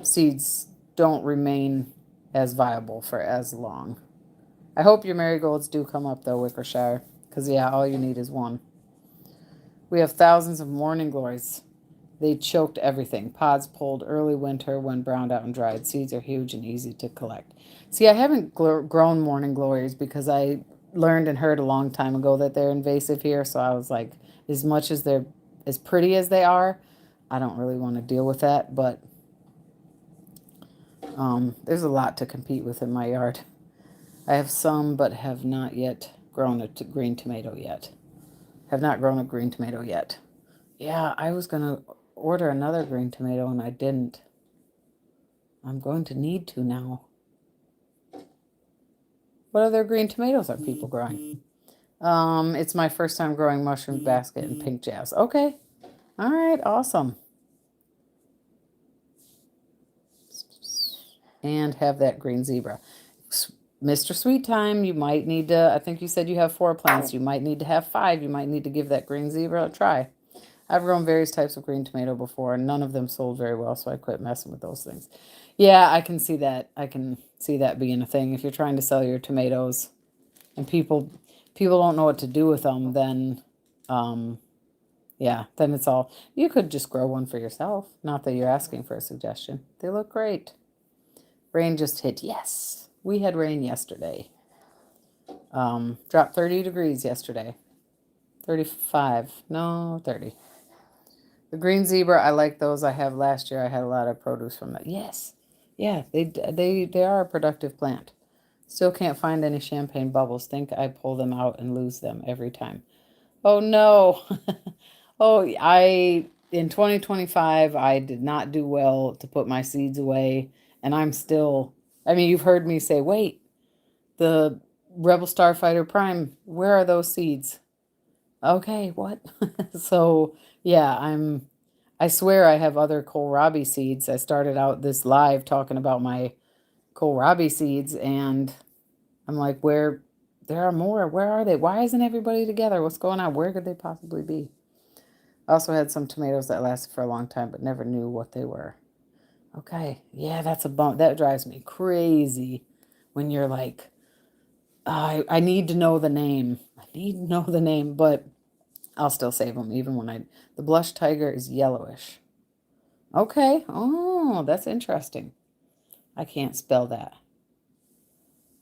seeds don't remain as viable for as long. I hope your marigolds do come up though, Wickershire, because yeah, all you need is one. We have thousands of morning glories. They choked everything. Pods pulled early winter when browned out and dried. Seeds are huge and easy to collect. See, I haven't grown morning glories because I learned and heard a long time ago that they're invasive here. So I was like, as much as they're as pretty as they are, I don't really want to deal with that. But there's a lot to compete with in my yard. I have some, but have not yet grown a green tomato yet. Have not grown a green tomato yet. Yeah, I was going to order another green tomato and I didn't. I'm going to need to now. What other green tomatoes are people growing? It's my first time growing mushroom basket and pink jazz. Okay. All right, awesome. And have that green zebra. Mr. Sweet Time, you might need to, I think you said you have 4 plants. You might need to have 5. You might need to give that green zebra a try. I've grown various types of green tomato before, and none of them sold very well, so I quit messing with those things. Yeah, I can see that. I can see that being a thing. If you're trying to sell your tomatoes and people don't know what to do with them, then yeah, then it's all. You could just grow one for yourself. Not that you're asking for a suggestion. They look great. Rain just hit. Yes, we had rain yesterday. Dropped 30 degrees yesterday. 35. No, 30. The green zebra, I like those. I have last year. I had a lot of produce from that. Yes. Yeah, they are a productive plant. Still can't find any champagne bubbles. Think I pull them out and lose them every time. Oh no. Oh, I in 2025 I did not do well to put my seeds away and I'm still I mean, you've heard me say, "Wait, the Rebel Starfighter Prime, where are those seeds?" Okay, what? So, yeah, I swear I have other kohlrabi seeds. I started out this live talking about my kohlrabi seeds and I'm like, where there are more. Where are they? Why isn't everybody together? What's going on? Where could they possibly be? I also had some tomatoes that lasted for a long time but never knew what they were. Okay. Yeah, that's a bump. That drives me crazy when you're like, I need to know the name. I need to know the name, but I'll still save them even when the blush tiger is yellowish. Okay. Oh, that's interesting. I can't spell that.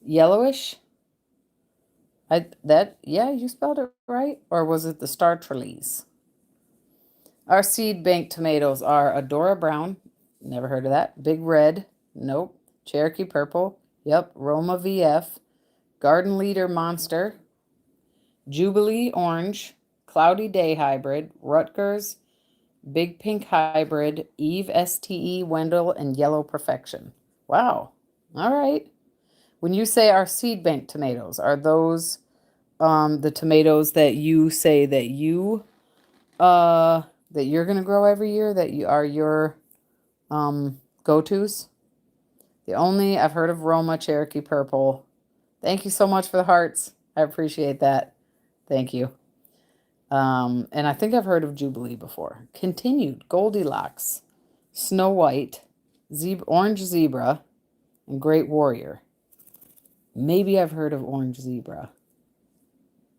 Yellowish? Yeah, you spelled it right. Or was it the star trellis? Our seed bank tomatoes are Adora Brown. Never heard of that. Big Red. Nope. Cherokee Purple. Yep. Roma VF. Garden Leader Monster. Jubilee Orange. Cloudy Day Hybrid. Rutgers. Big Pink Hybrid. Eve STE. Wendell. And Yellow Perfection. Wow. All right. When you say our seed bank tomatoes, are those the tomatoes that you say that you're gonna grow every year, that you are your go-tos? The only I've heard of Roma Cherokee Purple. Thank you so much for the hearts. I appreciate that. Thank you. And I think I've heard of Jubilee before. Continued, Goldilocks, Snow White, Orange Zebra, and Great Warrior. Maybe I've heard of Orange Zebra.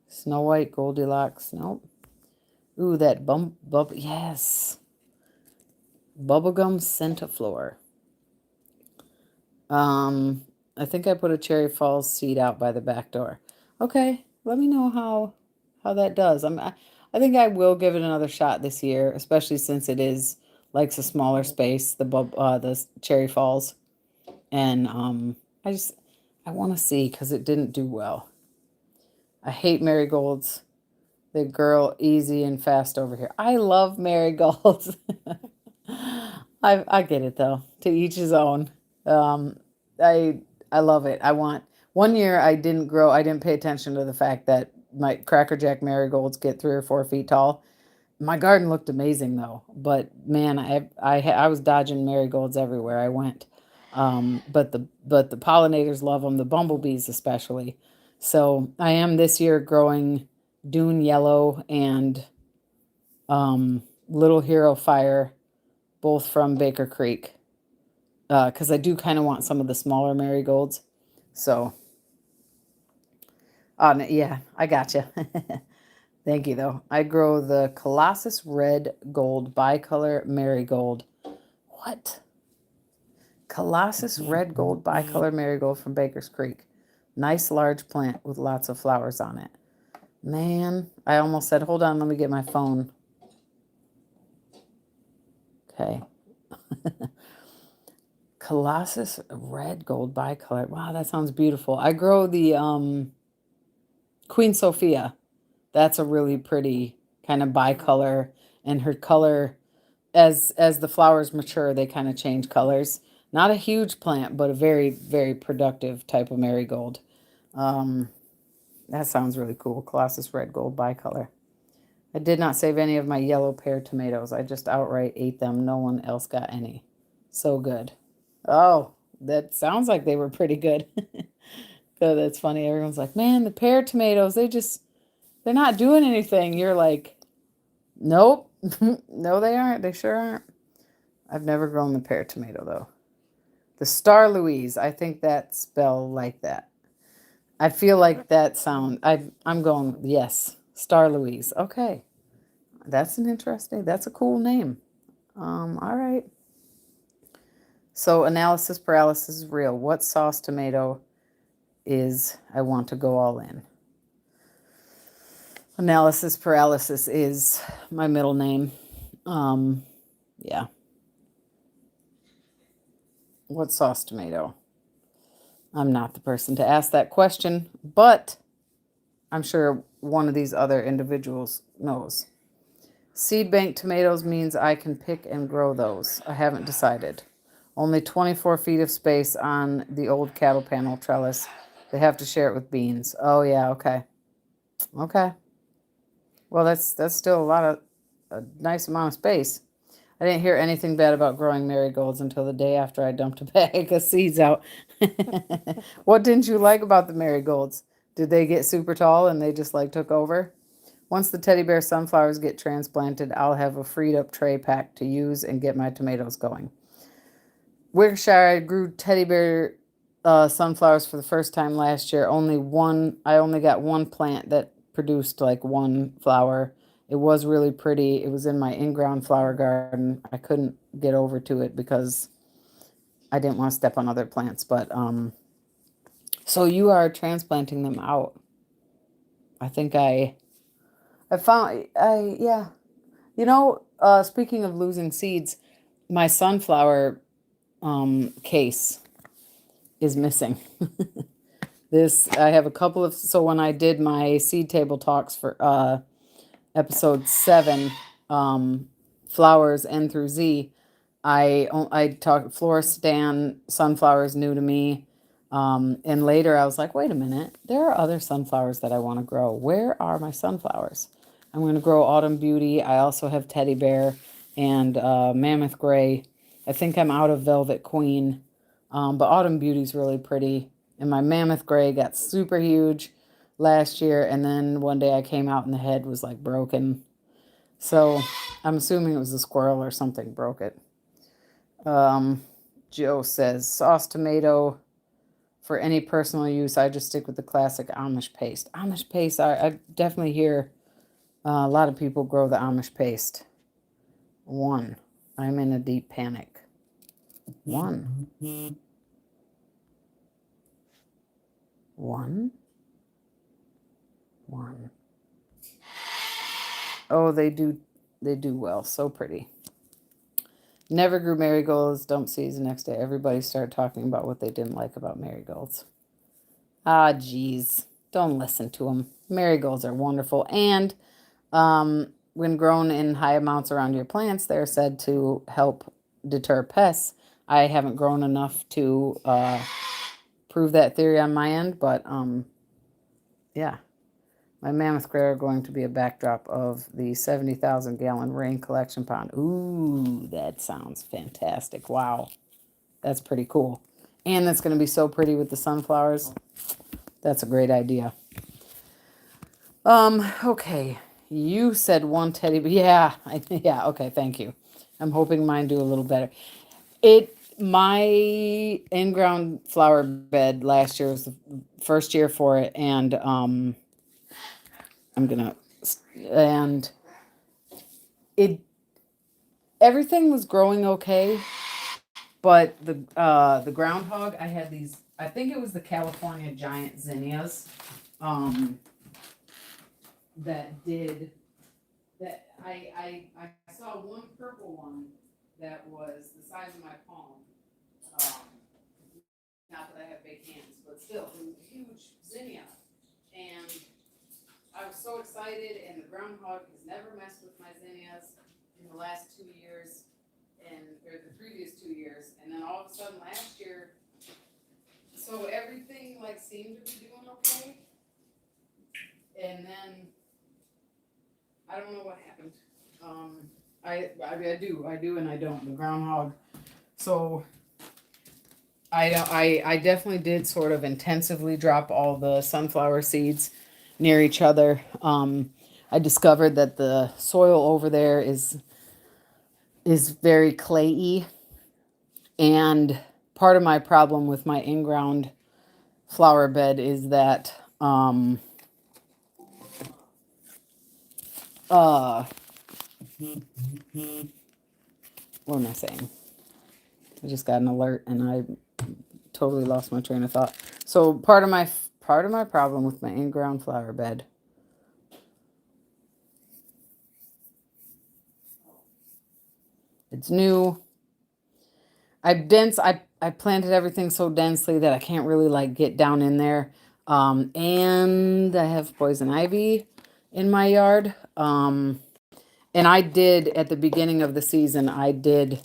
Snow White, Goldilocks, nope. Ooh, that yes. Bubblegum Centiflora. I think I put a Cherry Falls seed out by the back door. Okay, let me know how that does. I think I will give it another shot this year, especially since it is likes a smaller space, the Cherry Falls, and I want to see because it didn't do well. I hate marigolds. They grow easy and fast over here. I love marigolds. I get it though. To each his own. Um, I love it. I want 1 year I didn't pay attention to the fact that my Cracker Jack marigolds get 3 or 4 feet tall. My garden looked amazing though, but man, I was dodging marigolds everywhere I went. But the pollinators love them, the bumblebees especially. So I am this year growing Dune Yellow and Little Hero Fire, both from Baker Creek, because I do kind of want some of the smaller marigolds. So, yeah, I gotcha. Thank you, though. I grow the Colossus Red Gold Bicolor Marigold. What? Colossus Red Gold Bicolor Marigold from Baker's Creek. Nice large plant with lots of flowers on it. Man, I almost said, hold on, let me get my phone. Okay. Colossus Red Gold Bicolor. Wow, that sounds beautiful. I grow the Queen Sophia. That's a really pretty kind of bicolor, and her color as the flowers mature, they kind of change colors. Not a huge plant, but a very, very productive type of marigold. That sounds really cool. Colossus Red Gold Bicolor. I did not save any of my yellow pear tomatoes. I just outright ate them. No one else got any. So good. Oh, that sounds like they were pretty good. So that's funny. Everyone's like, man, the pear tomatoes, they're not doing anything. You're like, nope. No, they aren't. They sure aren't. I've never grown the pear tomato, though. The Star Louise, I think that spell like that. I feel like that sound. I'm going, yes, Star Louise. Okay. That's that's a cool name. All right. So analysis paralysis is real. What sauce tomato is I want to go all in? Analysis paralysis is my middle name. Yeah. What sauce tomato? I'm not the person to ask that question, but I'm sure one of these other individuals knows. Seed bank tomatoes means I can pick and grow those. I haven't decided. Only 24 feet of space on the old cattle panel trellis. They have to share it with beans. Oh yeah, okay. Okay. Well, that's still a nice amount of space. I didn't hear anything bad about growing marigolds until the day after I dumped a bag of seeds out. What didn't you like about the marigolds? Did they get super tall and they just like took over? Once the teddy bear sunflowers get transplanted, I'll have a freed up tray pack to use and get my tomatoes going. Wickershire, I grew teddy bear sunflowers for the first time last year. I only got one plant that produced like one flower. It was really pretty. It was in my in-ground flower garden. I couldn't get over to it because I didn't want to step on other plants. But so you are transplanting them out. I think I found yeah. Speaking of losing seeds, my sunflower case is missing. I have a couple of, so when I did my seed table talks for episode 7, flowers N through Z, I talked Floristan sunflowers new to me. And later I was like, wait a minute, there are other sunflowers that I want to grow. Where are my sunflowers? I'm going to grow Autumn Beauty. I also have Teddy Bear and Mammoth Gray. I think I'm out of Velvet Queen. But Autumn Beauty's really pretty. And my Mammoth Gray got super huge. last year, and then one day I came out and the head was like broken. So I'm assuming it was a squirrel or something broke it. Um, Joe says sauce tomato for any personal use. I just stick with the classic Amish paste. Amish paste, I definitely hear a lot of people grow the Amish paste. One, I'm in a deep panic. One. One. One. Oh, they do well. So pretty. Never grew marigolds. Dump seeds the next day. Everybody started talking about what they didn't like about marigolds. Ah, geez. Don't listen to them. Marigolds are wonderful. And when grown in high amounts around your plants, they're said to help deter pests. I haven't grown enough to prove that theory on my end, but yeah. My mammoth gray are going to be a backdrop of the 70,000 gallon rain collection pond. Ooh, that sounds fantastic. Wow. That's pretty cool. And that's going to be so pretty with the sunflowers. That's a great idea. Okay. You said one teddy, but yeah, yeah, okay, thank you. I'm hoping mine do a little better. My in-ground flower bed last year was the first year for it, and and it everything was growing okay, but the groundhog, I had these, I think it was the California giant zinnias, um, that did that. I saw one purple one that was the size of my palm. Um, Not that I have big hands, but still, it was a huge zinnia, and I was so excited. And the groundhog has never messed with my zinnias in the last 2 years, or the previous 2 years, and then all of a sudden last year, so everything like seemed to be doing okay, and then I don't know what happened. I do, and I don't. The groundhog. So I definitely did sort of intensively drop all the sunflower seeds near each other. I discovered that the soil over there is very clayey, and part of my problem with my in-ground flower bed is that uh what am I saying? I just got an alert and I totally lost my train of thought. So part of my problem with my in-ground flower bed, it's new. I planted everything so densely that I can't really like get down in there. And I have poison ivy in my yard. And I did at the beginning of the season, I did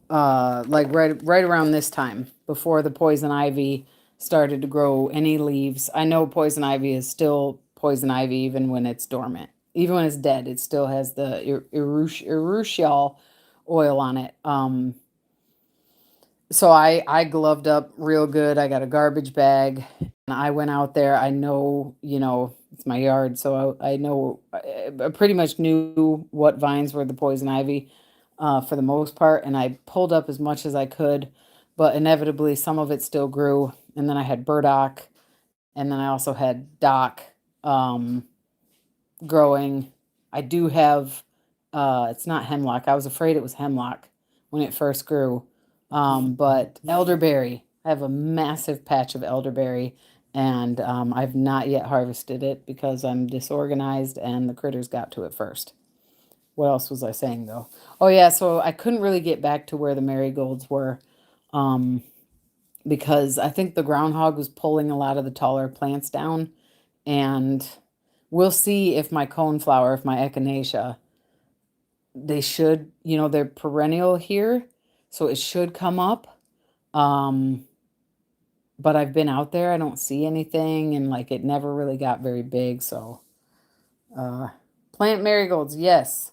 like right around this time before the poison ivy started to grow any leaves. I know poison ivy is still poison ivy even when it's dormant. Even when it's dead, it still has the urushiol oil on it. So I gloved up real good. I got a garbage bag and I went out there. I know, it's my yard, so I know, I pretty much knew what vines were the poison ivy for the most part, and I pulled up as much as I could, but inevitably some of it still grew. And then I had burdock, and then I also had dock um, growing. I do have, it's not hemlock. I was afraid it was hemlock when it first grew. But elderberry, I have a massive patch of elderberry, and I've not yet harvested it because I'm disorganized and the critters got to it first. What else was I saying though? Oh yeah, so I couldn't really get back to where the marigolds were, um, because I think the groundhog was pulling a lot of the taller plants down, and we'll see if my coneflower, if my echinacea, they should, they're perennial here, so it should come up. Um, but I've been out there, I don't see anything, and like it never really got very big. So, uh, plant marigolds, yes.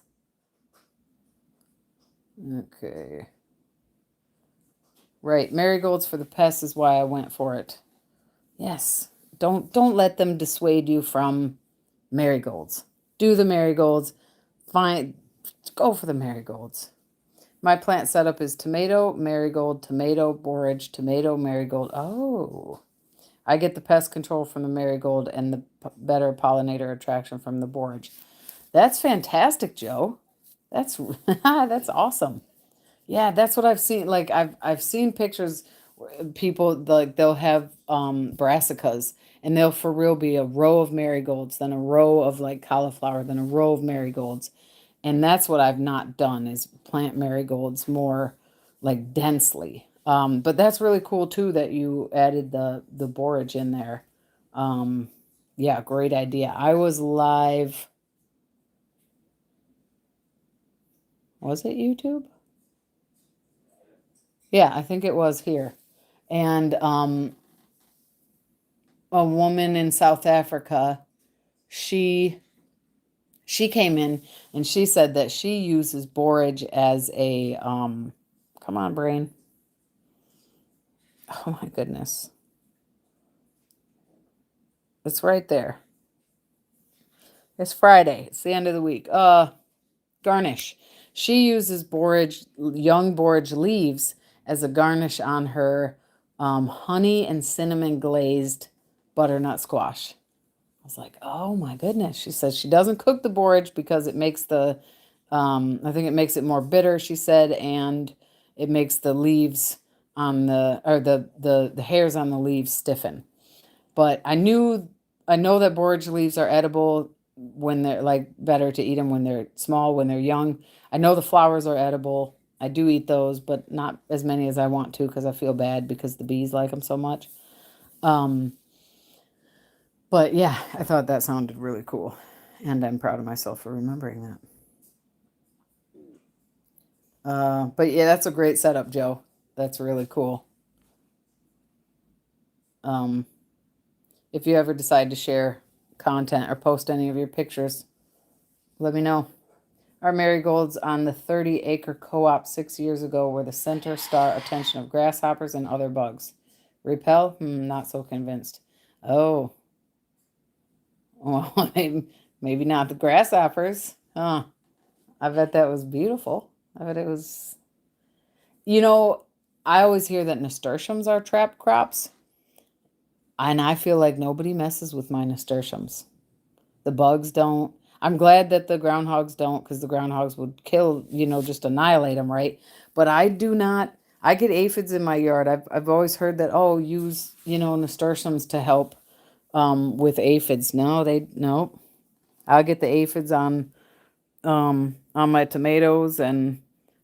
Okay. Right, marigolds for the pests is why I went for it. Yes, Don't let them dissuade you from marigolds. Do the marigolds. Find Go for the marigolds. My plant setup is tomato, marigold, tomato, borage, tomato, marigold. Oh, I get the pest control from the marigold and the better pollinator attraction from the borage. That's fantastic, Joe. That's that's awesome. Yeah, that's what I've seen. Like I've seen pictures people like they'll have brassicas and they'll for real be a row of marigolds, then a row of like cauliflower, then a row of marigolds. And that's what I've not done is plant marigolds more like densely. But that's really cool too that you added the borage in there. Um, yeah, great idea. I was live. Was it YouTube? Yeah, I think it was here. And a woman in South Africa, she she came in and she said that she uses borage as a come on brain. Oh my goodness. It's right there. It's Friday. It's the end of the week. Garnish. She uses borage, young borage leaves as a garnish on her honey and cinnamon glazed butternut squash. I was like, oh my goodness. She says she doesn't cook the borage because it makes I think it makes it more bitter, she said, and it makes the leaves on the hairs on the leaves stiffen. But I know that borage leaves are edible when they're like better to eat them when they're small, when they're young. I know the flowers are edible. I do eat those, but not as many as I want to because I feel bad because the bees like them so much. Um, but yeah, I thought that sounded really cool. And I'm proud of myself for remembering that. But yeah, that's a great setup, Joe. That's really cool. Um, if you ever decide to share content or post any of your pictures, let me know. Our marigolds on the 30-acre co-op 6 years ago were the center star attention of grasshoppers and other bugs. Repel? Not so convinced. Oh, well, maybe not the grasshoppers. Huh. I bet that was beautiful. I bet it was. You know, I always hear that nasturtiums are trap crops, and I feel like nobody messes with my nasturtiums. The bugs don't. I'm glad that the groundhogs don't because the groundhogs would kill, just annihilate them, right? But I do not. I get aphids in my yard. I've always heard that, oh, use, nasturtiums to help with aphids. No. I'll get the aphids on my tomatoes and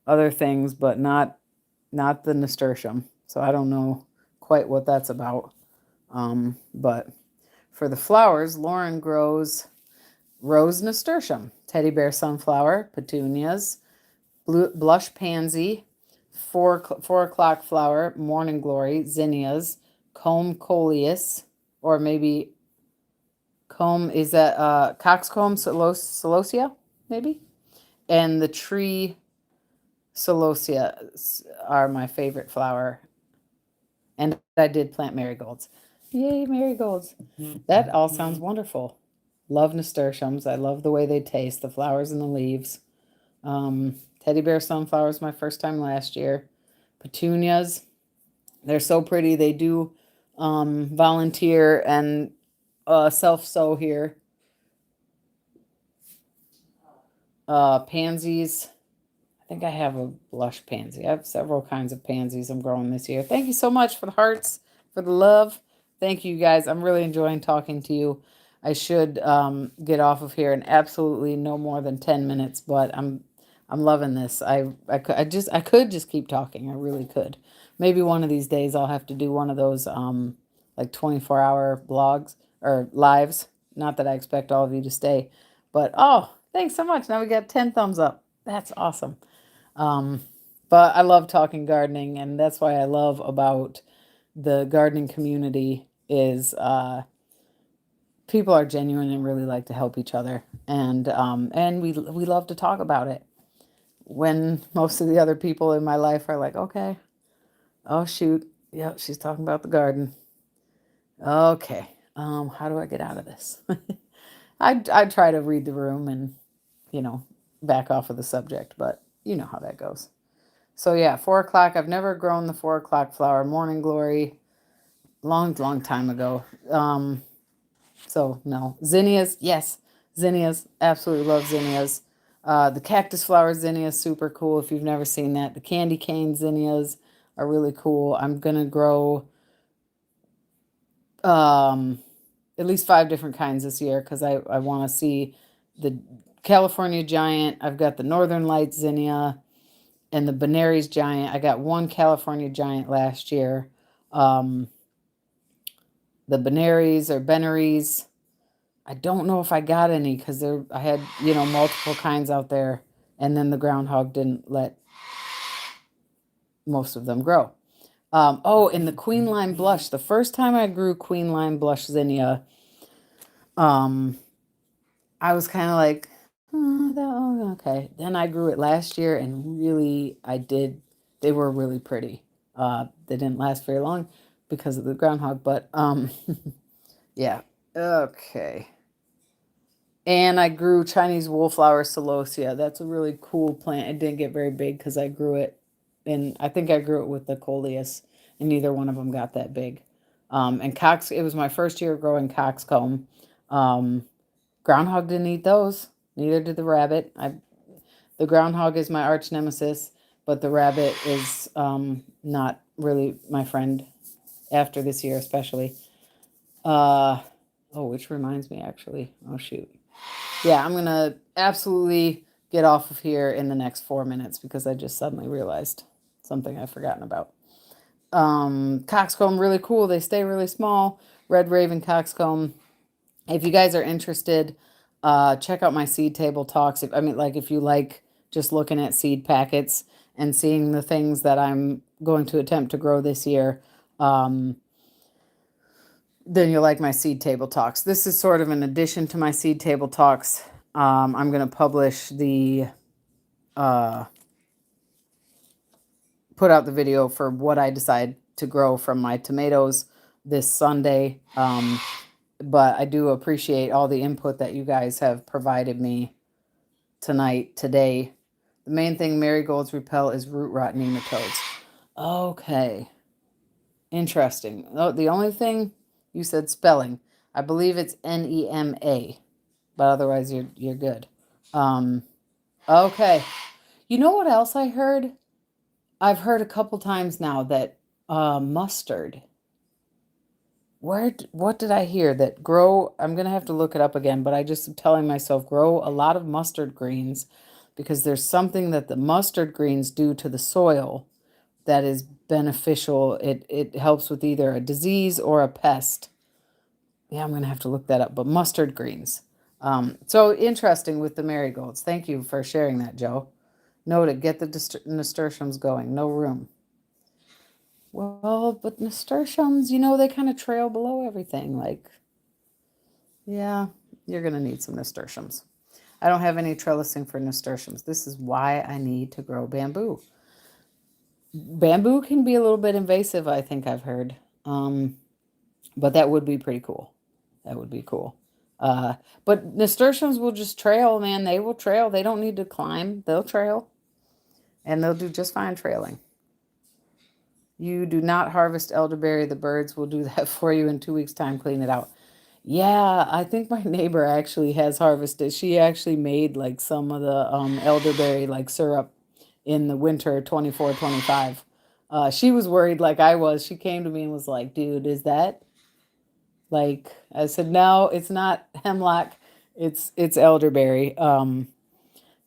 other things, but not the nasturtium. So I don't know quite what that's about. But for the flowers, Lauren grows rose nasturtium, teddy bear sunflower, petunias, blush pansy, 4 o'clock flower, morning glory, zinnias, comb coleus, or maybe comb is that coxcomb celosia, maybe, and the tree celosia are my favorite flower. And I did plant marigolds. Yay, marigolds! That all sounds wonderful. Love nasturtiums. I love the way they taste, the flowers and the leaves. Teddy bear sunflowers, my first time last year. Petunias, they're so pretty. They do volunteer and self sow here. Pansies. I think I have a blush pansy. I have several kinds of pansies I'm growing this year. Thank you so much for the hearts, for the love. Thank you guys. I'm really enjoying talking to you. I should get off of here in absolutely no more than 10 minutes, but I'm loving this. I could just keep talking. I really could. Maybe one of these days I'll have to do one of those like 24-hour blogs or lives. Not that I expect all of you to stay, but oh, thanks so much. Now we got 10 thumbs up. That's awesome. Um, but I love talking gardening, and that's why I love about the gardening community is people are genuine and really like to help each other, and we love to talk about it. When most of the other people in my life are like, okay, oh shoot, yeah, she's talking about the garden. Okay, How do I get out of this? I try to read the room and, you know, back off of the subject, but you know how that goes. So yeah, 4 o'clock. I've never grown the 4 o'clock flower. Morning glory, long time ago. So no, zinnias, yes, zinnias, absolutely love zinnias. The cactus flower zinnia is super cool. If you've never seen that, the candy cane zinnias are really cool. I'm gonna grow um, at least 5 different kinds this year because I want to see the California giant. I've got the Northern Lights zinnia and the Benares giant. I got one California giant last year. Um, the Benares or Benares. I don't know if I got any because I had, you know, multiple kinds out there, and then the groundhog didn't let most of them grow. Oh, and the Queen Lime Blush. The first time I grew Queen Lime Blush zinnia, um, I was kind of like, oh, okay. Then I grew it last year, and really, I did. They were really pretty. They didn't last very long because of the groundhog, but yeah. Okay. And I grew Chinese wallflower celosia. That's a really cool plant. It didn't get very big because I grew it, and I think I grew it with the coleus, and neither one of them got that big. And it was my first year growing coxcomb. Um, Groundhog didn't eat those. Neither did the rabbit. The groundhog is my arch nemesis, but the rabbit is not really my friend after this year, especially. Which reminds me, actually. Oh, shoot. Yeah, I'm going to absolutely get off of here in the next 4 minutes because I just suddenly realized something I've forgotten about. Coxcomb, really cool. They stay really small. Red Raven coxcomb. If you guys are interested, check out my seed table talks. If you like just looking at seed packets and seeing the things that I'm going to attempt to grow this year, then you'll like my seed table talks. This is sort of an addition to my seed table talks. I'm going to publish put out the video for what I decide to grow from my tomatoes this Sunday. But I do appreciate all the input that you guys have provided me today. The main thing marigolds repel is root rot nematodes. Okay. Interesting. Oh, the only thing you said spelling. I believe it's NEMA, but otherwise you're good. Okay. You know what else I heard? I've heard a couple times now that mustard. What did I hear that grow? I'm gonna have to look it up again, but I just am telling myself grow a lot of mustard greens because there's something that the mustard greens do to the soil that is beneficial. It helps with either a disease or a pest. Yeah, I'm gonna have to look that up. But mustard greens. So interesting with the marigolds. Thank you for sharing that, Joe. Noted. Get the nasturtiums going. No room. Well, but nasturtiums, they kind of trail below everything. Like, yeah, you're going to need some nasturtiums. I don't have any trellising for nasturtiums. This is why I need to grow bamboo. Bamboo can be a little bit invasive, I think I've heard. But that would be pretty cool. That would be cool. But nasturtiums will just trail, man. They will trail. They don't need to climb. They'll trail. And they'll do just fine trailing. You do not harvest elderberry. The birds will do that for you in 2 weeks' time. Clean it out. Yeah, I think my neighbor actually has harvested. She actually made like some of the elderberry like syrup in the winter 24, 25. She was worried like I was. She came to me and was like, dude, is that like, I said, no, it's not hemlock. It's elderberry.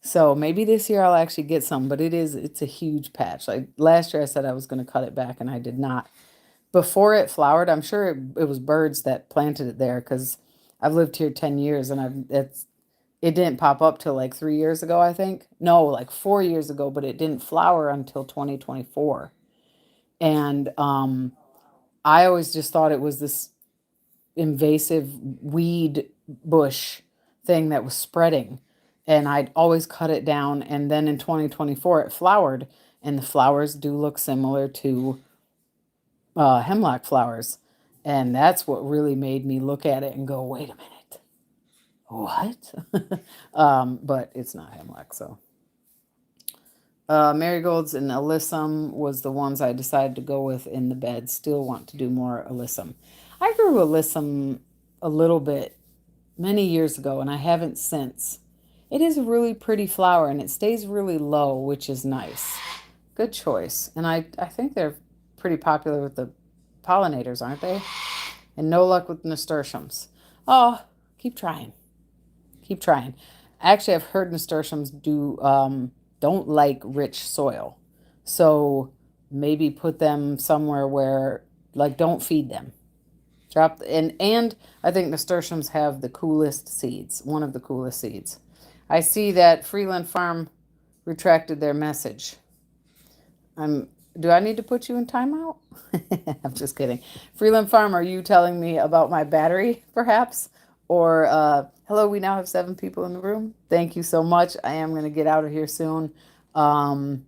So maybe this year I'll actually get some, but it's a huge patch. Like last year I said I was going to cut it back and I did not. Before it flowered, I'm sure it was birds that planted it there because I've lived here 10 years and it didn't pop up till like 3 years ago, I think. No, like 4 years ago, but it didn't flower until 2024. And I always just thought it was this invasive weed bush thing that was spreading. And I'd always cut it down. And then in 2024, it flowered. And the flowers do look similar to hemlock flowers. And that's what really made me look at it and go, wait a minute, what? But it's not hemlock, so. Marigolds and alyssum was the ones I decided to go with in the bed. Still want to do more alyssum. I grew alyssum a little bit many years ago, and I haven't since. It is a really pretty flower, and it stays really low, which is nice. Good choice. And I think they're pretty popular with the pollinators, aren't they? And no luck with nasturtiums. Oh, keep trying. Keep trying. Actually, I've heard nasturtiums don't like rich soil. So maybe put them somewhere where, like, don't feed them. Drop and I think nasturtiums have the coolest seeds, one of the coolest seeds. I see that Freeland Farm retracted their message. Do I need to put you in timeout? I'm just kidding. Freeland Farm, are you telling me about my battery, perhaps? Or, hello, we now have 7 people in the room. Thank you so much. I am going to get out of here soon. But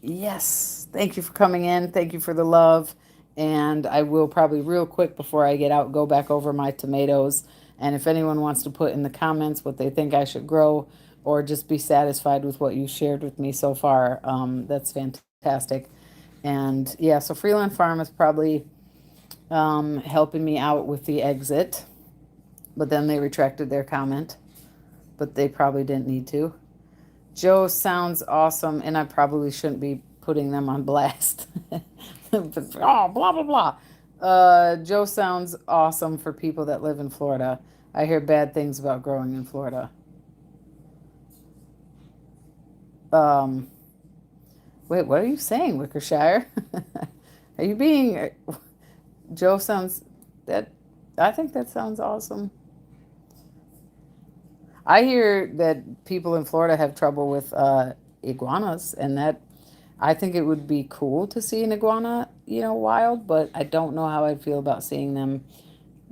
yes, thank you for coming in. Thank you for the love. And I will probably real quick before I get out, go back over my tomatoes. And if anyone wants to put in the comments what they think I should grow or just be satisfied with what you shared with me so far, that's fantastic. And yeah, so Freeland Farm is probably helping me out with the exit. But then they retracted their comment. But they probably didn't need to. Joe sounds awesome, and I probably shouldn't be putting them on blast. Oh, blah, blah, blah. Joe sounds awesome for people that live in Florida. I hear bad things about growing in Florida. Um, Wait, what are you saying, Wickershire? Are you being... Joe sounds... that. I think that sounds awesome. I hear that people in Florida have trouble with iguanas, and that I think it would be cool to see an iguana, wild, but I don't know how I'd feel about seeing them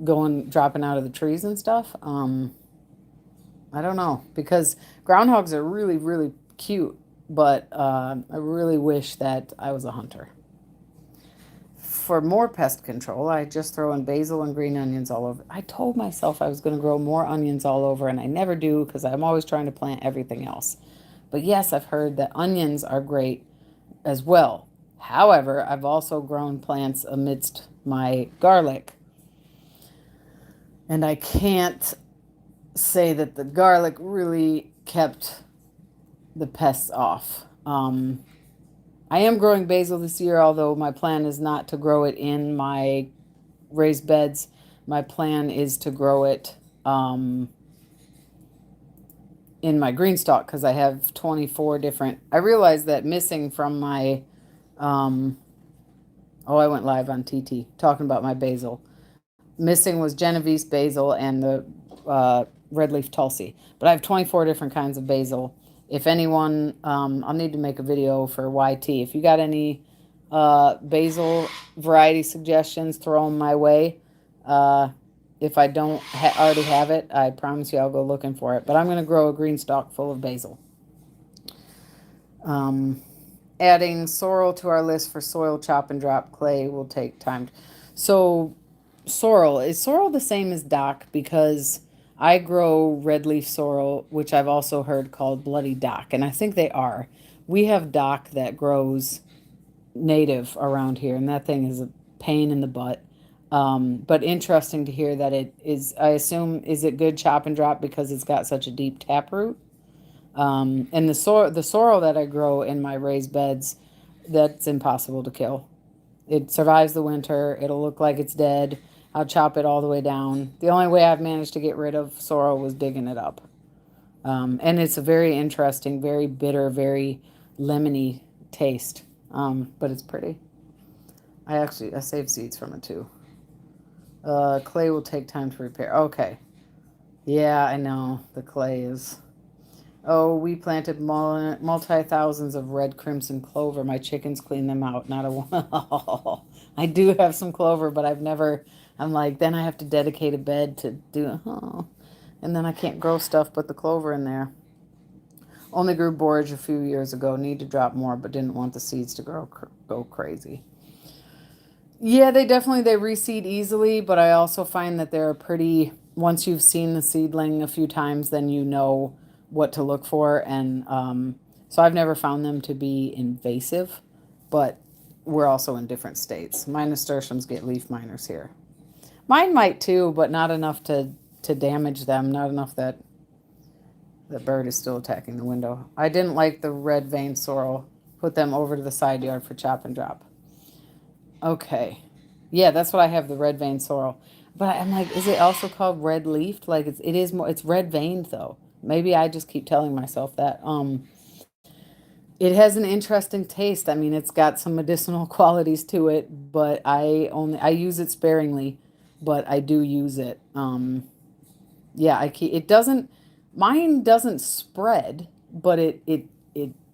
dropping out of the trees and stuff. I don't know, because groundhogs are really, really cute, but I really wish that I was a hunter. For more pest control, I just throw in basil and green onions all over. I told myself I was going to grow more onions all over, and I never do because I'm always trying to plant everything else. But yes, I've heard that onions are great as well. However, I've also grown plants amidst my garlic, and I can't say that the garlic really kept the pests off. I am growing basil this year, although my plan is not to grow it in my raised beds. My plan is to grow it in my green stalk because I have 24 different. I realized that missing from my, I went live on TT talking about my basil. Missing was Genovese basil and the red leaf tulsi. But I have 24 different kinds of basil. If anyone, I'll need to make a video for YT. If you got any basil variety suggestions, throw them my way. If I don't already have it, I promise you I'll go looking for it. But I'm going to grow a green stalk full of basil. Adding sorrel to our list for soil chop and drop clay will take time. So sorrel, is sorrel the same as dock? Because I grow red leaf sorrel, which I've also heard called bloody dock, and I think they are. We have dock that grows native around here, and that thing is a pain in the butt. But interesting to hear that it is, I assume, is it good chop and drop because it's got such a deep taproot? And the sorrel that I grow in my raised beds, that's impossible to kill. It survives the winter. It'll look like it's dead. I'll chop it all the way down. The only way I've managed to get rid of sorrel was digging it up. And it's a very interesting, very bitter, very lemony taste. But it's pretty. I saved seeds from it too. Clay will take time to repair. Okay. Yeah, I know. The clay is... Oh, we planted multi-thousands of red crimson clover. My chickens clean them out. Not a one. I do have some clover, but I've never... I'm like, then I have to dedicate a bed to do... Oh, and then I can't grow stuff but the clover in there. Only grew borage a few years ago. Need to drop more, but didn't want the seeds to go crazy. Yeah, they reseed easily, but I also find that they're pretty, once you've seen the seedling a few times, then you know what to look for. And so I've never found them to be invasive, but we're also in different states. My nasturtiums get leaf miners here. Mine might too, but not enough to damage them. Not enough that the bird is still attacking the window. I didn't like the red vein sorrel. Put them over to the side yard for chop and drop. Okay. Yeah, that's what I have, the red vein sorrel. But I'm like, is it also called red leafed? Like it is more, it's red veined though. Maybe I just keep telling myself that. It has an interesting taste. I mean, it's got some medicinal qualities to it, but I use it sparingly, but I do use it. Yeah, I keep it doesn't mine doesn't spread, but it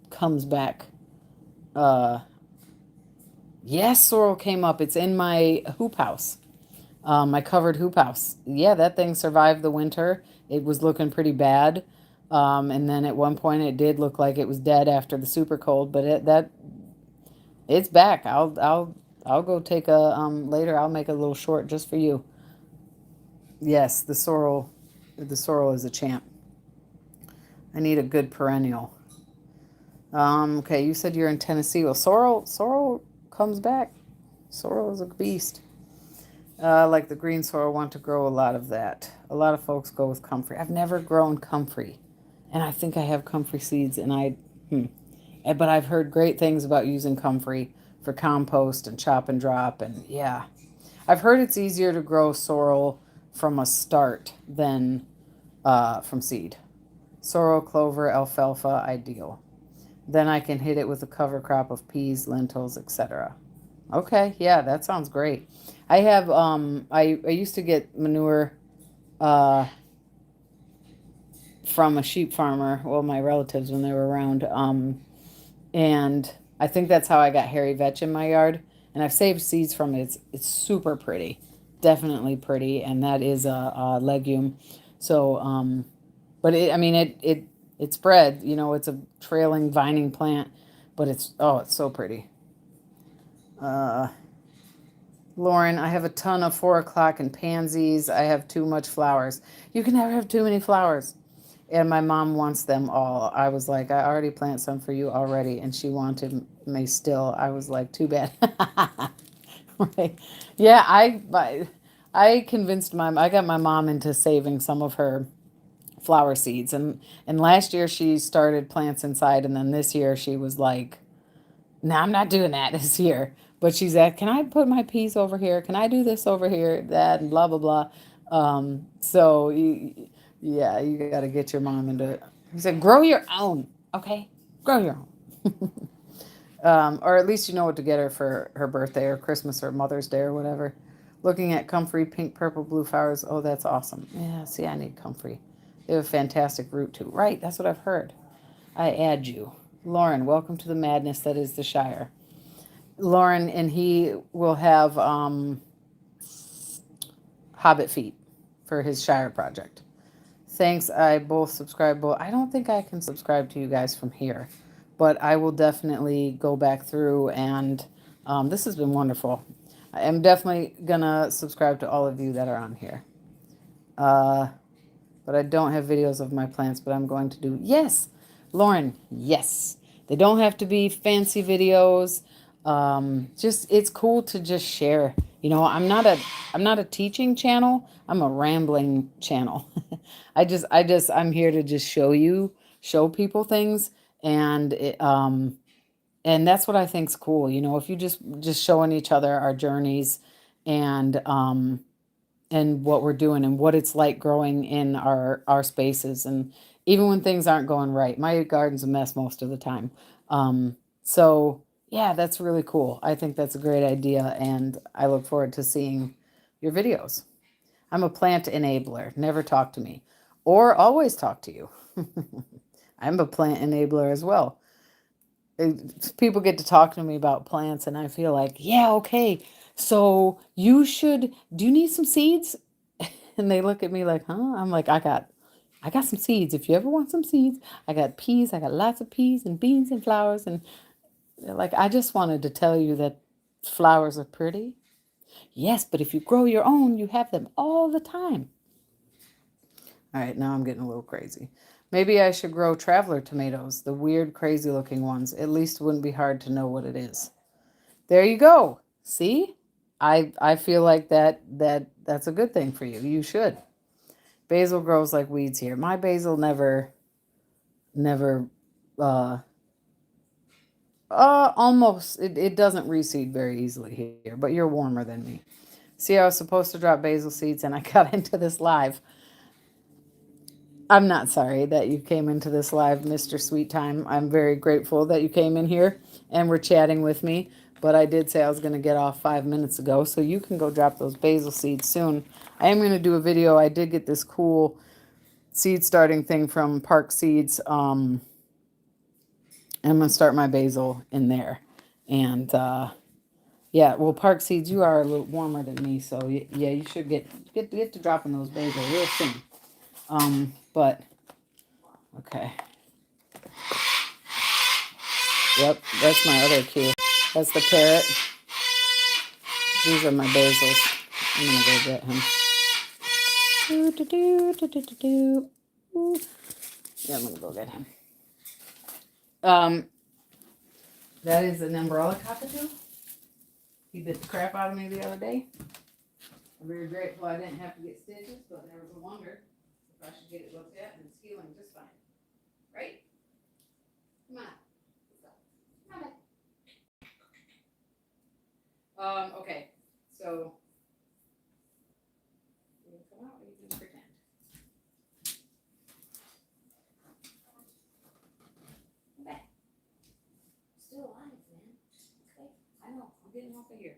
comes back. Uh yes, sorrel came up. It's in my hoop house. My covered hoop house. Yeah, that thing survived the winter. It was looking pretty bad. And then at one point it did look like it was dead after the super cold, but it's back. I'll go take a later I'll make a little short just for you. Yes, the sorrel is a champ. I need a good perennial. Okay, you said you're in Tennessee. Well, sorrel comes back. Sorrel is a beast. Like the green sorrel, want to grow a lot of that. A lot of folks go with comfrey. I've never grown comfrey, and I think I have comfrey seeds. But I've heard great things about using comfrey for compost and chop and drop, and yeah, I've heard it's easier to grow sorrel from a start than from seed. Sorrel, clover, alfalfa, ideal. Then I can hit it with a cover crop of peas, lentils, etc. Okay, yeah, that sounds great. I have I used to get manure uh from a sheep farmer, well my relatives when they were around. And I think that's how I got hairy vetch in my yard. And I've saved seeds from it. It's super pretty. Definitely pretty, and that is a legume. So but I mean it spread, it's a trailing vining plant, but it's so pretty. Uh Lauren, I have a ton of 4 o'clock and pansies. I have too much flowers. You can never have too many flowers. And my mom wants them all. I was like, I already plant some for you already. And she wanted me still. I was like, too bad. Right. Yeah, I convinced I got my mom into saving some of her flower seeds. And last year she started plants inside. And then this year she was like, no, I'm not doing that this year. But she's at, can I put my peas over here? Can I do this over here? That and blah blah blah. Yeah, you got to get your mom into it. He said, grow your own, okay? Grow your own. Or at least you know what to get her for her birthday or Christmas or Mother's Day or whatever. Looking at comfrey, pink, purple, blue flowers. Oh, that's awesome. Yeah, see, I need comfrey. They have a fantastic root too. Right, that's what I've heard. I add you. Lauren, welcome to the madness that is the Shire. Lauren, and he will have Hobbit feet for his Shire project. Thanks. I both subscribe. Both. I don't think I can subscribe to you guys from here, but I will definitely go back through and this has been wonderful. I am definitely gonna subscribe to all of you that are on here. Uh, but I don't have videos of my plants, but I'm going to do. Yes, Lauren, yes. They don't have to be fancy videos. Just it's cool to just share. I'm not a teaching channel. I'm a rambling channel. I'm here to just show people things, and and that's what I think's cool. If you just showing each other our journeys, and what we're doing and what it's like growing in our spaces, and even when things aren't going right. My garden's a mess most of the time. So yeah, that's really cool. I think that's a great idea, and I look forward to seeing your videos. I'm a plant enabler. Never talk to me, or always talk to you. I'm a plant enabler as well. People get to talk to me about plants, and I feel like, yeah, okay. So do you need some seeds? And they look at me like, huh? I'm like, I got some seeds. If you ever want some seeds, I got peas. I got lots of peas and beans and flowers. And they're like, I just wanted to tell you that flowers are pretty. Yes, but if you grow your own, you have them all the time. All right, now I'm getting a little crazy. Maybe I should grow traveler tomatoes, the weird, crazy looking ones. At least it wouldn't be hard to know what it is. There you go. See? I feel like that's a good thing for you. You should. Basil grows like weeds here. My basil never almost it doesn't reseed very easily here, but you're warmer than me. See, I was supposed to drop basil seeds and I got into this live. I'm not sorry that you came into this live, Mr. Sweet Time. I'm very grateful that you came in here and were chatting with me. But I did say I was going to get off 5 minutes ago, so you can go drop those basil seeds soon. I am going to do a video. I did get this cool seed starting thing from Park Seeds. I'm going to start my basil in there. And yeah, well, Park Seeds, you are a little warmer than me, so yeah, you should get to dropping those basil real soon. But okay. Yep, that's my other cue. That's the parrot. These are my basils. I'm gonna go get him. Yeah, I'm gonna go get him. That is an umbrella cockatoo. He bit the crap out of me the other day. I'm very grateful I didn't have to get stitches, but there was a wonder if I should get it looked at, and it's healing just fine. Right? Come on. Okay, so you can come out or you can pretend. Okay. Still alive, man. Okay, I know. I'm getting off of here.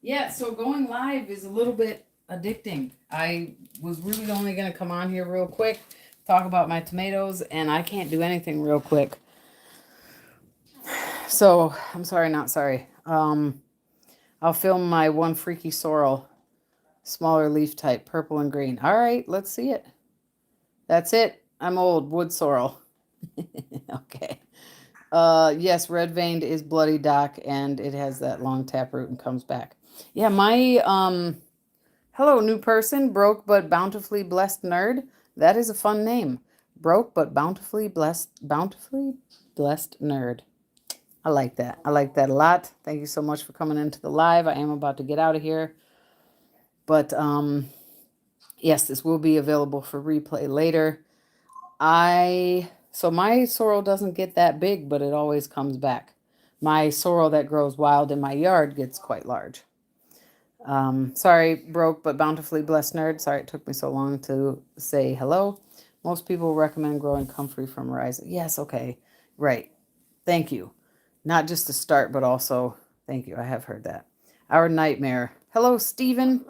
Yeah, so going live is a little bit addicting. I was really only going to come on here real quick, talk about my tomatoes, and I can't do anything real quick. So, I'm sorry, not sorry. I'll film my one freaky sorrel, smaller leaf type, purple and green. All right, let's see it. That's it. I'm old. Wood sorrel. Okay. Yes, red veined is bloody dock, and it has that long taproot and comes back. Yeah, my hello, new person, broke but bountifully blessed nerd. That is a fun name. Broke but bountifully blessed nerd. I like that. I like that a lot. Thank you so much for coming into the live. I am about to get out of here. But yes, this will be available for replay later. So my sorrel doesn't get that big, but it always comes back. My sorrel that grows wild in my yard gets quite large. Sorry, broke but bountifully blessed nerd. Sorry it took me so long to say hello. Most people recommend growing comfrey from Rise. Yes, okay. Right. Thank you. Not just to start, but also, thank you. I have heard that. Our nightmare. Hello, Stephen.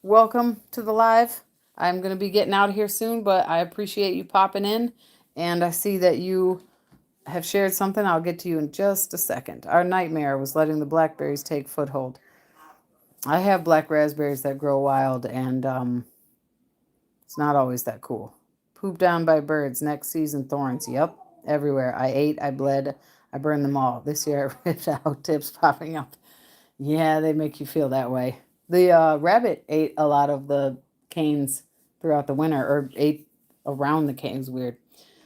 Welcome to the live. I'm going to be getting out of here soon, but I appreciate you popping in. And I see that you have shared something. I'll get to you in just a second. Our nightmare was letting the blackberries take foothold. I have black raspberries that grow wild, and it's not always that cool. Pooped down by birds, next season thorns. Yep, everywhere. I ate, I bled, I burned them all. This year I ripped out, tips popping up. Yeah, they make you feel that way. The rabbit ate a lot of the canes throughout the winter, or ate around the canes. Weird.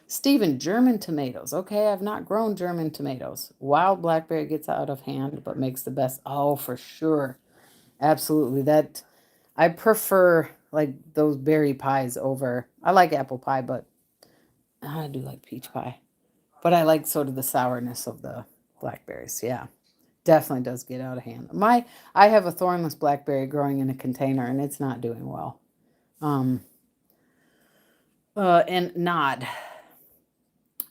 Stephen, German tomatoes. Okay, I've not grown German tomatoes. Wild blackberry gets out of hand, but makes the best. Oh, for sure. Absolutely. That I prefer like those berry pies over. I like apple pie, but I do like peach pie. But I like sort of the sourness of the blackberries. Yeah. Definitely does get out of hand. I have a thornless blackberry growing in a container and it's not doing well. And Nod.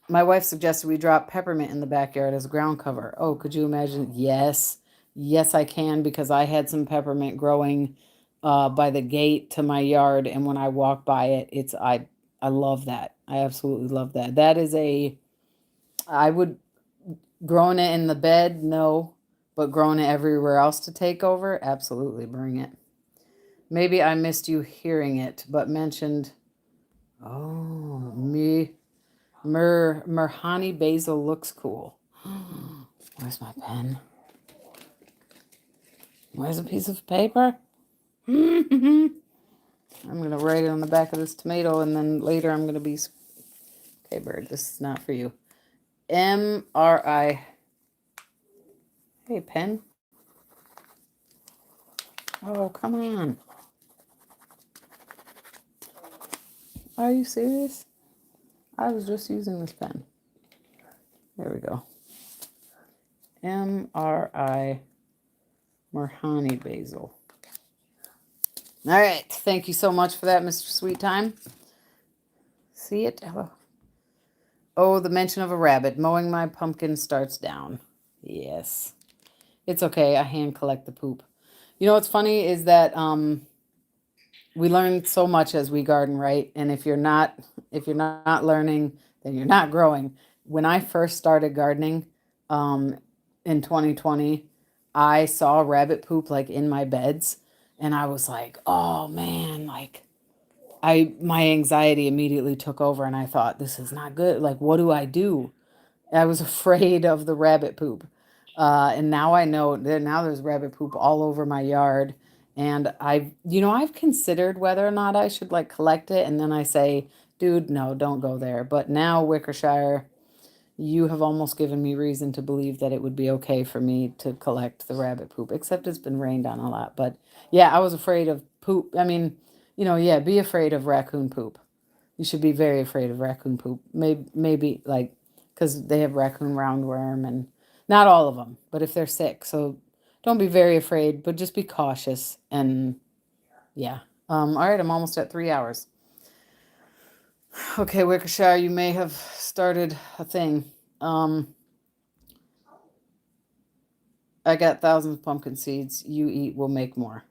My wife suggested we drop peppermint in the backyard as ground cover. Oh, could you imagine? Yes. Yes, I can, because I had some peppermint growing by the gate to my yard, and when I walk by it, I love that. I absolutely love that. That is I would growing it in the bed, no, but growing it everywhere else to take over, absolutely bring it. Maybe I missed you hearing it, but mentioned. Oh, Merhani basil looks cool. Where's my pen? Where's a piece of paper? I'm going to write it on the back of this tomato, and then later I'm going to be... Okay, bird, this is not for you. MRI. Hey, pen. Oh, come on. Are you serious? I was just using this pen. There we go. MRI Marhani basil. All right. Thank you so much for that, Mr. Sweet Time. See it? Oh, the mention of a rabbit. Mowing my pumpkin starts down. Yes. It's okay. I hand collect the poop. You know what's funny is that we learn so much as we garden, right? And if you're not learning, then you're not growing. When I first started gardening in 2020, I saw rabbit poop like in my beds, and I was like, "Oh man, like my anxiety immediately took over, and I thought, this is not good. Like, what do I do?" I was afraid of the rabbit poop. And now I know that now there's rabbit poop all over my yard. And I've considered whether or not I should like collect it. And then I say, dude, no, don't go there. But now, Wickershire, you have almost given me reason to believe that it would be okay for me to collect the rabbit poop, except it's been rained on a lot. But yeah, I was afraid of poop. I mean, yeah, be afraid of raccoon poop. You should be very afraid of raccoon poop. Maybe like, because they have raccoon roundworm, and not all of them, but if they're sick. So don't be very afraid, but just be cautious. And yeah. All right, I'm almost at 3 hours. Okay, Wickershire, you may have started a thing. I got thousands of pumpkin seeds. You eat, we'll make more.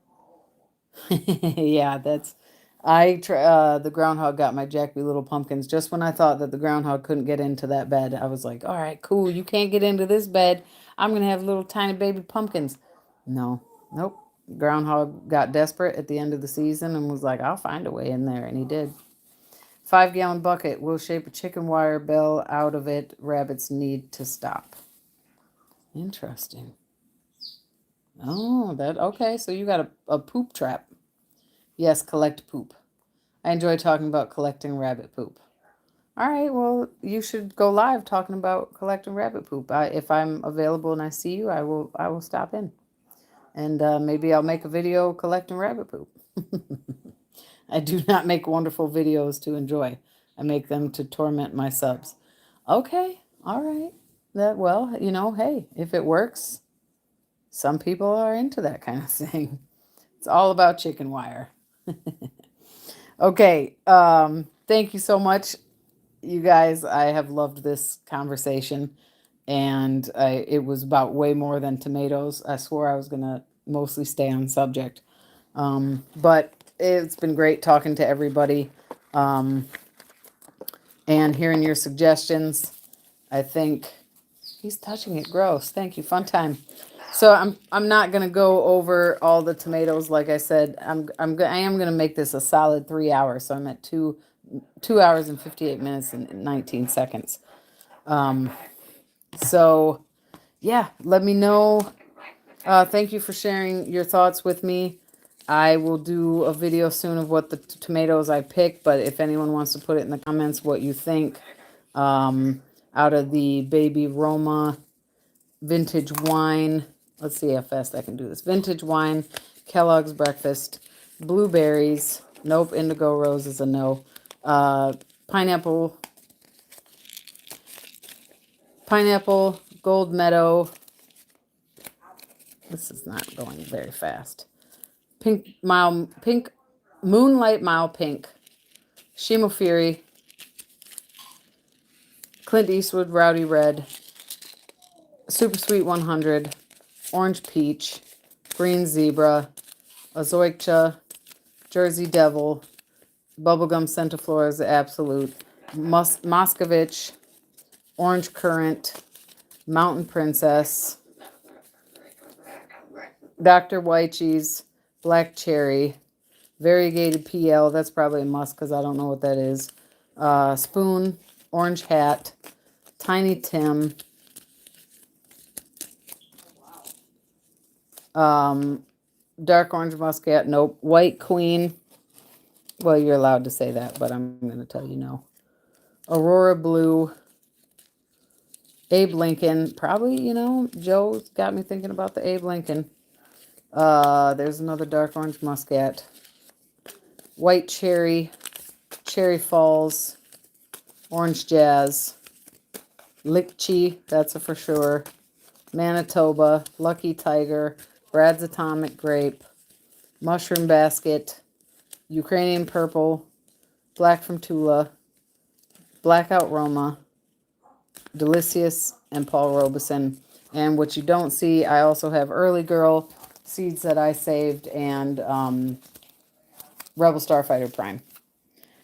Yeah, that's... the groundhog got my Jack B. Little pumpkins just when I thought that the groundhog couldn't get into that bed. I was like, all right, cool. You can't get into this bed. I'm going to have little tiny baby pumpkins. No, nope. Groundhog got desperate at the end of the season and was like, I'll find a way in there. And he did. 5-gallon bucket. We'll shape a chicken wire bell out of it. Rabbits need to stop. Interesting. Oh, okay. So you got a poop trap. Yes, collect poop. I enjoy talking about collecting rabbit poop. All right, well, you should go live talking about collecting rabbit poop. If I'm available and I see you, I will stop in, and maybe I'll make a video collecting rabbit poop. I do not make wonderful videos to enjoy. I make them to torment my subs. Okay, all right. Hey, if it works, some people are into that kind of thing. It's all about chicken wire. Okay, thank you so much, you guys. I have loved this conversation, and it was about way more than tomatoes. I swore I was going to mostly stay on subject. But it's been great talking to everybody and hearing your suggestions. I think he's touching it. Gross. Thank you. Fun time. So I'm not gonna go over all the tomatoes. Like I said, I am gonna make this a solid 3 hours. So I'm at 2 hours and 58 minutes and 19 seconds. So yeah, let me know. Thank you for sharing your thoughts with me. I will do a video soon of what the tomatoes I picked, but if anyone wants to put it in the comments what you think out of the Baby Roma vintage wine. Let's see how fast I can do this. Vintage wine, Kellogg's breakfast, blueberries. Nope, indigo rose is a no. Pineapple, gold meadow. This is not going very fast. Pink, moonlight mile pink, Shimo Fury, Clint Eastwood, Rowdy Red, Super Sweet 100, Orange Peach, Green Zebra, Azoica, Jersey Devil, Bubblegum Centiflora is the absolute, Moscovich, Orange Currant, Mountain Princess, Dr. White Cheese, Black Cherry, Variegated PL, that's probably a must because I don't know what that is, Spoon, Orange Hat, Tiny Tim, Dark orange muscat, nope. White queen, well, you're allowed to say that, but I'm going to tell you no. Aurora blue, Abe Lincoln, probably, Joe's got me thinking about the Abe Lincoln. There's another dark orange muscat. White cherry, cherry falls, orange jazz, Lichee, that's a for sure. Manitoba, Lucky Tiger, Brad's Atomic Grape, Mushroom Basket, Ukrainian Purple, Black from Tula, Blackout Roma, Delicious, and Paul Robeson. And what you don't see, I also have Early Girl seeds that I saved and Rebel Starfighter Prime.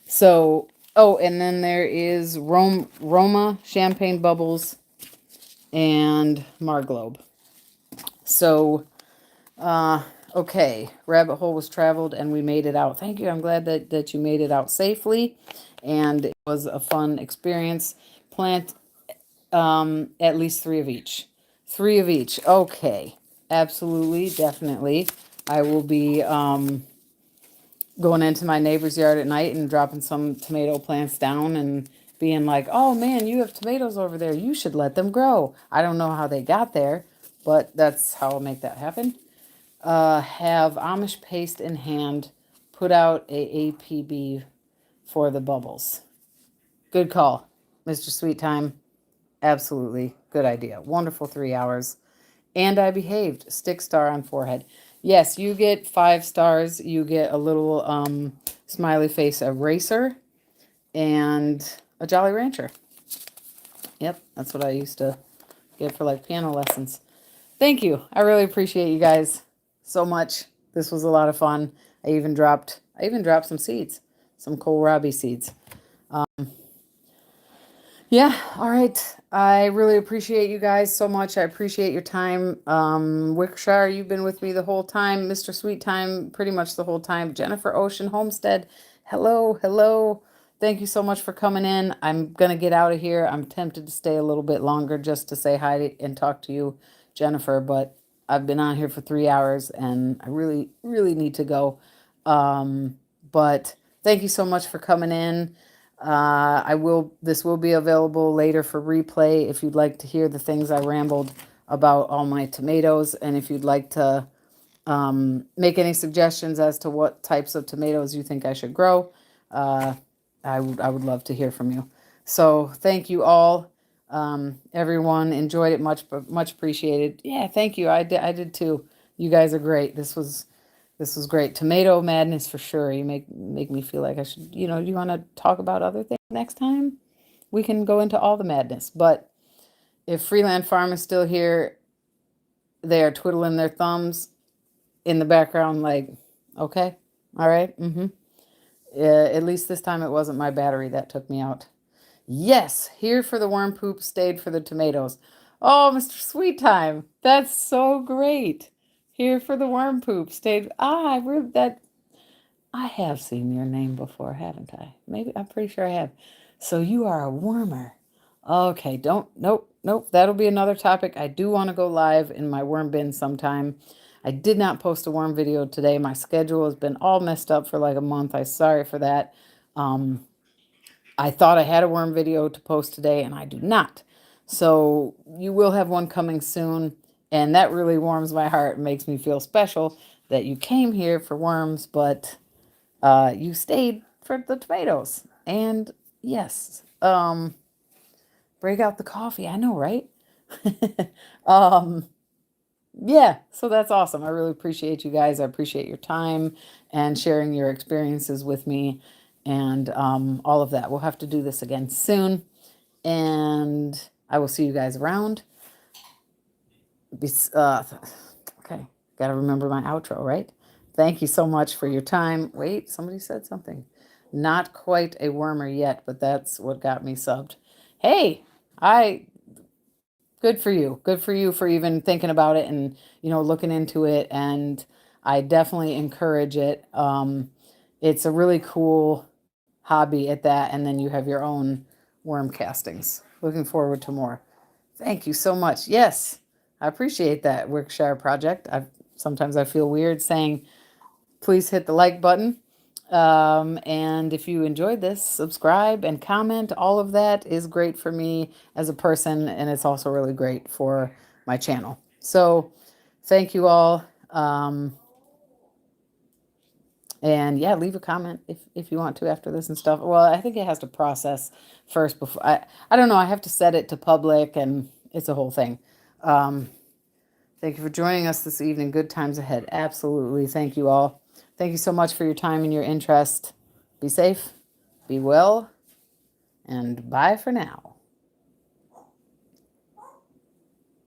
So, oh, and then there is Roma, Champagne Bubbles, and Marglobe. So, okay, Rabbit Hole was traveled and we made it out. Thank you. I'm glad that you made it out safely, and it was a fun experience. Plant at least 3 of each. 3 of each. Okay, absolutely, definitely. I will be going into my neighbor's yard at night and dropping some tomato plants down and being like, oh man, you have tomatoes over there. You should let them grow. I don't know how they got there, but that's how I'll make that happen. Have Amish paste in hand, put out a APB for the bubbles. Good call, Mr. Sweet Time. Absolutely. Good idea. Wonderful 3 hours. And I behaved. Stick star on forehead. Yes, you get 5 stars. You get a little smiley face eraser and a Jolly Rancher. Yep, that's what I used to get for like piano lessons. Thank you. I really appreciate you guys so much. This was a lot of fun. I even dropped some seeds, some kohlrabi seeds. Yeah, all right. I really appreciate you guys so much. I appreciate your time. Wickshire, you've been with me the whole time. Mr. Sweet Time, pretty much the whole time. Jennifer Ocean Homestead, hello, hello. Thank you so much for coming in. I'm going to get out of here. I'm tempted to stay a little bit longer just to say hi and talk to you, Jennifer, but I've been on here for 3 hours and I really, really need to go. But thank you so much for coming in. This will be available later for replay if you'd like to hear the things I rambled about all my tomatoes, and if you'd like to make any suggestions as to what types of tomatoes you think I should grow. I would love to hear from you. So thank you all. Everyone enjoyed it much appreciated. Yeah, thank you. I did too. You guys are great. This was great. Tomato madness for sure. You make me feel like I should, do you want to talk about other things next time? We can go into all the madness. But if Freeland Farm is still here, they are twiddling their thumbs in the background like, okay, all right, mm-hmm. At least this time it wasn't my battery that took me out. Yes, here for the worm poop, stayed for the tomatoes. Oh, Mr. Sweet Time, that's so great. Here for the worm poop, stayed. I have seen your name before, haven't I? Maybe, I'm pretty sure I have. So you are a wormer. Okay, nope. That'll be another topic. I do want to go live in my worm bin sometime. I did not post a worm video today. My schedule has been all messed up for like a month. I'm sorry for that. I thought I had a worm video to post today, and I do not. So you will have one coming soon, and that really warms my heart and makes me feel special that you came here for worms, but you stayed for the tomatoes. And yes, break out the coffee. I know, right? Yeah, so that's awesome. I really appreciate you guys. I appreciate your time and sharing your experiences with me and all of that. We'll have to do this again soon. And I will see you guys around. Okay, got to remember my outro, right? Thank you so much for your time. Wait, somebody said something. Not quite a wormer yet, but that's what got me subbed. Hey, good for you. Good for you for even thinking about it and, looking into it. And I definitely encourage it. It's a really cool hobby at that. And then you have your own worm castings. Looking forward to more. Thank you so much. Yes, I appreciate that Wickshire project. Sometimes I feel weird saying, please hit the like button. And if you enjoyed this, subscribe and comment. All of that is great for me as a person, and it's also really great for my channel. So thank you all. And yeah, leave a comment if you want to after this and stuff. Well, I think it has to process first before I don't know. I have to set it to public, and it's a whole thing. Thank you for joining us this evening. Good times ahead. Absolutely. Thank you all. Thank you so much for your time and your interest. Be safe, be well, and bye for now.